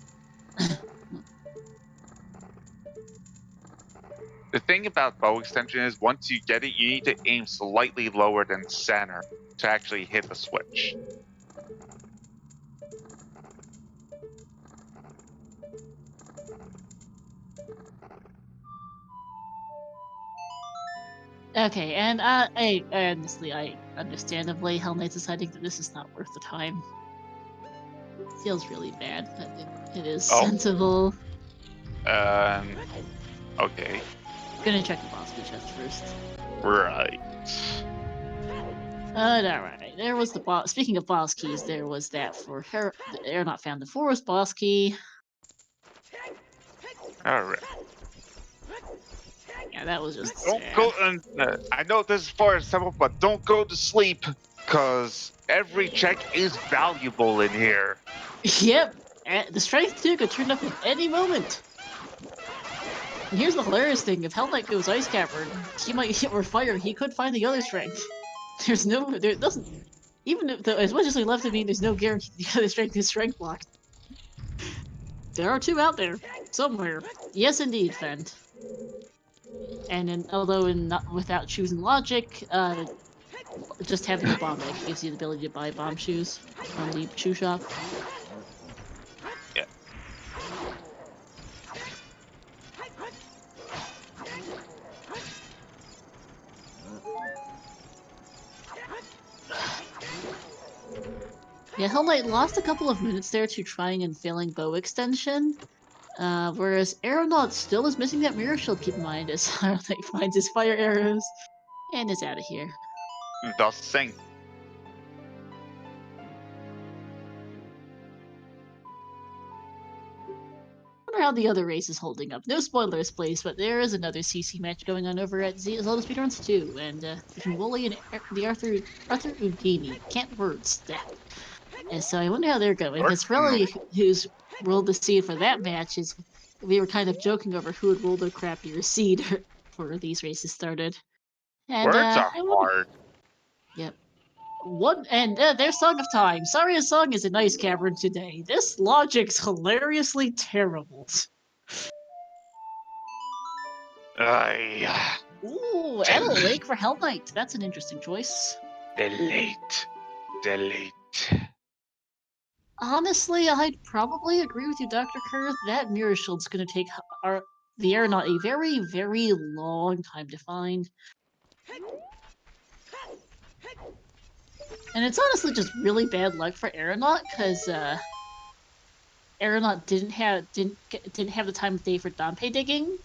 The thing about bow extension is, once you get it, you need to aim slightly lower than center to actually hit the switch. Okay, and I honestly, understandably, Hell Knight's deciding that this is not worth the time. Feels really bad, but it is sensible. Okay. Gonna check the boss key chest first. Right. Alright, there was the boss. Speaking of boss keys, there was that for Aranaut found the forest boss key. Alright. Yeah, that was just Don't sad. go, I know this is for simple, but don't go to sleep, because every check is valuable in here. Yep, the strength 2 could turn up at any moment. And here's the hilarious thing: if Hell Knight goes Ice Cavern, he might hit or fire. He could find the other strength. There doesn't, even if as much as we love to mean, there's no guarantee the other strength is strength blocked. There are 2 out there somewhere. Yes, indeed, Fend. And not without choosing logic, just having a bomb egg gives you the ability to buy bomb shoes from the shoe shop. Yeah. Yeah, Hell Knight lost a couple of minutes there to trying and failing bow extension. Whereas Aranaut still is missing that mirror shield, keep in mind, as Aranaut finds his fire arrows and is out of here. Thus sing. I wonder how the other race is holding up. No spoilers, please, but there is another CC match going on over at Zelda Speedruns 2, and between Wooly and the Arthur Houdini. Can't words that. And so I wonder how they're going, because really, who's rolled the seed for that match is we were kind of joking over who would roll the crappier seed for these races started. And, Words are hard. Yep. There's Song of Time. Sorry, a song is a nice cavern today. This logic's hilariously terrible. Ooh, and a lake for Hell Knight. That's an interesting choice. Delete. Honestly, I'd probably agree with you, Dr. Kerr. That mirror shield's gonna take the Aranaut a very, very long time to find. And it's honestly just really bad luck for Aranaut, because Aranaut didn't have the time of day for Dompe digging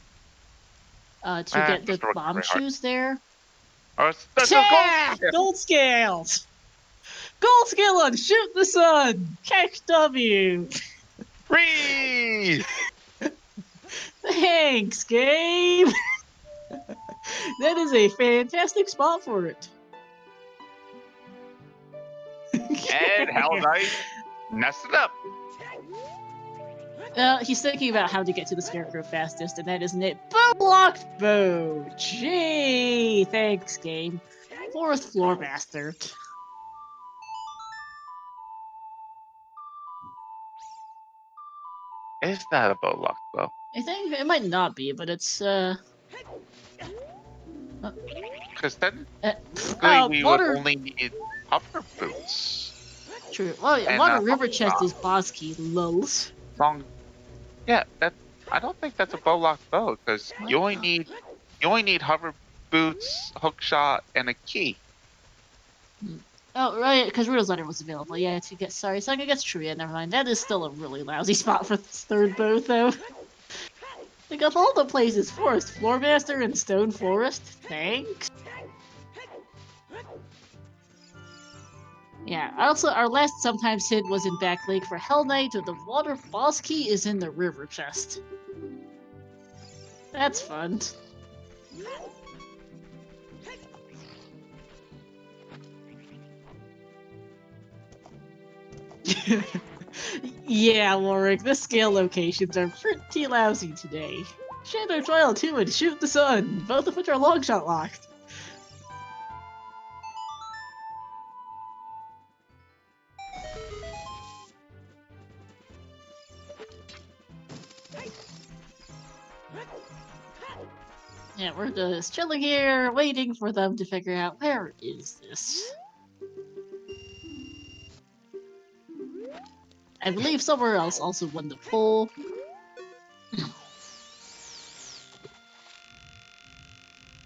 to get the bomb shoes there. Gold scales! Gold scale on Shoot the Sun! Catch W! Free! Thanks, game! That is a fantastic spot for it. And Hell Knight messed it up. He's thinking about how to get to the Scarecrow fastest, and that isn't it. Bow blocked bow! Gee, thanks, game. 4th floor bastard. Is that a bow lock, though? I think it might not be, but it's, Because then we water... would only need hover boots. True. Well, And, Water River Hover Chest Bow. is boss key, lulz. Long. Yeah, that. I don't think that's a bow lock bow because you only need hover boots, hook shot, and a key. Oh, right, because Riddle's Letter was available. Yeah, to get sorry, so I guess true. Yeah, never mind. That is still a really lousy spot for this third bow, though. Like, of all the places, Forest Floormaster and Stone Forest, thanks. Yeah, also, our last sometimes hit was in Back Lake for Hell Knight, but the water boss key is in the river chest. That's fun. Yeah, Warwick, the scale locations are pretty lousy today. Shadow Trial 2 and Shoot the Sun, both of which are longshot locked. Yeah, we're just chilling here, waiting for them to figure out where is this. I believe somewhere else also won the poll.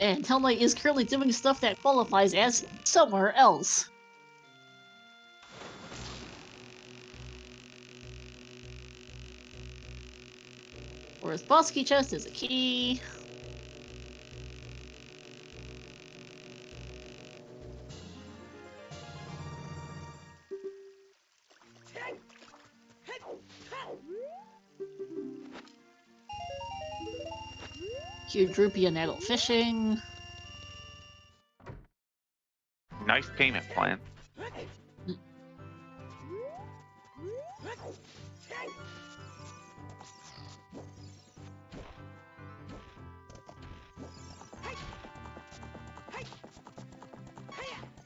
And Hellknight is currently doing stuff that qualifies as somewhere else. Whereas Bosky Chest is a key. Huge Rupee and Adult Fishing. Nice payment plan.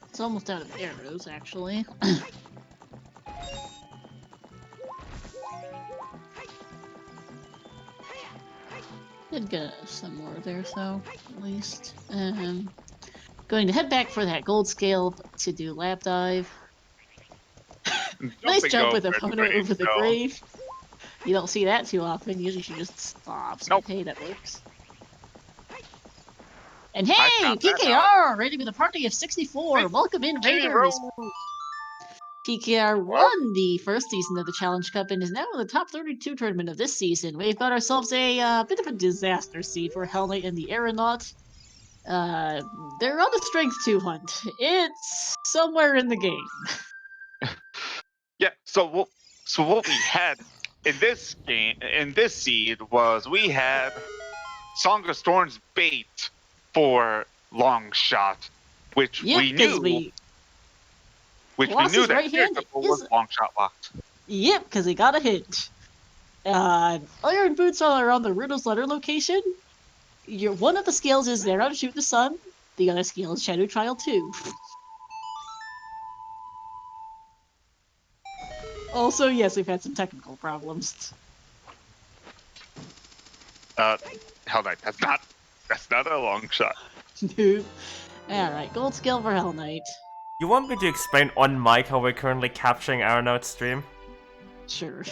It's almost out of arrows, actually. Did get some more there, so at least. Going to head back for that gold scale to do lap dive. Nice jump with Opponent over the grave. You don't see that too often. Usually she just stops. Nope. Okay, that works. And hey, PKR, rated with a party of 64. Welcome in, Raiders. PKR won the first season of the Challenge Cup and is now in the top 32 tournament of this season. We've got ourselves a bit of a disaster seed for Hellknight and the Aranaut. They're on a strength 2 hunt. It's somewhere in the game. Yeah. So what we had in this game, in this seed, was we had Song of Storm's bait for long shot, which we knew. Which we knew that right hand was long shot locked. Yep, because he got a hit. Iron Boots are on the Riddle's Letter location. One of the scales is there to shoot the sun. The other scale is Shadow Trial 2. Also, yes, we've had some technical problems. Hellknight, that's not a long shot. Dude. Alright, gold scale for Hellknight. You want me to explain on mic how we're currently capturing Aranaut's stream? Sure.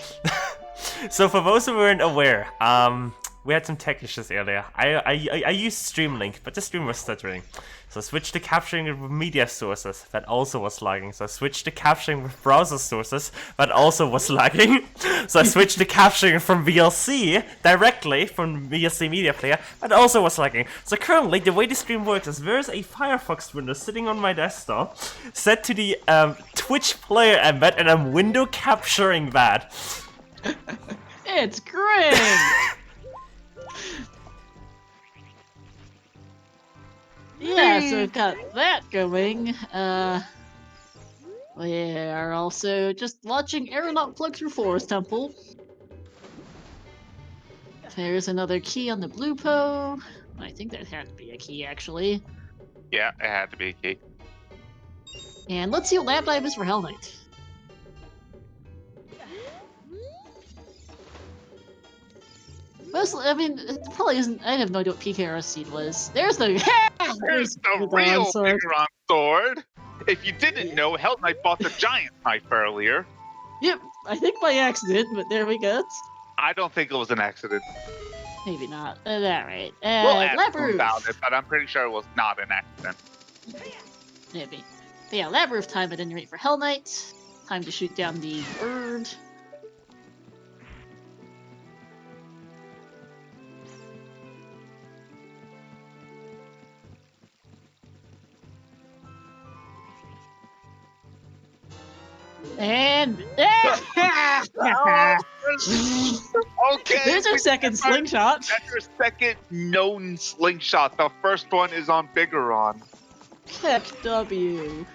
So for those who weren't aware, we had some tech issues earlier. I used Streamlink, but the stream was stuttering. So I switched to capturing it with media sources, that also was lagging. So I switched to capturing with browser sources, that also was lagging. So I switched to capturing from VLC, directly from VLC Media Player, that also was lagging. So currently, the way the stream works is there's a Firefox window sitting on my desktop, set to the Twitch player embed, and I'm window capturing that. It's great! Yeah, so we've got that going. We are also just watching Aranaut plug through Forest Temple. There's another key on the blue po. I think that had to be a key, actually. Yeah, it had to be a key. And let's see what lap dive is for Hellknight. Mostly, I mean, it probably isn't. I have no idea what PKR seed was. There's the. There's the real Biggeron sword. If you didn't know, Hell Knight bought the giant knife earlier. Yep, I think by accident, but there we go. I don't think it was an accident. Maybe not. Alright. We'll ask Lab him roof. about it, but I'm pretty sure it was not an accident. Maybe. But yeah, lab roof time at any rate for Hell Knight. Time to shoot down the bird. And Okay. there's our second slingshot. That's your second known slingshot. The first one is on Bigoron. Heck W.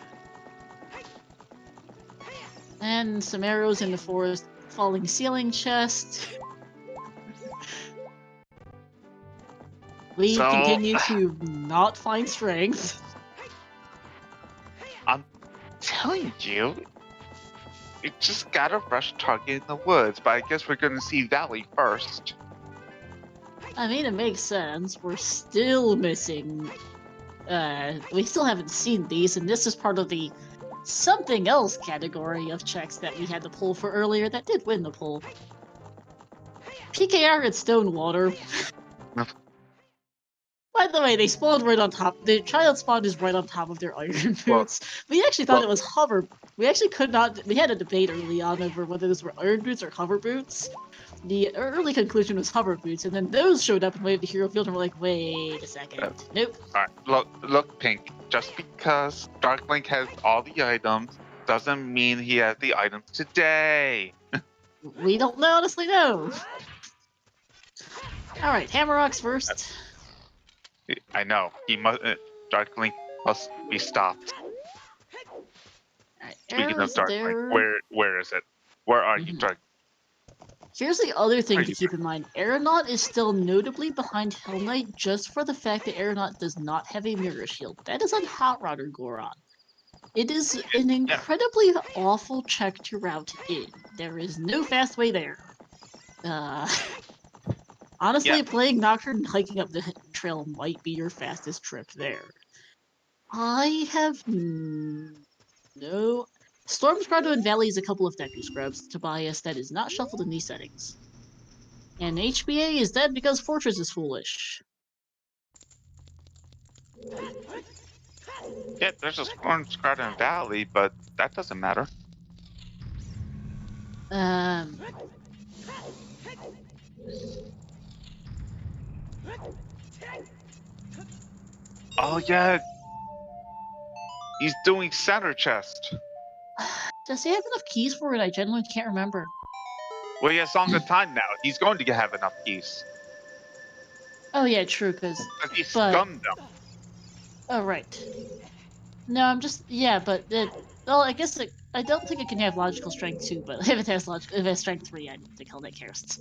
And some arrows in the forest, falling ceiling chest. We continue to not find strength. I'm telling you, you just gotta rush target in the woods, but I guess we're gonna see Valley first. I mean, it makes sense. We're still missing. We still haven't seen these, and this is part of the something else category of checks that we had to pull for earlier that did win the pull. PKR at Stonewater. By the way, they spawned right on top. The child spawn is right on top of their iron boots. We actually thought it was hover. We actually could not. We had a debate early on over whether those were iron boots or hover boots. The early conclusion was hover boots, and then those showed up in Way of the Hero Field, and we're like, wait a second. Nope. Alright, look, Pink. Just because Dark Link has all the items doesn't mean he has the items today. We don't honestly know. Alright, Hammerrocks first. I know. He must. Dark Link must be stopped. Alright, Speaking of Dark Link, where is it? Where are you, Dark? Here's the other thing to keep in mind. Aranaut is still notably behind Hell Knight just for the fact that Aranaut does not have a mirror shield. That is on Hot Rod or Goron. It is an incredibly awful check to route in. There is no fast way there. Honestly, playing Nocturne and hiking up the trail might be your fastest trip there. I have no... Storm's Grotto and Valley is a couple of Deku Scrubs. Tobias, that is not shuffled in these settings. And HBA is dead because Fortress is foolish. Yeah, there's a Storm's Grotto in Valley, but that doesn't matter. Oh yeah, he's doing center chest. Does he have enough keys for it? I genuinely can't remember. Well, he has Song of Time now. He's going to have enough keys. Oh yeah, true, because... He scummed them. Oh, right. No, I'm just... Yeah, but... well, I guess I don't think it can have logical strength 2, but if it has strength 3, I don't think Hell Knight cares.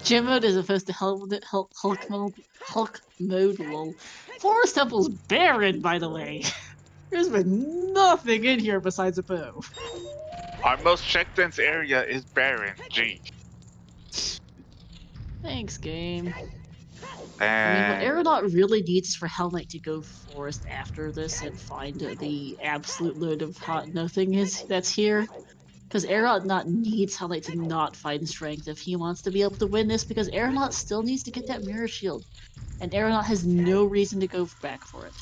Gym mode as opposed to Hulk mode, lol. Forest Temple's barren, by the way. There's been nothing in here besides a bow. Our most check-dense area is barren. Gee. Thanks, game. And... I mean, what Aranaut really needs is for Hell Knight to go forest after this and find the absolute load of hot nothing that's here. Because Aranaut needs Hell Knight to not find strength if he wants to be able to win this, because Aranaut still needs to get that mirror shield. And Aranaut has no reason to go back for it.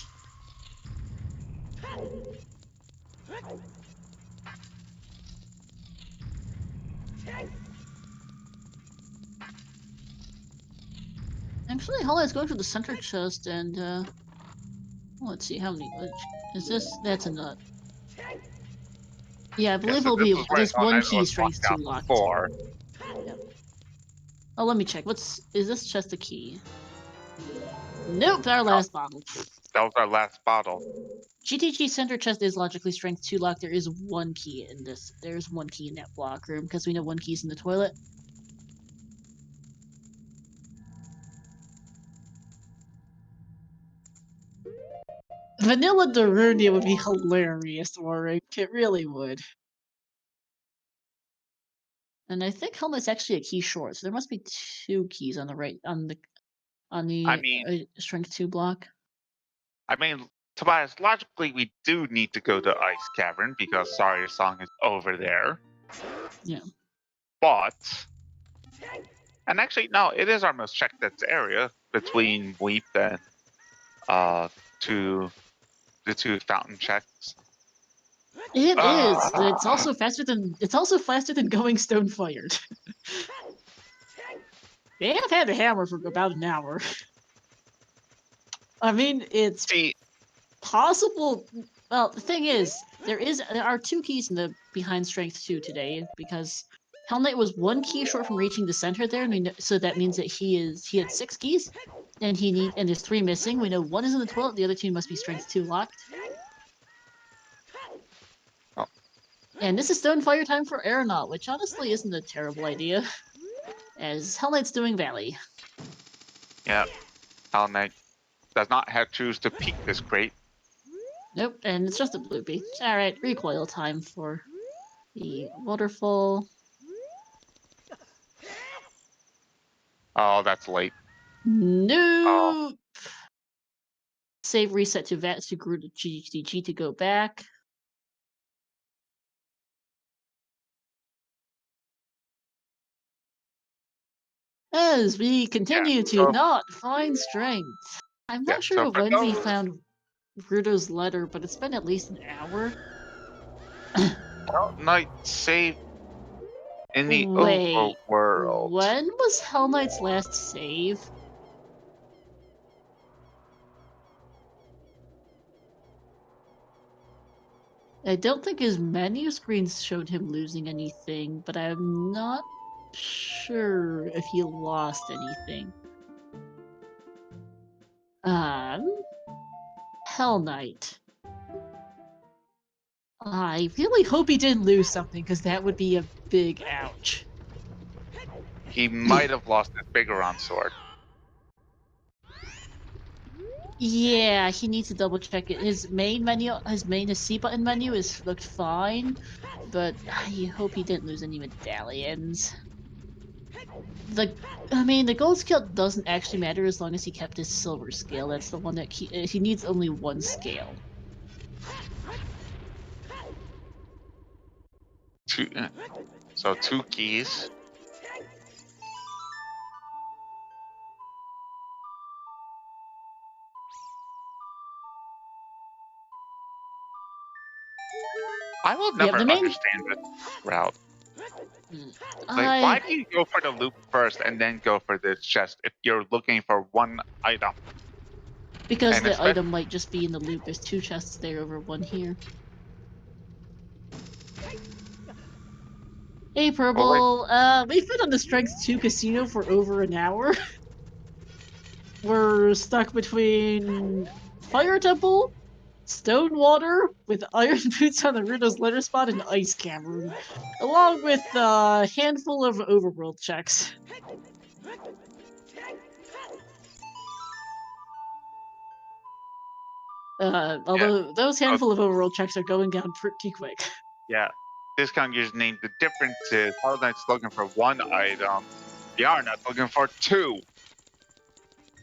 Actually, Hell Knight's going for the center chest, and let's see how many. Is this? That's a nut. Yeah, I believe it'll be just one key strength 2 locked. 4. Yep. Oh, let me check. Is this chest a key? Nope, our last bottle. That was our last bottle. GTG center chest is logically strength 2 locked. There is one key in this. There's one key in that block room because we know one key's in the toilet. Vanilla Darunia would be hilarious, Warwick. It really would. And I think Hellknight's actually a key short, so there must be 2 keys on the right on the I mean, strength 2 block. Tobias, logically, we do need to go to Ice Cavern because Sawyer's song is over there. Yeah. But, and actually, no, it is our most checked area between Weep and the two fountain checks. It is. It's also faster than going stone fired. They have had a hammer for about an hour. I mean, it's possible. Well, the thing is, there are 2 keys in the behind strength 2 today because Hellknight was 1 key short from reaching the center there, and so that means that he had 6 keys, and there's 3 missing. We know 1 is in the toilet, the other 2 must be strength 2 locked. Oh. And this is Stonefire time for Aranaut, which honestly isn't a terrible idea, as Hellknight's doing Valley. Yeah, Hellknight does not have choose to peek this crate. Nope, and it's just a bloopy. Alright, recoil time for the waterfall. Oh, that's late. Nope! Oh. Save reset to VAT to GDG to go back. As we continue to not find strength. I'm not sure when we found Rudo's letter, but it's been at least an hour. Hellknight saved in the overworld. When was Hellknight's last save? I don't think his menu screens showed him losing anything, but I'm not sure if he lost anything. Hellknight. I really hope he didn't lose something, because that would be a big ouch. He might have lost his Bigoron sword. Yeah, he needs to double check it. His C button menu looked fine, but I hope he didn't lose any medallions. The gold scale doesn't actually matter as long as he kept his silver scale. That's the one that he needs only 1 scale. 2 keys. I will never understand this route. Why do you go for the loop first and then go for this chest if you're looking for 1 item? Because the item might just be in the loop. There's 2 chests there over 1 here. Hey, Purple. We've been on the Strength 2 casino for over an hour. We're stuck between Fire Temple, Stone Water, with Iron Boots on the Rudo's letter spot, and Ice Cavern, along with a handful of overworld checks. Although those handful of overworld checks are going down pretty quick. Yeah. Discount username, the difference is Hellknight's looking for 1 item, the Aranaut's looking for 2.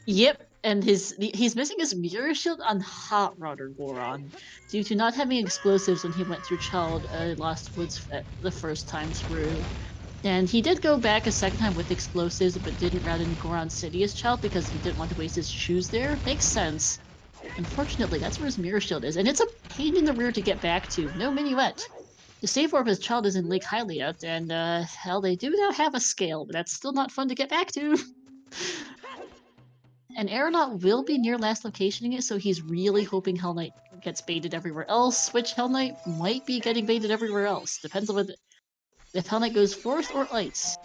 Yep, and he's missing his mirror shield on Hot Rod or Goron due to not having explosives when he went through Lost Woods the first time through. And he did go back a second time with explosives, but didn't route in Goron City as Child because he didn't want to waste his shoes there. Makes sense. Unfortunately, that's where his mirror shield is, and it's a pain in the rear to get back to. No minuet. The save warp as Child is in Lake Hyliot, and hell, they do now have a scale, but that's still not fun to get back to. And Aranaut will be near last locationing it, so he's really hoping Hellknight gets baited everywhere else, which Hellknight might be getting baited everywhere else. Depends on if Hellknight goes forest or ice.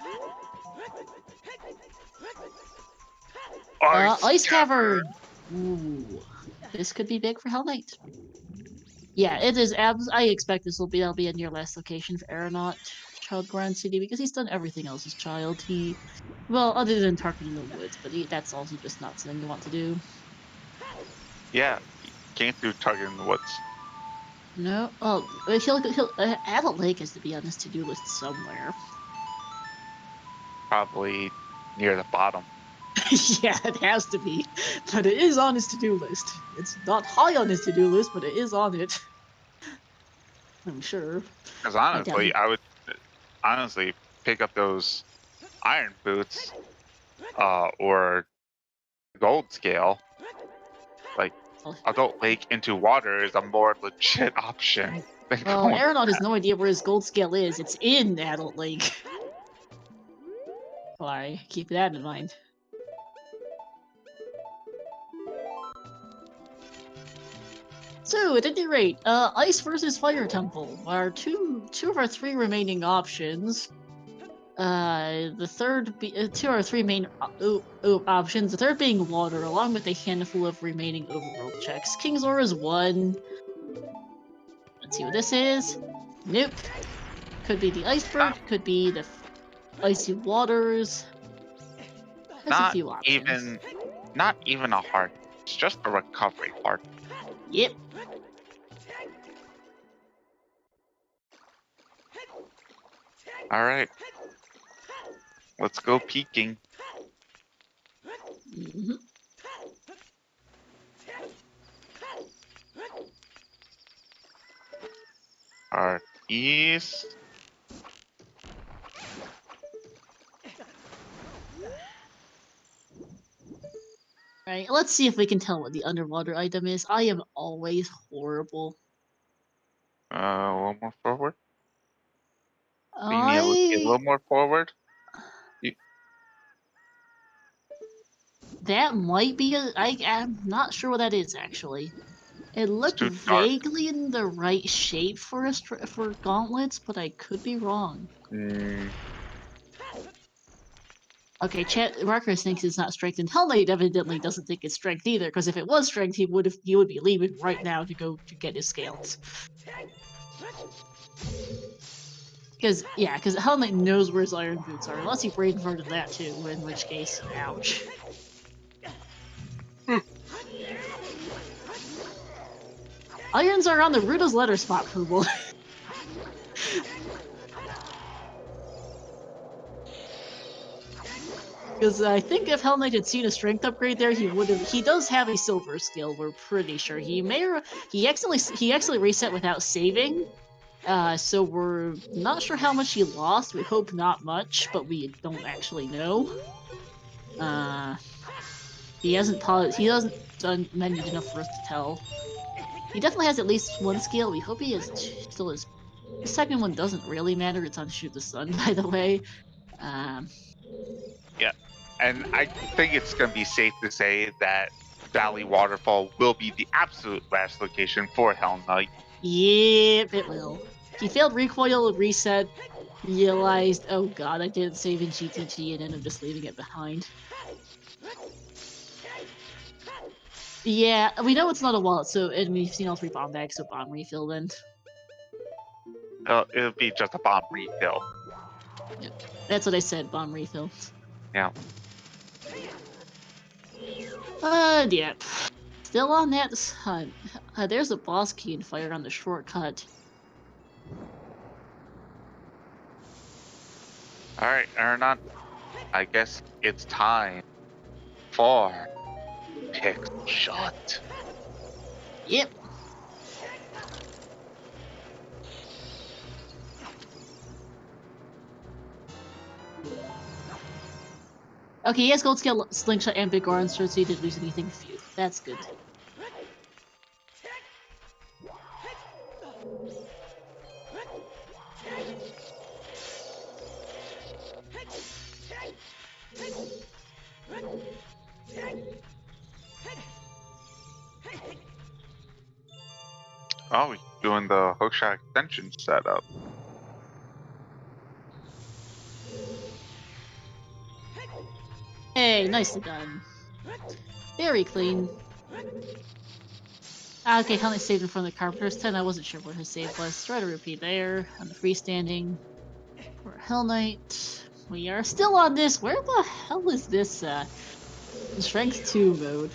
Ice Cavern! Ooh. This could be big for Hellknight. Yeah, it is. I expect that'll be a near last location for Aranaut, Child Goron City, because he's done everything else as Child. Well, other than targeting the woods, but that's also just not something you want to do. Yeah, came through Target in the Woods. No. Oh, he'll Adult Lake has to be on his to-do list somewhere. Probably near the bottom. Yeah, it has to be. But it is on his to-do list. It's not high on his to-do list, but it is on it. I'm sure. Because I doubt honestly, he... I would honestly pick up those iron boots or gold scale. Like, Oh. Adult Lake into water is a more legit option than Well, going Aranaut has that. no idea where his gold scale is. It's in Adult Lake. Why, keep that in mind. So, at any rate, Ice versus Fire Temple are two of our three remaining options. The third two or three main options. The third being water, along with a handful of remaining overworld checks. King's Aura is one. Let's see what this is. Nope. Could be the iceberg. Could be the icy waters. Has a Not few options. not even a heart. It's just a recovery heart. Yep. All right, let's go peeking. Mm-hmm. Heart east. Right, let's see if we can tell what the underwater item is. I am always horrible. One more forward. We need to get a little more forward. That might be I'm not sure what that is, actually. It It's looked too dark. vaguely in the right shape for for gauntlets, but I could be wrong. Okay, Marcus thinks it's not strength, and Hellknight evidently doesn't think it's strength either. Because if it was strength, he would be leaving right now to go to get his scales. Because Hellknight knows where his iron boots are, unless he brain farted that too. In which case, ouch. Irons are on the Ruda's letter spot, Pooble. Because I think if Hellknight had seen a strength upgrade there, he would have. He does have a silver skill. We're pretty sure he may. He actually reset without saving. So we're not sure how much he lost. We hope not much, but we don't actually know. He hasn't done menued enough for us to tell. He definitely has at least one skill. We hope he has still his. The second one doesn't really matter. It's on Shoot the Sun, by the way. Yeah, and I think it's gonna be safe to say that Valley Waterfall will be the absolute last location for Hellknight. Yep, it will. He failed recoil, reset, realized, oh god, I didn't save in GTG, and ended up just leaving it behind. Yeah, we know it's not a wallet, and we've seen all three bomb bags, so bomb refill then. It'll be just a bomb refill. Yep. That's what I said, bomb refill. Yeah. Yep. Still on that hunt. There's a boss key and fire on the shortcut. Alright, Aranaut. I guess it's time for Pick Shot. Yep. Okay, he has gold scale, slingshot, and big orange, so he didn't lose anything. Phew, that's good. Oh, we're doing the hookshot extension setup. Hey, nicely done. Very clean. Okay, Hellknight saved in front of the Carpenter's tent. I wasn't sure where his save was. Try to repeat there on the freestanding. For Hellknight, we are still on this. Where the hell is this? Strength 2 mode.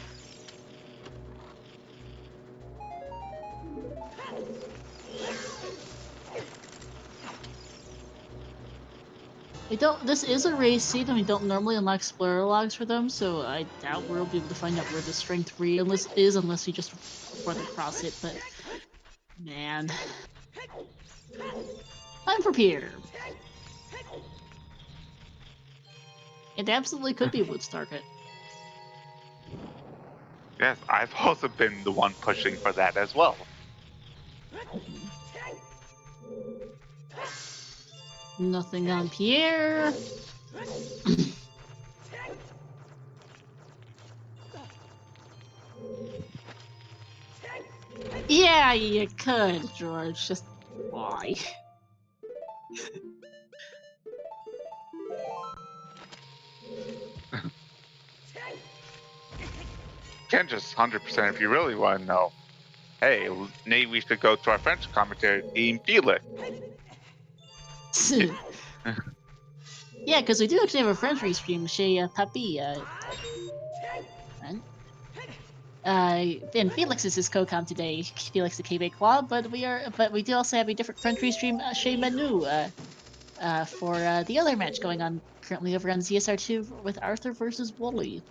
This is a race seed, and we don't normally unlock explorer logs for them, so I doubt we'll be able to find out where the strength 3 unless we just run across it, but... Man. I'm prepared. It absolutely could be Wood's target. Yes, I've also been the one pushing for that as well. Nothing on Pierre. Yeah, you could, George. Just why? Can't just 100% if you really want to know. Hey, maybe we should go to our French commentary team, Felix. Yeah, because we do actually have a French restream, Chez Papi. And Felix is his co-com today, Felix the Québécois, but we do also have a different French restream, Chez Manu, for the other match going on currently over on ZSR2 with Arthur versus Wooly.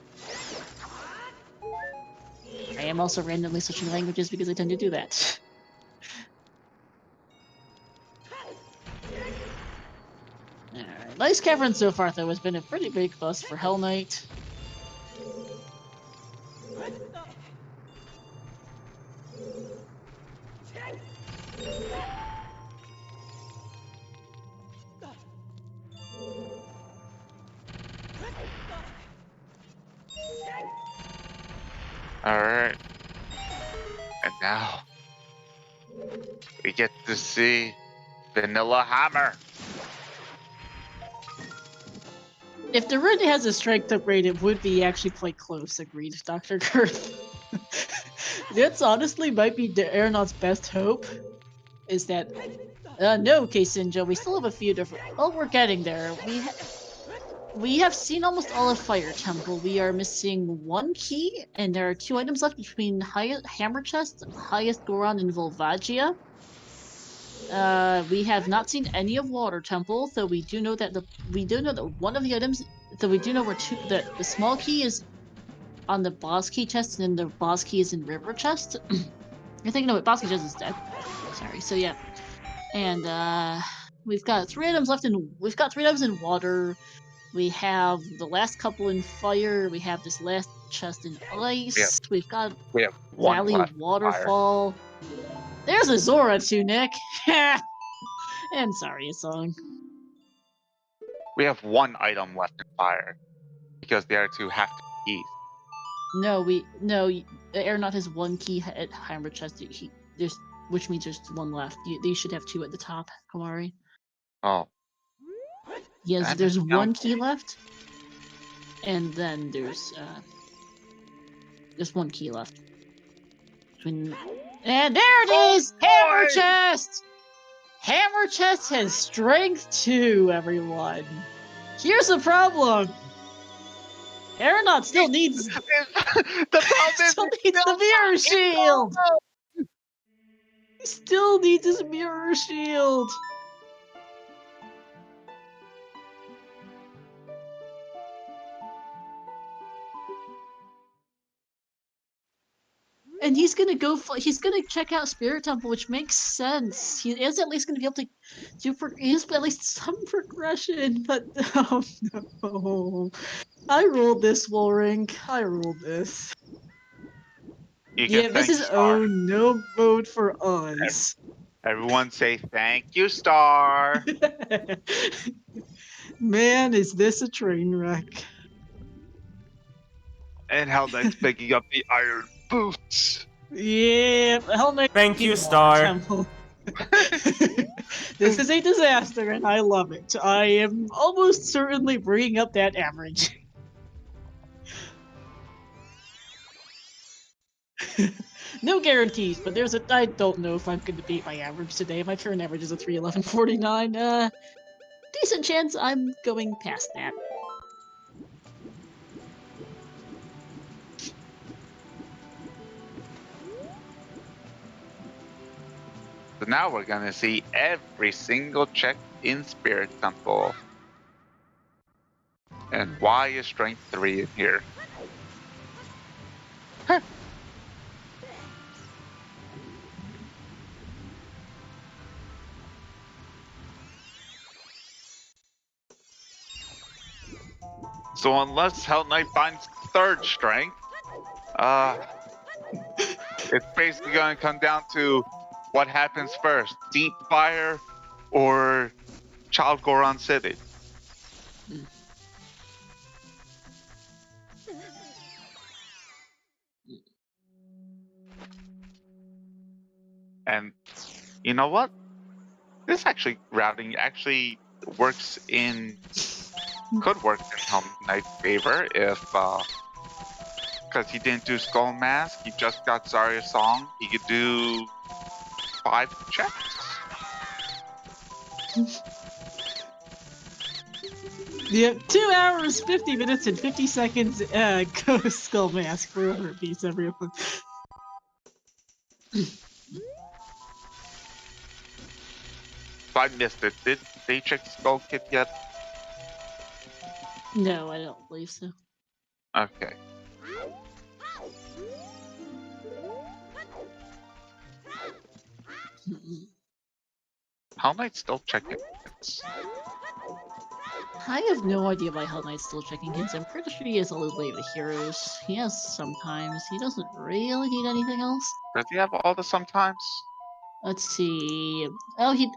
I am also randomly switching languages because I tend to do that. Alright, nice cavern so far though, has been a pretty big bust for Hellknight. Alright. And now we get to see Vanilla Hammer. If the Rid has a strength upgrade, it would be actually quite close, agreed Dr. Girth. That's honestly might be the Aranaut's best hope, is that... no, Keisinja, we still have a few different... Oh, we're getting there. We have seen almost all of Fire Temple. We are missing one key, and there are 2 items left between Hammer Chest, Highest Goron, and Volvagia. We have not seen any of Water Temple, though we do know that one of the items, though we do know where the small key is on the boss key chest, and then the boss key is in River Chest. I think no, boss key chest is dead. Sorry. So yeah, and we've got 3 items left we've got 3 items in water. We have the last couple in fire. We have this last chest in ice. We've got Valley Waterfall. There's a Zora too, Nick. And sorry, a song. We have 1 item left in fire because the other 2 have to be keys. No, Aranaut has 1 key at Hammer Chest. Which means there's 1 left. You should have 2 at the top, Koari. Oh. Yes, there's 1 key left, and then there's 1 key left. And there it is! Hammer Chest! Hammer Chest has strength 2, everyone. Here's the problem. Aranaut still needs the problem is still needs the mirror shield. He still needs his mirror shield. And he's gonna check out Spirit Temple, which makes sense. He is at least gonna be able to he has at least some progression, but oh no. I rolled this, Wolring. I rolled this. Yeah, this is Star. oh no mode for us. Everyone say thank you, Star. Man, is this a train wreck. And Hellknight's picking up the iron boots. Yeah, Hellknight. Thank you, Star. This is a disaster, and I love it. I am almost certainly bringing up that average. No guarantees, but I don't know if I'm going to beat my average today. My current average is a 311.49. Decent chance I'm going past that. So now we're gonna see every single check in Spirit Temple. And why is strength 3 in here? So unless Hell Knight finds third strength, it's basically going to come down to what happens first: Deep Fire or Child Goron City. And you know what? This routing actually works could work in Hell Knight's favor if because he didn't do Skull Mask, he just got Zarya's Song. He could do 5 checks. Yep, 2 hours, 50 minutes, and 50 seconds. Go Skull Mask for piece, everyone. If I missed it, did they check the Skull Kit yet? No, I don't believe so. Okay. Hell Knight's still checking it. I have no idea why Hellknight's still checking hints. I'm pretty sure he has all his Lady Heroes. He has sometimes. He doesn't really need anything else. Does he have all the sometimes? Let's see. Oh, he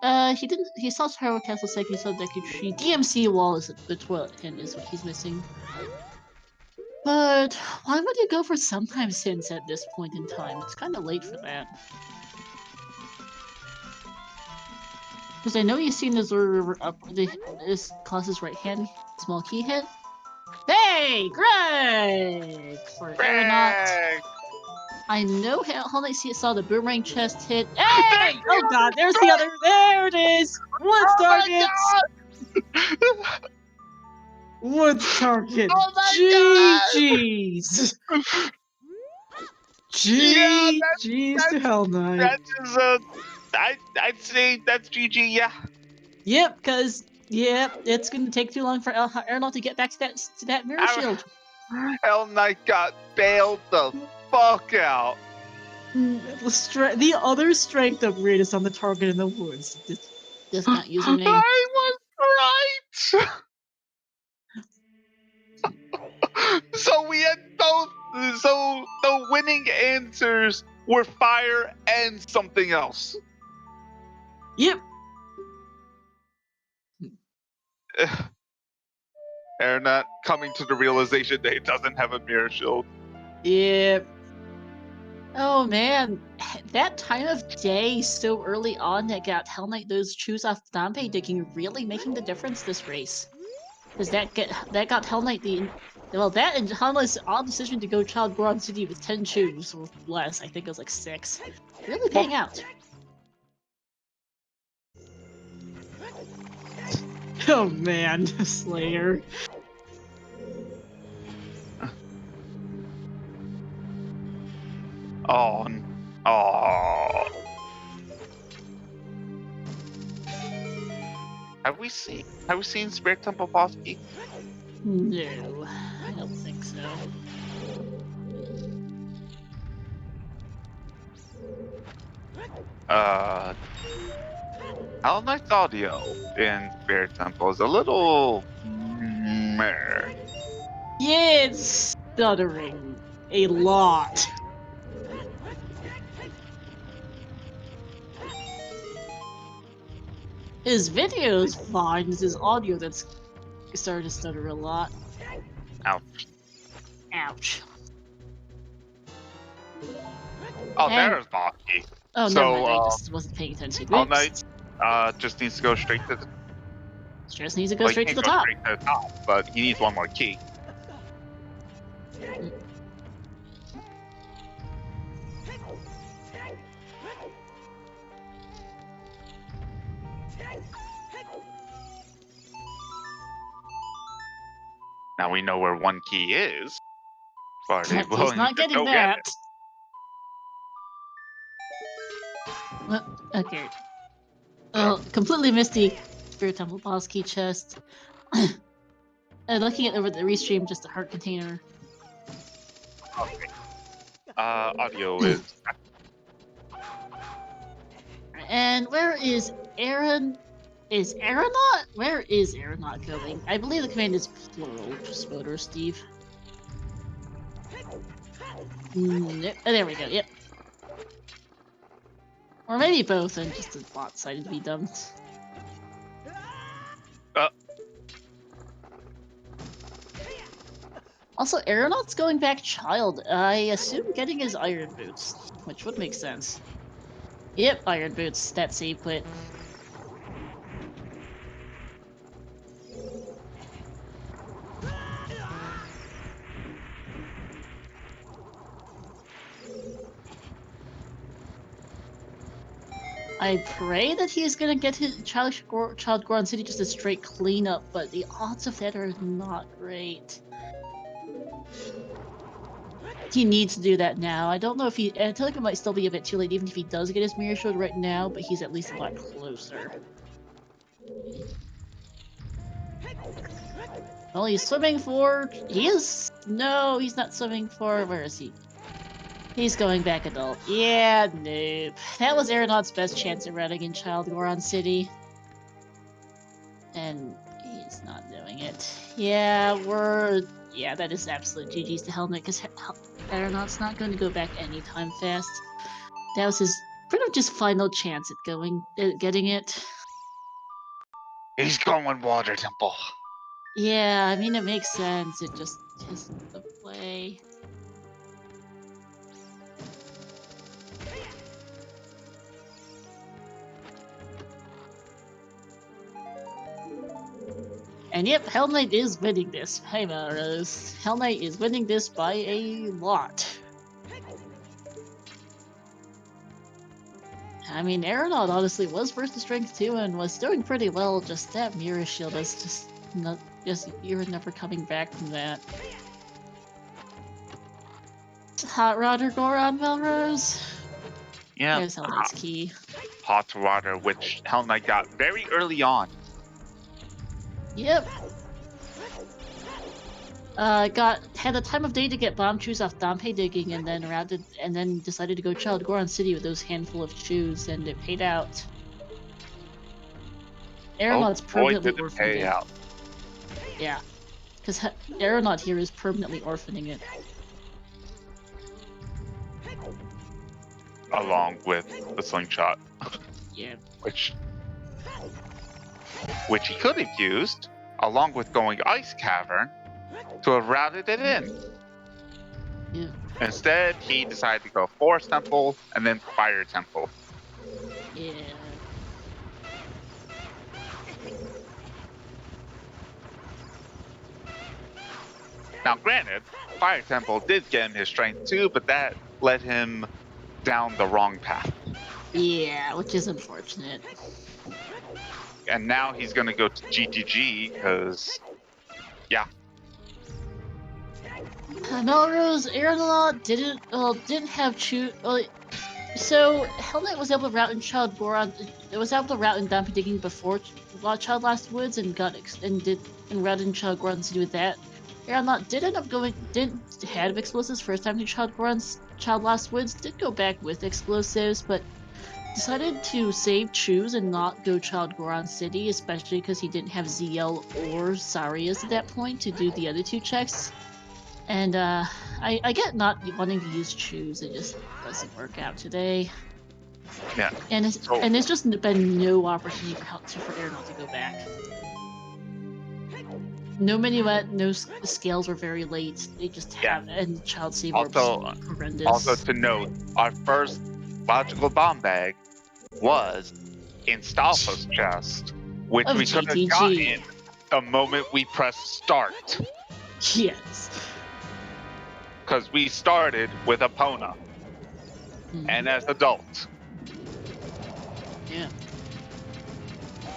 didn't. He saw Tower Castle Sec. He saw Deku Tree. DMC Wall is the toilet hint is what he's missing. But why would you go for sometimes hints at this point in time? It's kind of late for that. Because I know you've seen this order up this class's right hand small key hit. Hey, Greg! For Aranaut. I know Hell Knight saw the boomerang chest hit. Hey! Oh god, there's the other. There it is! Wood target! Wood target! GG's! GG's to Hell Knight. That is I'd say that's GG, yeah. Yep, because it's gonna take too long for Aranaut to get back to that mirror shield. Hell Knight got bailed the fuck out. The other strength upgrade is on the target in the woods. Discount username. I was right. So we had both. So the winning answers were fire and something else. Yep. Aranaut coming to the realization that he doesn't have a mirror shield. Yep. Oh man, that time of day so early on that got Hell Knight those choose off Dampe digging really making the difference this race. Because that got Hell Knight that and Hell Knight's odd decision to go Child Goron City with 10 choose or less, I think it was like 6. Really paying out. Oh man, Slayer. Oh. Have we seen Spirit Temple Boss Key? No, I don't think so. Hell Knight's audio in Spirit Temple is a little meh. Yeah, it's stuttering a lot. His video is fine, it's his audio that's started to stutter a lot. Ouch. Ouch. Oh, there's Boss Key. Oh, So, never mind, I just wasn't paying attention. Hell Knight just needs to go straight to the Just needs to go straight to the go top. straight to the top, but he needs one more key. Now we know where one key is. But He's not getting that. Okay. Oh, completely missed the Spirit Temple Boss Key chest. Looking at over the restream, just a heart container. Okay. Audio is. And where is Aaron? Is Aranaut? Where is Aranaut going? I believe the command is plural, Spoder, Steve. Nope. Oh, there we go, yep. Or maybe both, and just a bot decided to be dumped. Also, Aranaut's going back child. I assume getting his iron boots, which would make sense. Yep, iron boots. That save quit. I pray that he's gonna get his Child Goron City just a straight cleanup, but the odds of that are not great. He needs to do that now. I don't know if he. I feel like it might still be a bit too late, even if he does get his Mirror Shield right now, but he's at least a lot closer. Well, he's swimming for. He is. No, he's not swimming for. Where is he? He's going back adult. Yeah, nope. That was Aranaut's best chance at running in Child Goron City. And he's not doing it. Yeah, yeah, that is absolute GG's to Hellknight, because Aranaut's not going to go back anytime fast. That was his pretty much his final chance at getting it. He's going Water Temple. Yeah, I mean, it makes sense. It just isn't the play. And yep, Hellknight is winning this. Hey, Rose. Hellknight is winning this by a lot. I mean, Aranaut honestly was first to strength too and was doing pretty well. Just that Mirror Shield is just not. You're never coming back from that. Hot Rod or Goron, Melrose? Yeah. There's Hellknight's key. Hot water, which Hell Knight got very early on. Yep. Had the time of day to get bomb shoes off Dompe digging, and then decided to go Child Goron City with those handful of shoes, and it paid out. Aranaut's permanently orphaned it. Out. Yeah, because Aranaut here is permanently orphaning it. Along with the slingshot. Yeah. Which he could have used, along with going Ice Cavern, to have routed it in. Yeah. Instead, he decided to go Forest Temple and then Fire Temple. Yeah. Now, granted, Fire Temple did get him his strength too, but that led him down the wrong path. Yeah, which is unfortunate. And now he's gonna go to GTG because, yeah. Melrose, Aranaut didn't have so Hellknight was able to route in Child Goron. It was able to route in Dompe digging before Child Last Woods and routed in Child Goron City with that. Aranaut didn't have explosives first time to Child Last Woods. Did go back with explosives, but decided to save choose and not go Child Goron City, especially because he didn't have ZL or Sarius at that point to do the other two checks. And I get not wanting to use choose, it just doesn't work out today. Yeah. And there's just been no opportunity for Aranaut to go back. No minuet, no scales were very late. They just have, and Child Save Orbs horrendous. Also to note, our first logical bomb bag was in Stalfo's chest, which we could have gotten the moment we pressed start. Yes. Because we started with Epona. And as adults. Yeah.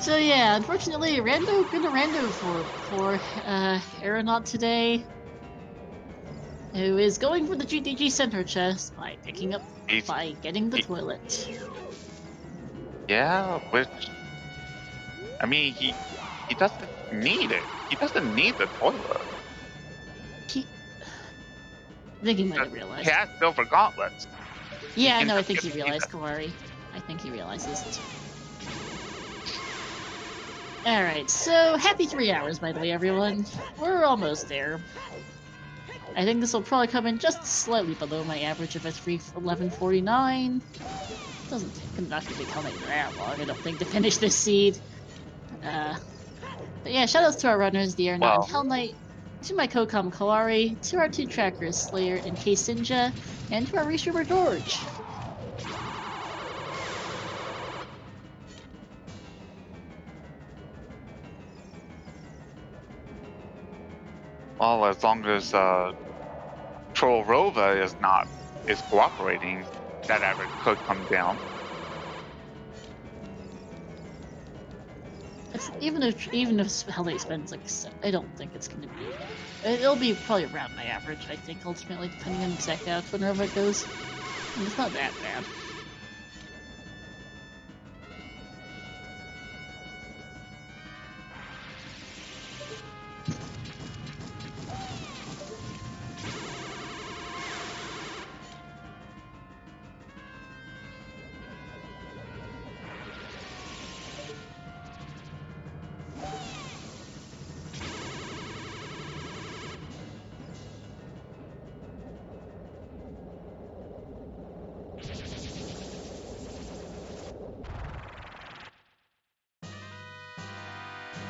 So yeah, unfortunately, good rando for Aranaut today, who is going for the GTG center chest by getting the toilet. Yeah, which I mean he doesn't need it. He doesn't need the toilet. I think he might have realized. He has silver gauntlets. Yeah, can no, I just think get he the realized, Koari. I think he realizes. Alright, so happy 3 hours, by the way, everyone. We're almost there. I think this will probably come in just slightly below my average of a 11:49. Doesn't take, not gonna take Hellknight that long, I don't think, to finish this seed. But yeah, shoutouts to our runners, the Aranaut and Hellknight, to my co-com Koari, to our 2 trackers Slayer and K-Sinja, and to our restreamer George. Well, as long as Trollrova is cooperating, that average could come down. Even if Hellknight spends like, I don't think it's gonna be. It'll be probably around my average, I think, ultimately, depending on exactly how Trollrova goes. And it's not that bad.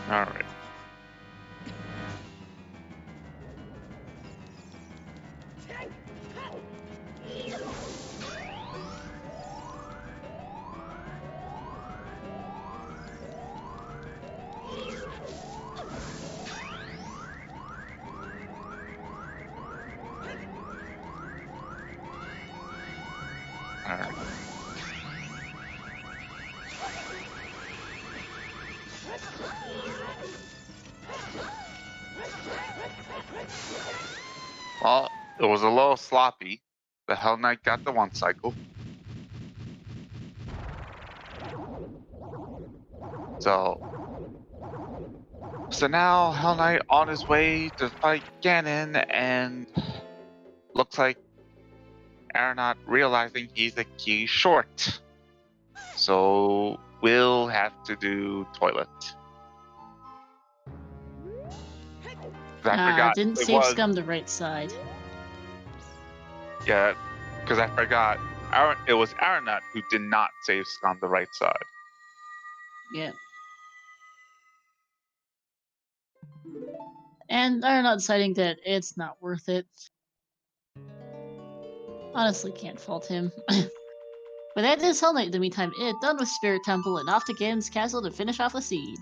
Alright. Alright. Well, it was a little sloppy. The Hellknight got the 1 cycle. So now Hellknight on his way to fight Ganon, and looks like Aranaut realizing he's a key short. So we'll have to do toilet. I forgot. Didn't save Scum the right side. Yeah, because I forgot. It was Aranaut who did not save Scum the right side. Yeah. And Aranaut deciding that it's not worth it. Honestly, can't fault him. But that is Hellknight in the meantime. Done with Spirit Temple and off to Ganon's castle to finish off the seed.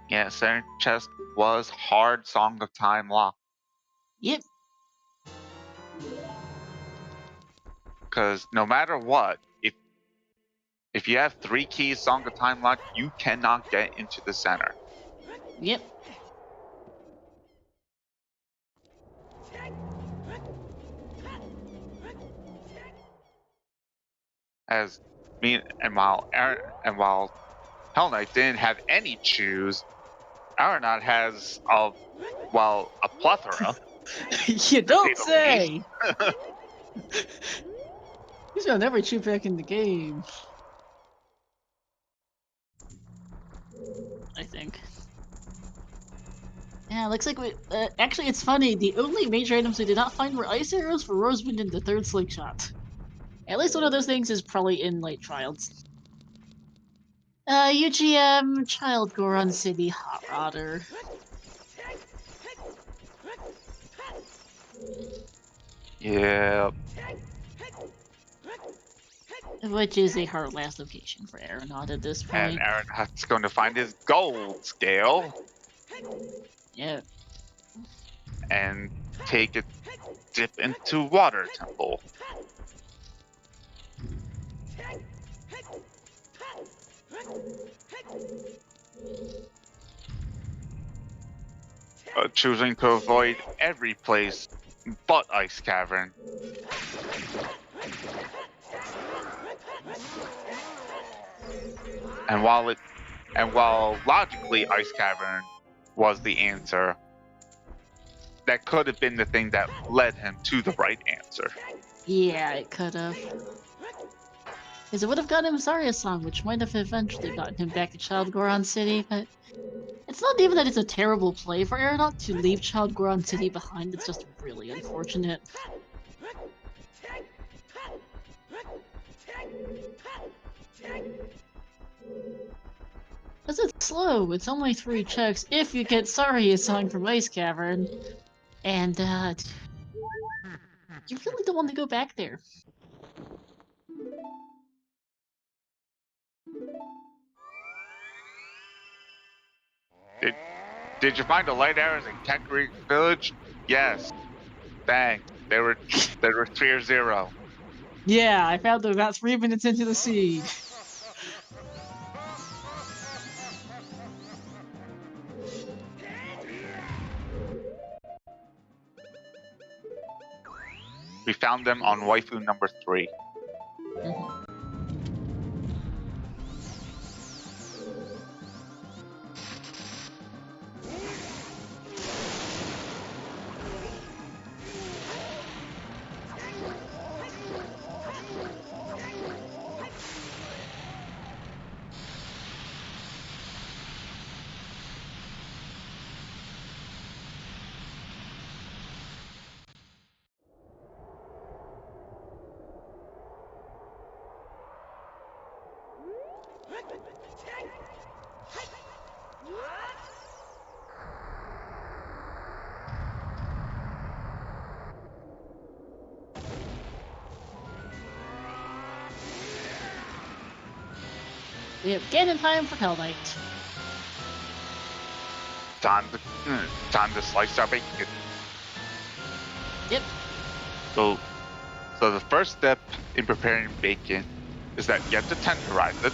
Yeah, center chest was hard Song of Time lock. Yep. Because no matter what, if you have 3 keys Song of Time lock, you cannot get into the center. Yep. While Hellknight didn't have any choose, Aranaut has a plethora. You don't say! He's got every chip back in the game. I think. Yeah, looks like we. Actually, it's funny. The only major items we did not find were ice arrows for Rosewind and the 3rd slingshot. At least one of those things is probably in Light Trials. UGM, Child Goron City, Hot Rodder. Yeah. Which is a hard last location for Aranaut at this point. And Aranaut's going to find his gold scale. Yeah. And take a dip into Water Temple. Choosing to avoid every place but Ice Cavern. And And while logically Ice Cavern was the answer, that could have been the thing that led him to the right answer. Yeah, it could have. Because it would have gotten him Zarya's song, which might have eventually gotten him back to Child Goron City, but it's not even that it's a terrible play for Aranaut to leave Child Goron City behind, it's just really unfortunate. Because it's slow, it's only 3 checks if you get Zarya's song from Ice Cavern, and you really don't want to go back there. Did you find the light arrows in Kekri Village? Yes. Thanks. They were tier 0. Yeah, I found them about 3 minutes into the siege. We found them on waifu number 3. We have Ganon time for Hellknight. Time to slice our bacon. Yep. So the first step in preparing bacon is that you have to tenderize it.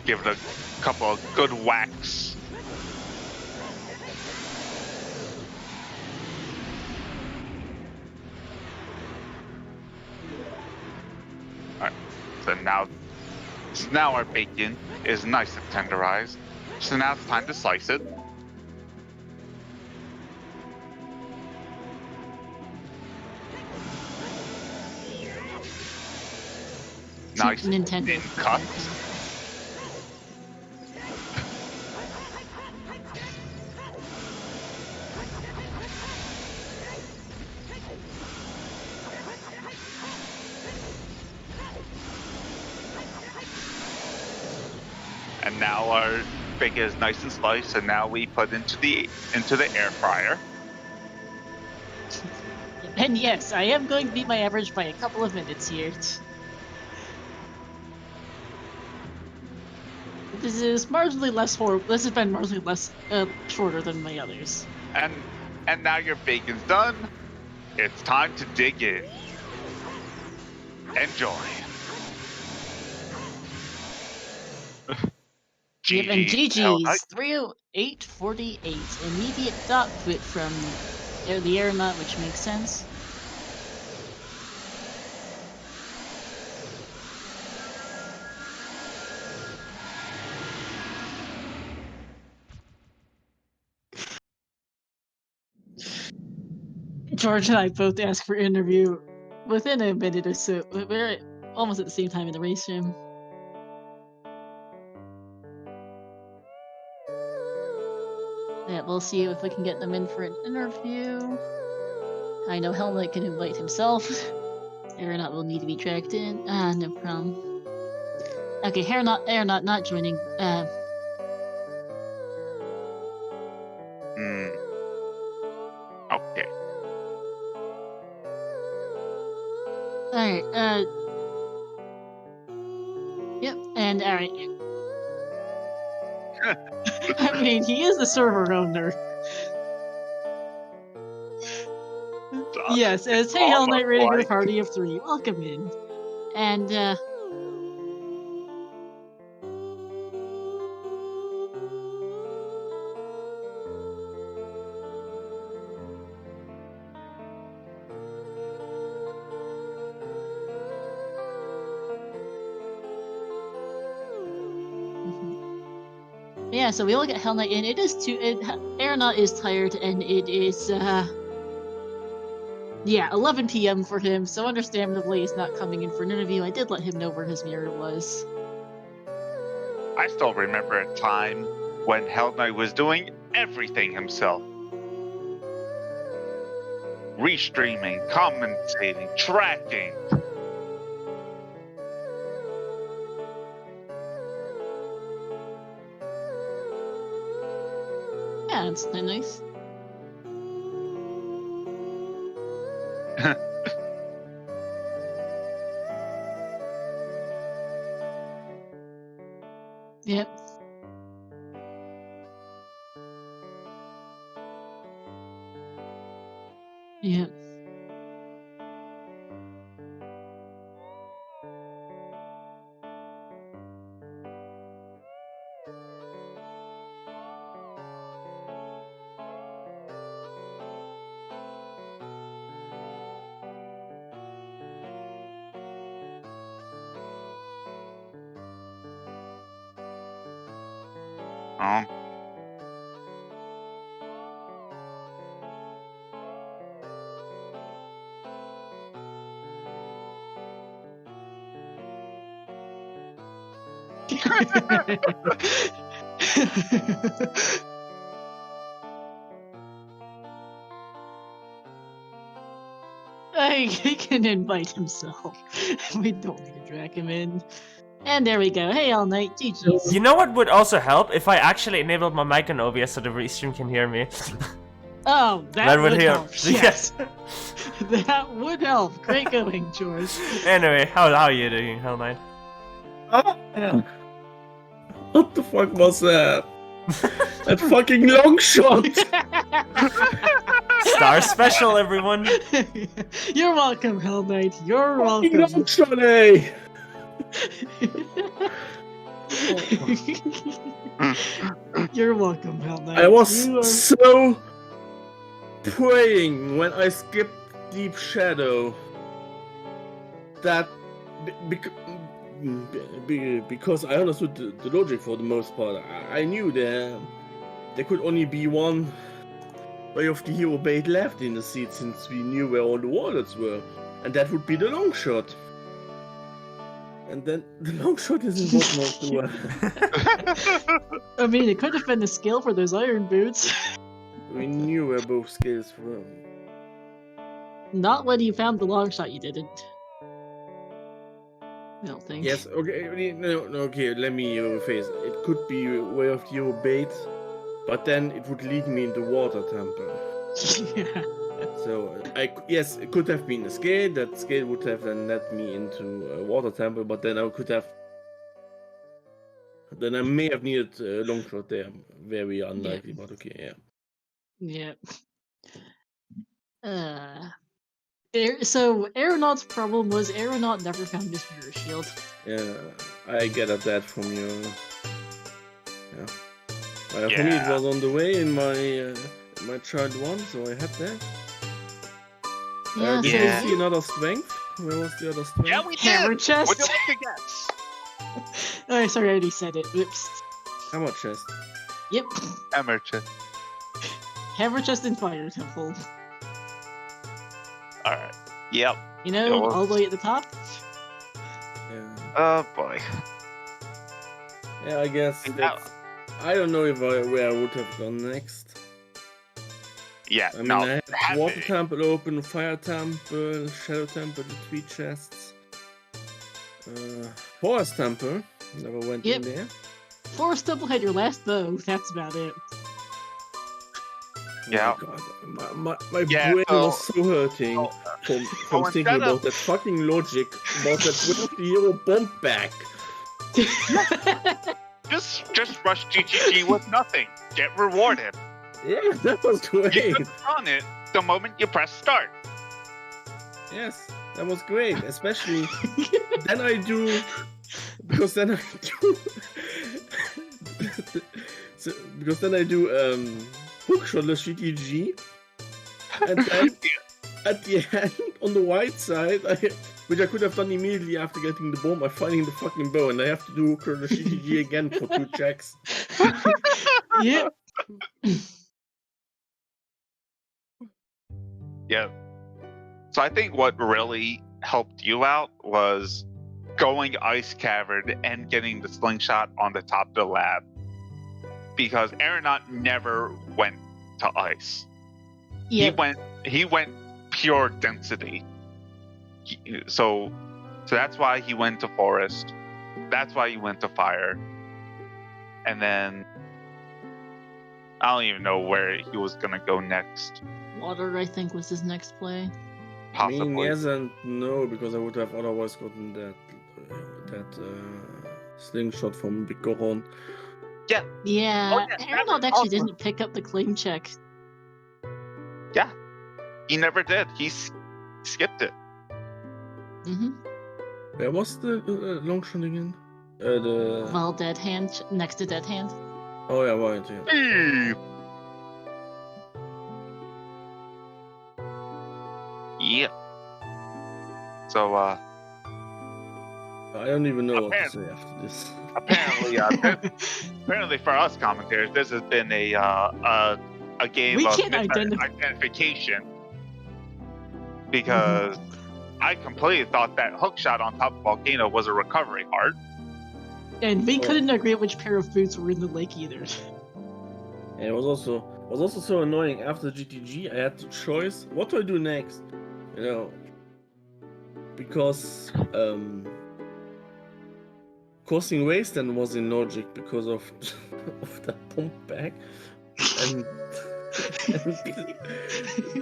Give it a couple of good whacks. Alright, so now our bacon is nice and tenderized. So now it's time to slice it. Nice Nintendo and cut. And now our bacon is nice and sliced, and now we put into the air fryer. And yes, I am going to beat my average by a couple of minutes here. This is marginally less horrible. This has been marginally less shorter than my others. And now your bacon's done. It's time to dig in. Enjoy. Yep, and Hellknight. GG's 308.48. Immediate dot quit from the Aranaut, which makes sense. George and I both asked for interview within a minute or so. We're almost at the same time in the race room. Yeah, we'll see if we can get them in for an interview. I know Hellknight can invite himself. Aranaut will need to be tracked in. No problem. Okay, Aranaut not joining. Okay. Alright, yep, and alright. I mean, he is the server owner. Yes, it's Hey Almost Hellknight rating with a like- party of 3. Welcome in. And, yeah, so we all get Hell Knight in. It is Aranaut is tired, and it is, yeah, 11 p.m. for him, so understandably he's not coming in for an interview. I did let him know where his mirror was. I still remember a time when Hellknight was doing everything himself. Restreaming, commentating, tracking. Yeah, it's nice. Yep. Yep. Um, He can invite himself. We don't need to drag him in. And there we go. Hey, all night. GG's. You know what would also help? If I actually enabled my mic on OBS so the restream can hear me. Oh, that would help. Yes. That would help. Great going, George. Anyway, how are you doing, Hell Knight? What the fuck was that? That fucking long shot! Star special, everyone. You're welcome, Hell Knight. You're Fucking welcome. long shot, eh? You're welcome, Hell Knight. I was You are- so praying when I skipped Deep Shadow that because I understood the logic for the most part. I knew there could only be one way of the hero bait left in the seat since we knew where all the warders were, and that would be the long shot. And then the long shot isn't what most do. I mean, it could have been the skill for those iron boots. We knew where both skills were. Not when you found the long shot, you didn't. I don't think. Yes, okay, no, okay, let me rephrase. It could be way of the hero bait, but then it would lead me into water temple. Yeah. So, yes, it could have been a scale. That scale would have then led me into a water temple, but then I could have. Then I may have needed a long shot there. Very unlikely, but okay, yeah. Yep. So Aranaut's problem was Aranaut never found his mirror shield. Yeah, I gathered that from you. Yeah. For me, it was on the way in my child one, so I had that. Yeah, Did so you see another strength? Where was the other strength? yeah, we did. Hammer What chest. do you think Oh, sorry, I already said it. Whoops. Hammer chest. Yep. Hammer chest. Hammer chest and fire temple. All right. Yep. You know, It was- all the way at the top. Yeah. Oh boy. Yeah, I guess that's. I don't know where I would have gone next. Yeah. I mean, no. I had water heavy. temple open, fire temple, shadow temple, the 3 chests. Forest temple. Never went Yep. in there. Forest temple had your last bow. That's about it. Yeah. Oh my God, my Yeah, brain so- was so hurting from so thinking instead about of- that fucking logic about that Will of the Hero bomb back. Just rush GGG with nothing. Get rewarded. Yeah, that was You great. could run it the moment you press start. Yes, that was great. Especially then I do because then I do because then I do hookshot GTG, and then at the end on the white side, which I could have done immediately after getting the bomb, I'm finding the fucking bow, and I have to do hookshot GTG again for 2 checks. Yeah. Yeah. So I think what really helped you out was going ice cavern and getting the slingshot on the top of the lab, because Aranaut never went to ice. Yep. He went pure density. So that's why he went to forest. That's why he went to fire. And then I don't even know where he was gonna go next. Water, I think, was his next play. Possibly. I mean, yes and no, because I would have otherwise gotten that slingshot from Big Goron. Yeah. Yeah, Oh, yeah, Aranaut actually awesome. didn't pick up the claim check. Yeah. He never did. He skipped it. Mm-hmm. Where was the long shot again? The Well, dead hand next to dead hand. oh yeah, right. Yeah. Hey. Yeah. So I don't even know what to say after this. apparently, apparently for us commentators, this has been a game We of can't identify. identification, because I completely thought that hookshot on top of Volcano was a recovery heart. And we Oh. couldn't agree which pair of boots were in the lake either. And it was also so annoying. After GTG, I had the choice. What do I do next? You know, because crossing wasteland was in logic because of of that pump bag, and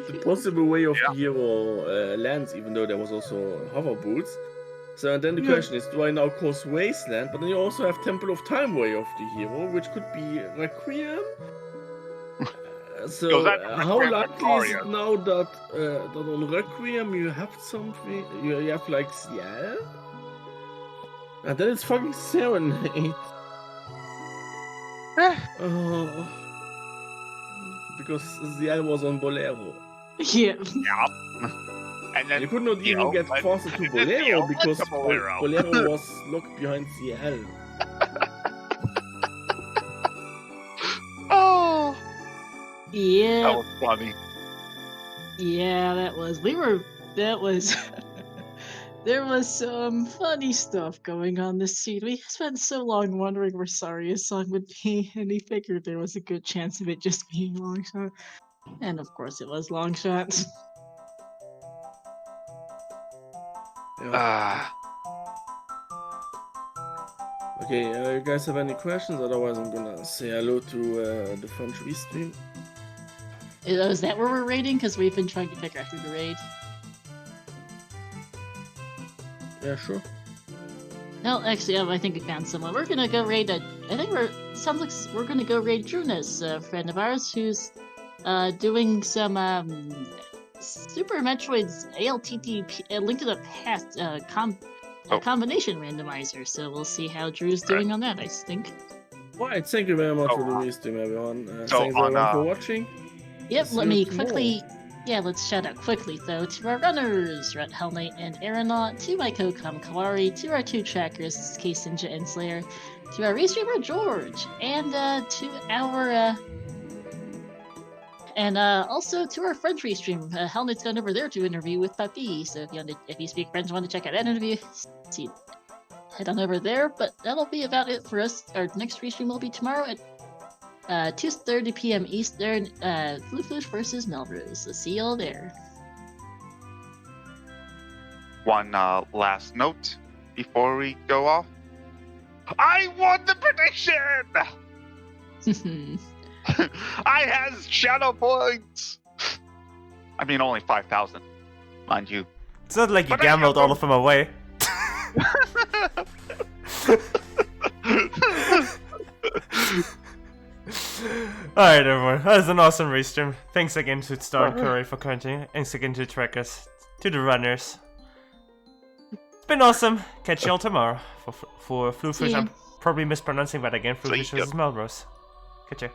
the possible way of the hero lands, even though there was also hover boots. So and then the question is, do I now cross wasteland? But then you also have Temple of Time way of the hero, which could be Requiem. So how Requiem likely is Koari? it now that on Requiem you have something? You have like Ciel, and then it's fucking Serenade. Oh, because Ciel was on Bolero. Yeah. Yeah. And then You could not even Ciel get went- faster to and then Bolero Ciel went because to Bolero. Bolero was locked behind Ciel. Oh, Yeah. that was funny. Yeah, that was. There was some funny stuff going on this seed. We spent so long wondering where Saria's song would be, and we figured there was a good chance of it just being Longshot. And of course, it was Longshot. Yeah. Okay, you guys have any questions? Otherwise, I'm gonna say hello to the French restream. Is that where we're raiding? Because we've been trying to figure out who to raid. Yeah, sure. No, actually, I think we found someone. We're gonna go raid. Sounds like we're gonna go raid Druna's a friend of ours who's doing some Super Metroid's ALTT Link to the Past combination randomizer. So we'll see how Drew's doing on that. I think. Right, thank you very much for the restream, everyone. So Thanks on, everyone for watching. Yep. See Let you me tomorrow. quickly. Yeah, let's shout out quickly though to our runners, Hellknight and Aranaut, to my co-com Koari, to our 2 trackers, Case Ninja and Slayer, to our restreamer George, and to our also to our French restream. Hellknight's gone over there to interview with Papi. So if you speak French and want to check out that interview, head on over there. But that'll be about it for us. Our next restream will be tomorrow at 2:30 p.m. Eastern, Floosh versus Melrose. So see y'all there. One last note before we go off. I won the prediction! I has shadow points! I mean, only 5,000, mind you. It's not like you But I gambled have all of them away. Alright, everyone. That was an awesome race stream. Thanks again to Star and Koari for commenting. Thanks again to Trekkers, to the runners. It's been awesome. Catch y'all tomorrow for Flufish. I'm probably mispronouncing that again. Flufish versus Melrose. Catch ya.